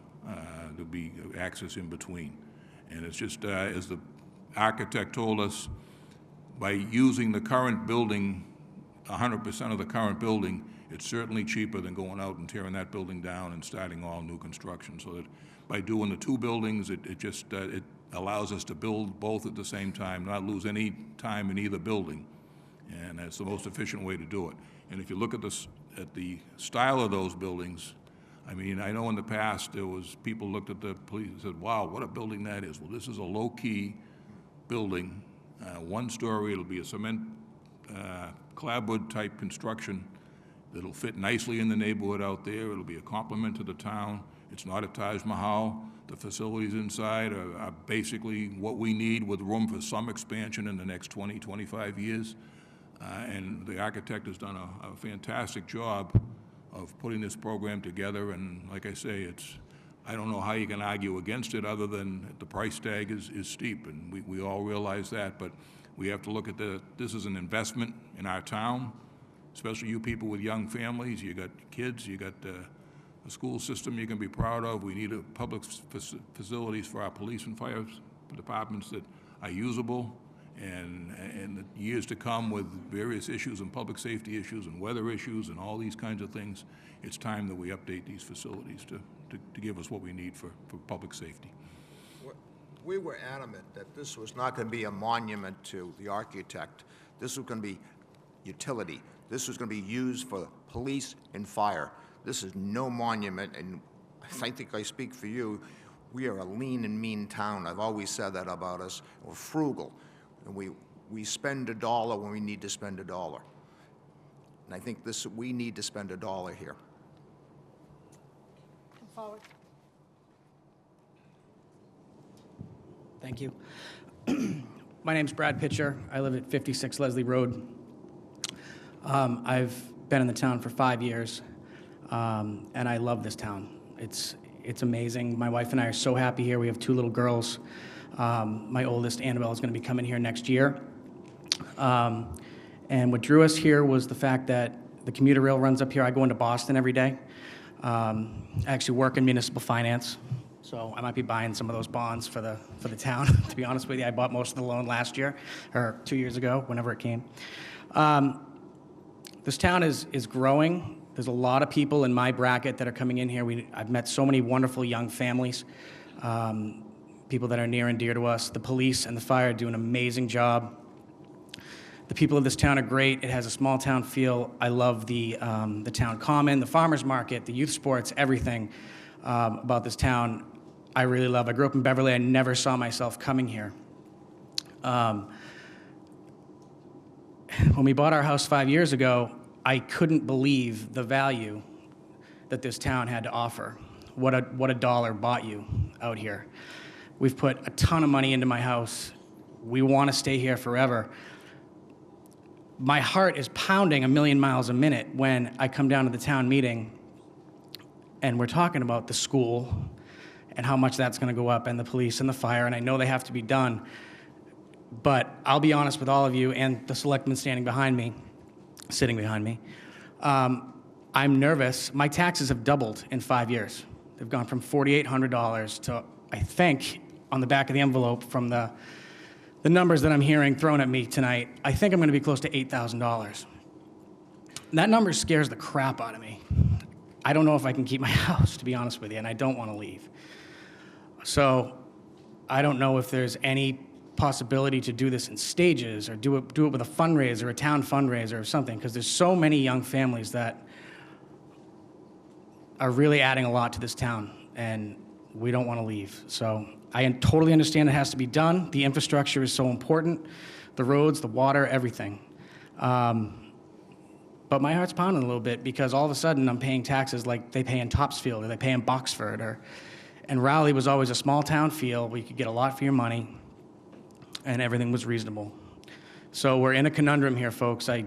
there'll be access in between. And it's just, as the architect told us, by using the current building, 100% of the current building, it's certainly cheaper than going out and tearing that building down and starting all new construction. So that by doing the two buildings, it allows us to build both at the same time, not lose any time in either building. And that's the most efficient way to do it. And if you look at the style of those buildings, I mean, I know in the past there was people looked at the police and said, wow, what a building that is. Well, this is a low-key building, one story. It'll be a cement clapboard type construction that'll fit nicely in the neighborhood out there. It'll be a compliment to the town. It's not a Taj Mahal. The facilities inside are basically what we need, with room for some expansion in the next 20, 25 years. And the architect has done a fantastic job of putting this program together. And like I say, I don't know how you can argue against it, other than the price tag is steep, and we all realize that. But we have to look at this is an investment in our town, especially you people with young families. You got kids, you got a school system you can be proud of. We need public facilities for our police and fire departments that are usable. And in the years to come, with various issues and public safety issues and weather issues and all these kinds of things, it's time that we update these facilities to give us what we need for public safety. We were adamant that this was not going to be a monument to the architect. This was going to be utility. This was going to be used for police and fire. This is no monument, and I think I speak for you. We are a lean and mean town. I've always said that about us. We're frugal, and we spend a dollar when we need to spend a dollar. And I think we need to spend a dollar here. Come forward. Thank you. My name's Brad Pitcher. I live at 56 Leslie Road. I've been in the town for 5 years, and I love this town. It's amazing. My wife and I are so happy here. We have 2 little girls. My oldest, Annabelle, is going to be coming here next year. And what drew us here was the fact that the commuter rail runs up here. I go into Boston every day. I actually work in municipal finance, so I might be buying some of those bonds for the town. To be honest with you, I bought most of the loan last year, or 2 years ago, whenever it came. This town is growing. There's a lot of people in my bracket that are coming in here. I've met so many wonderful young families, people that are near and dear to us. The police and the fire do an amazing job. The people of this town are great. It has a small town feel. I love the town common, the farmers market, the youth sports, everything about this town I really love. I grew up in Beverly. I never saw myself coming here. When we bought our house 5 years ago, I couldn't believe the value that this town had to offer. What a dollar bought you out here. We've put a ton of money into my house. We want to stay here forever. My heart is pounding 1,000,000 miles a minute when I come down to the town meeting and we're talking about the school and how much that's going to go up, and the police and the fire, and I know they have to be done. But I'll be honest with all of you and the selectmen sitting behind me, I'm nervous. My taxes have doubled in 5 years. They've gone from $4,800 to, I think, on the back of the envelope from the numbers that I'm hearing thrown at me tonight, I think I'm going to be close to $8,000. That number scares the crap out of me. I don't know if I can keep my house, to be honest with you, and I don't want to leave. So I don't know if there's any possibility to do this in stages or do it with a fundraiser, a town fundraiser or something, because there's so many young families that are really adding a lot to this town, and we don't want to leave. So I totally understand it has to be done. The infrastructure is so important, the roads, the water, everything. But my heart's pounding a little bit because all of a sudden I'm paying taxes like they pay in Topsfield or they pay in Boxford. And Raleigh was always a small town feel where you could get a lot for your money and everything was reasonable. So we're in a conundrum here, folks. I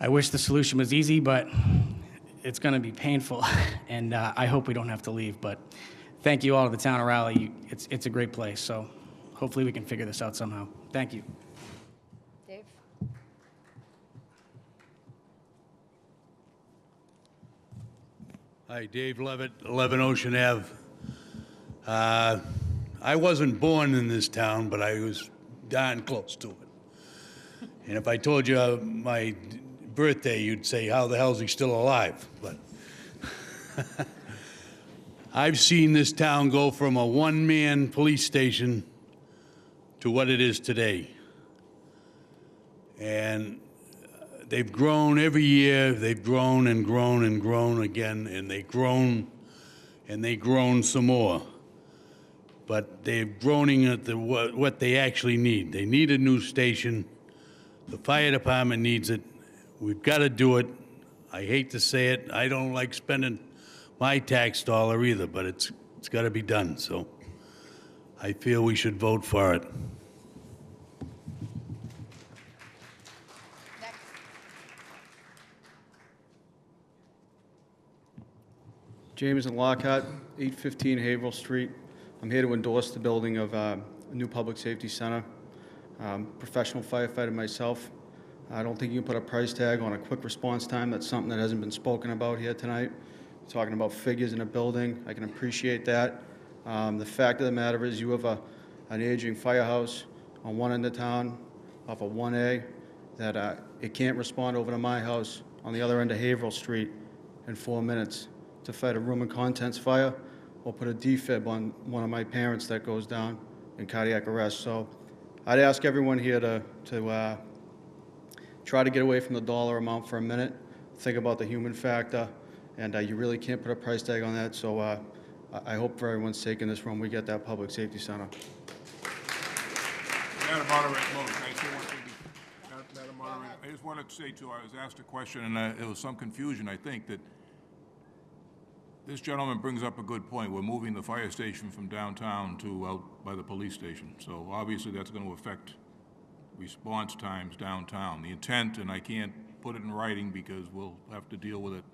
wish the solution was easy, but it's going to be painful. And I hope we don't have to leave. But thank you all to the town of Raleigh. It's a great place. So hopefully we can figure this out somehow. Thank you. Dave? Hi, Dave Levitt, 11 Ocean Ave. I wasn't born in this town, but I was darn close to it. And if I told you my birthday, you'd say, how the hell is he still alive? But I've seen this town go from a one-man police station to what it is today. And they've grown every year. They've grown and grown and grown again, and they've grown some more. But they're groaning at what they actually need. They need a new station. The fire department needs it. We've got to do it. I hate to say it. I don't like spending my tax dollar either, but it's got to be done. So I feel we should vote for it. James and Lockhart, 815 Haverhill Street. I'm here to endorse the building of a new public safety center. Professional firefighter myself. I don't think you can put a price tag on a quick response time. That's something that hasn't been spoken about here tonight. Talking about figures in a building, I can appreciate that. The fact of the matter is you have an aging firehouse on one end of town off of 1A that it can't respond over to my house on the other end of Haverhill Street in 4 minutes to fight a room and contents fire or put a defib on one of my parents that goes down in cardiac arrest. So I'd ask everyone here to try to get away from the dollar amount for a minute, think about the human factor, and you really can't put a price tag on that. So I hope for everyone's sake in this room, we get that public safety center. Madam Moderator, I still want to, Madam Moderator, I just wanted to say too, I was asked a question and there was some confusion. I think that this gentleman brings up a good point. We're moving the fire station from downtown to out by the police station. So obviously that's going to affect response times downtown. The intent, and I can't put it in writing because we'll have to deal with it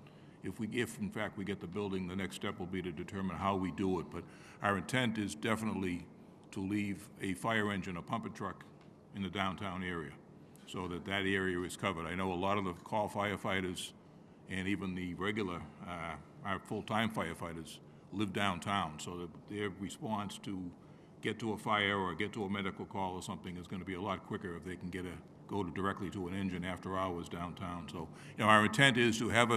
if in fact we get the building, the next step will be to determine how we do it. But our intent is definitely to leave a fire engine, a pumping truck in the downtown area so that that area is covered. I know a lot of the call firefighters and even the regular, our full-time firefighters live downtown, so that their response to get to a fire or get to a medical call or something is going to be a lot quicker if they can go directly to an engine after hours downtown. So, our intent is to have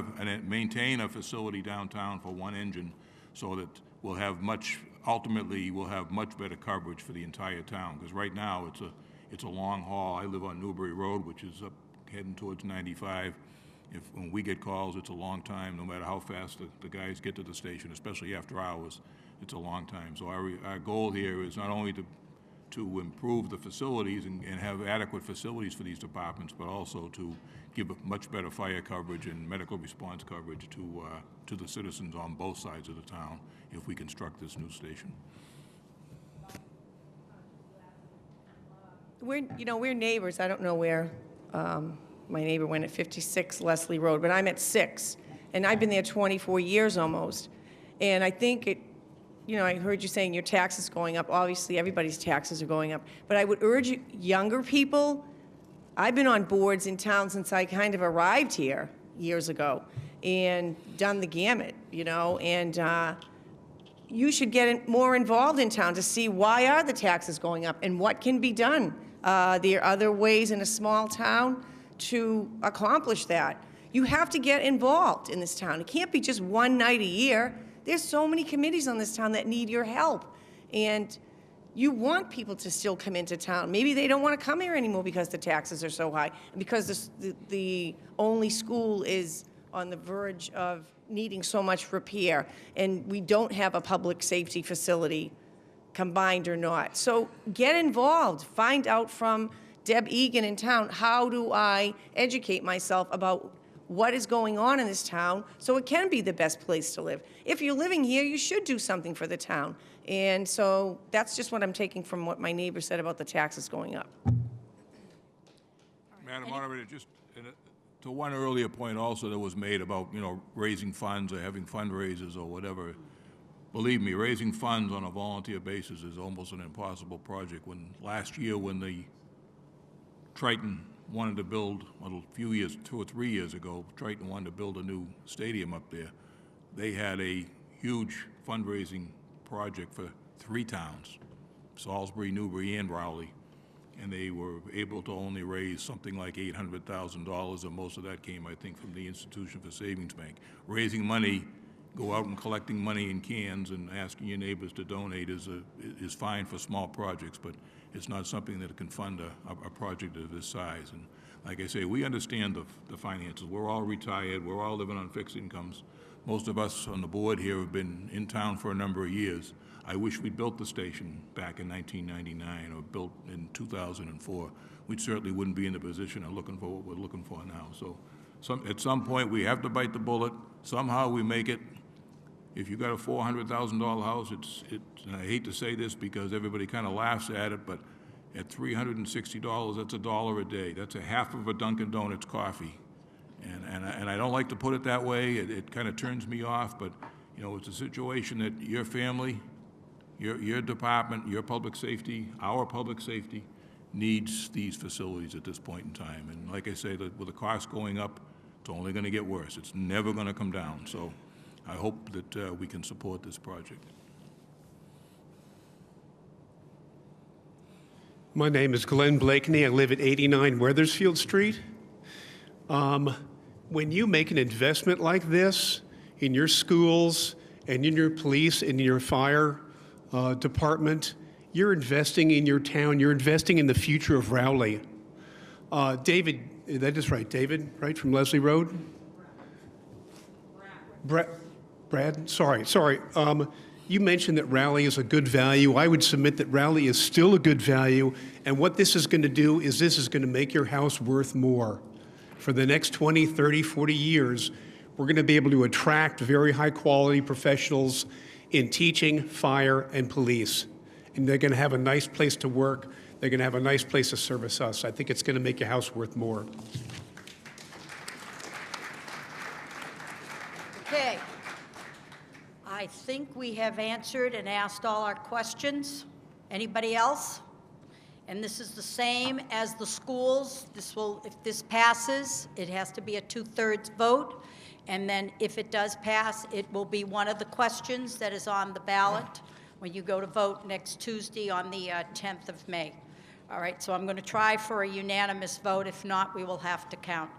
maintain a facility downtown for one engine, so that ultimately we'll have much better coverage for the entire town. Because right now it's a long haul. I live on Newbury Road, which is up heading towards 95. When we get calls, it's a long time, no matter how fast the guys get to the station, especially after hours. It's a long time. So our goal here is not only to improve the facilities and have adequate facilities for these departments, but also to give a much better fire coverage and medical response coverage to the citizens on both sides of the town if we construct this new station. We're neighbors. I don't know where my neighbor went at 56 Leslie Road, but I'm at 6, and I've been there 24 years almost. And I think I heard you saying your taxes going up. Obviously, everybody's taxes are going up. But I would urge younger people, I've been on boards in town since I kind of arrived here years ago and done the gamut, and you should get more involved in town to see why are the taxes going up and what can be done. There are other ways in a small town to accomplish that. You have to get involved in this town. It can't be just one night a year. There's so many committees on this town that need your help. And you want people to still come into town. Maybe they don't want to come here anymore because the taxes are so high, and because the only school is on the verge of needing so much repair, and we don't have a public safety facility, combined or not. So get involved. Find out from Deb Egan in town, how do I educate myself about what is going on in this town so it can be the best place to live. If you're living here, you should do something for the town. And so that's just what I'm taking from what my neighbor said about the taxes going up. Madam Moderator, just to one earlier point also that was made about, raising funds or having fundraisers or whatever. Believe me, raising funds on a volunteer basis is almost an impossible project. Last year when the Triton wanted to build, a few years, 2 or 3 years ago, Triton wanted to build a new stadium up there. They had a huge fundraising project for 3 towns, Salisbury, Newbury, and Rowley, and they were able to only raise something like $800,000, and most of that came, I think, from the Institution for Savings Bank. Raising money, go out and collecting money in cans and asking your neighbors to donate is fine for small projects, but it's not something that can fund a project of this size. And like I say, we understand the finances. We're all retired. We're all living on fixed incomes. Most of us on the board here have been in town for a number of years. I wish we'd built the station back in 1999 or built in 2004. We certainly wouldn't be in the position of looking for what we're looking for now. So at some point, we have to bite the bullet. Somehow we make it. If you got a $400,000 house, and I hate to say this because everybody kind of laughs at it, but at $360, that's $1 a day. That's a half of a Dunkin' Donuts coffee. And I don't like to put it that way. It kind of turns me off, but it's a situation that your family, your department, your public safety, our public safety needs these facilities at this point in time. And like I say, with the cost going up, it's only going to get worse. It's never going to come down. So I hope that we can support this project. My name is Glenn Blakeney. I live at 89 Weathersfield Street. When you make an investment like this in your schools and in your police and in your fire department, you're investing in your town. You're investing in the future of Rowley. David That is right. David, right, from Leslie Road? Brad, sorry. You mentioned that Raleigh is a good value. I would submit that Raleigh is still a good value, and what this is going to do is this is going to make your house worth more. For the next 20, 30, 40 years, we're going to be able to attract very high-quality professionals in teaching, fire, and police. And they're going to have a nice place to work. They're going to have a nice place to service us. I think it's going to make your house worth more. Okay. I think we have answered and asked all our questions. Anybody else? And this is the same as the schools. If this passes, it has to be a 2/3 vote. And then if it does pass, it will be one of the questions that is on the ballot when you go to vote next Tuesday on the 10th of May. All right, so I'm going to try for a unanimous vote. If not, we will have to count.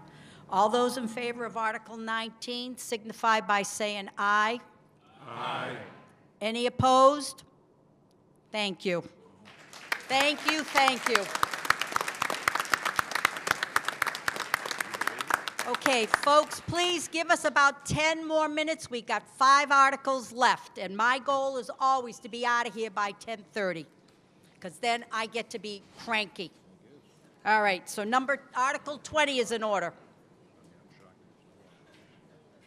All those in favor of Article 19 signify by saying aye. Aye. Any opposed? Thank you. Thank you, thank you. Okay, folks, please give us about 10 more minutes. We've got 5 articles left, and my goal is always to be out of here by 10:30, because then I get to be cranky. All right, so Article 20 is in order.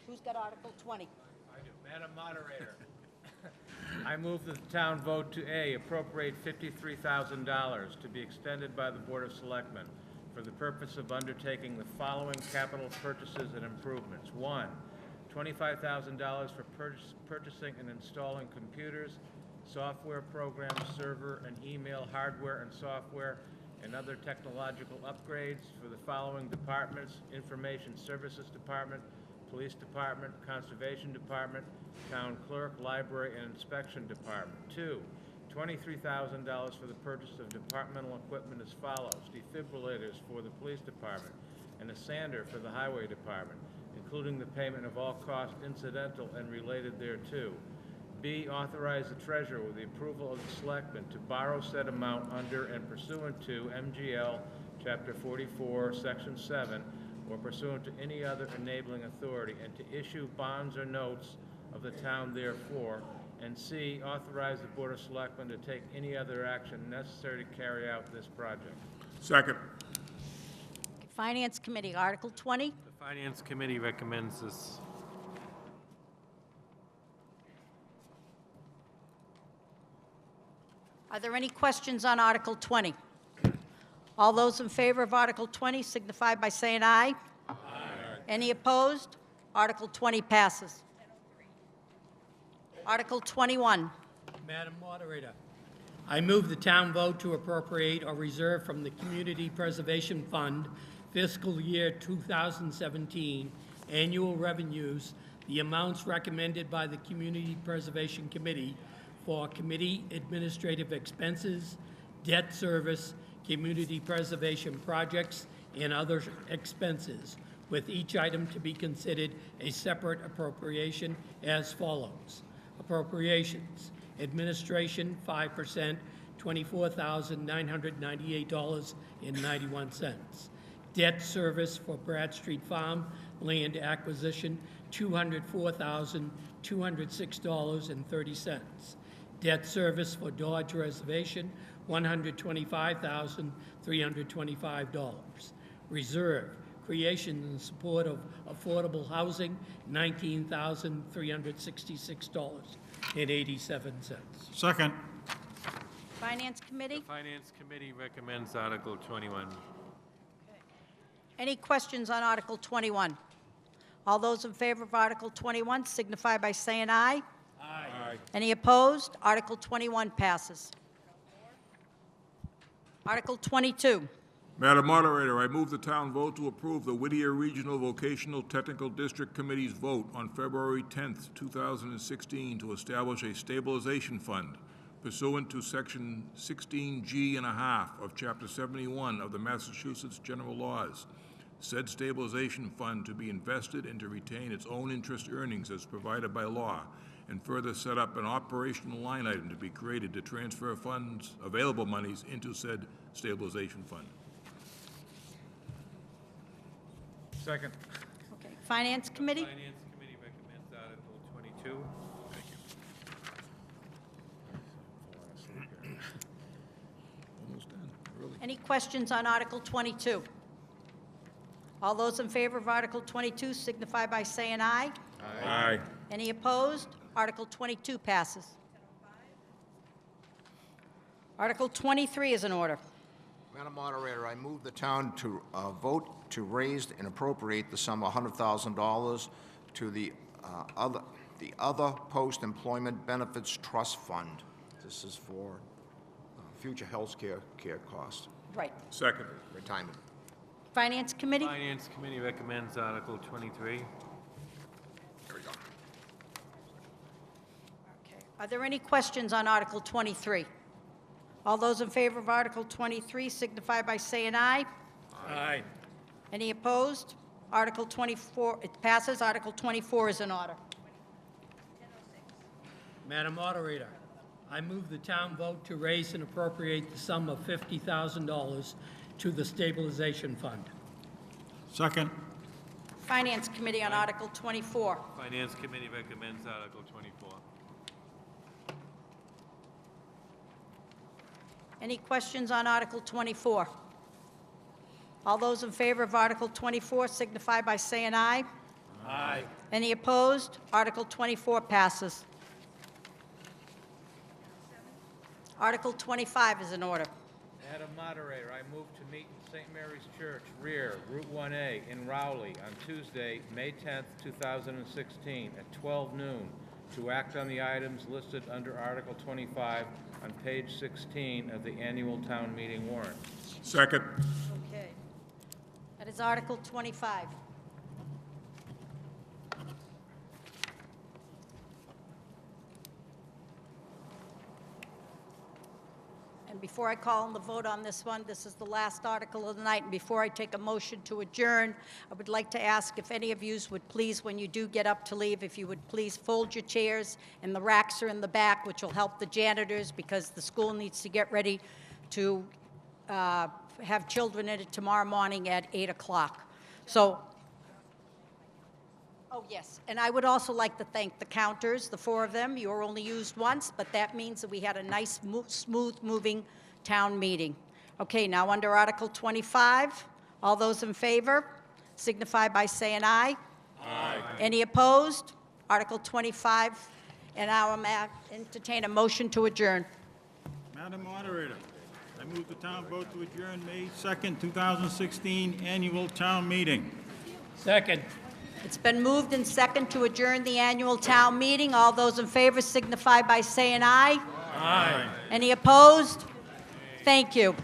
Who's got Article 20? I do. Madam Moderator, I move that the town vote to A, appropriate $53,000 to be extended by the Board of Selectmen for the purpose of undertaking the following capital purchases and improvements. 1, $25,000 for purchasing and installing computers, software programs, server and email hardware and software, and other technological upgrades for the following departments: Information Services Department, Police Department, Conservation Department, Town Clerk, Library, and Inspection Department. 2, $23,000 for the purchase of departmental equipment as follows: defibrillators for the Police Department and a sander for the Highway Department, including the payment of all costs incidental and related thereto. B, authorize the treasurer with the approval of the selectmen to borrow said amount under and pursuant to MGL Chapter 44, Section 7, or pursuant to any other enabling authority, and to issue bonds or notes of the town therefore. And C, authorize the Board of Selectmen to take any other action necessary to carry out this project. Second. Finance Committee, Article 20. The Finance Committee recommends this. Are there any questions on Article 20? All those in favor of Article 20 signify by saying aye. Aye. Any opposed? Article 20 passes. Article 21. Madam Moderator, I move the town vote to appropriate or reserve from the Community Preservation Fund fiscal year 2017 annual revenues the amounts recommended by the Community Preservation Committee for committee administrative expenses, debt service, community preservation projects, and other expenses, with each item to be considered a separate appropriation as follows. Appropriations, administration, 5%, $24,998.91. Debt service for Bradstreet Farm land acquisition, $204,206.30. Debt service for Dodge Reservation, $125,325. Reserve, creation and support of affordable housing, $19,366.87. Second. Finance Committee. The Finance Committee recommends Article 21. Any questions on Article 21? All those in favor of Article 21 signify by saying aye. Aye. Any opposed? Article 21 passes. Article 22. Madam Moderator, I move the town vote to approve the Whittier Regional Vocational Technical District Committee's vote on February 10th, 2016 to establish a stabilization fund pursuant to Section 16G.5 of Chapter 71 of the Massachusetts General Laws. Said stabilization fund to be invested and to retain its own interest earnings as provided by law, and further set up an operational line item to be created to transfer funds, available monies, into said stabilization fund. Second. Okay. Finance Committee? Finance Committee recommends Article 22. Almost done, really. Any questions on Article 22? All those in favor of Article 22 signify by saying aye. Aye. Any opposed? Article 22 passes. Article 23 is in order. Madam Moderator, I move the town to vote to raise and appropriate the sum of $100,000 to the other post-employment benefits trust fund. This is for future health care costs. Right. Second. Retirement. Finance Committee? Finance Committee recommends Article 23. There we go. Okay. Are there any questions on Article 23? All those in favor of Article 23 signify by saying aye. Aye. Any opposed? Article 24, it passes. Article 24 is in order. Madam Moderator, I move the town vote to raise and appropriate the sum of $50,000 to the stabilization fund. Second. Finance Committee on Article 24. Finance Committee recommends Article 24. Any questions on Article 24? All those in favor of Article 24 signify by saying aye. Aye. Any opposed? Article 24 passes. Article 25 is in order. Madam Moderator, I move to meet in St. Mary's Church, rear, Route 1A, in Rowley, on Tuesday, May 10th, 2016, at 12 noon, to act on the items listed under Article 25 on page 16 of the annual town meeting warrant. Second. Okay. That is Article 25. And before I call on the vote on this one, this is the last article of the night, and before I take a motion to adjourn, I would like to ask if any of you would please, when you do get up to leave, if you would please fold your chairs, and the racks are in the back, which will help the janitors, because the school needs to get ready to have children in it tomorrow morning at 8 o'clock. So, oh, yes, and I would also like to thank the counters, the 4 of them. You were only used once, but that means that we had a nice, smooth-moving town meeting. Okay, now under Article 25, all those in favor signify by saying aye. Aye. Any opposed? Article 25, and I will entertain a motion to adjourn. Madam Moderator, I move the town vote to adjourn May 2nd, 2016 annual town meeting. Second. It's been moved and second to adjourn the annual town meeting. All those in favor signify by saying aye. Aye. Any opposed? Thank you.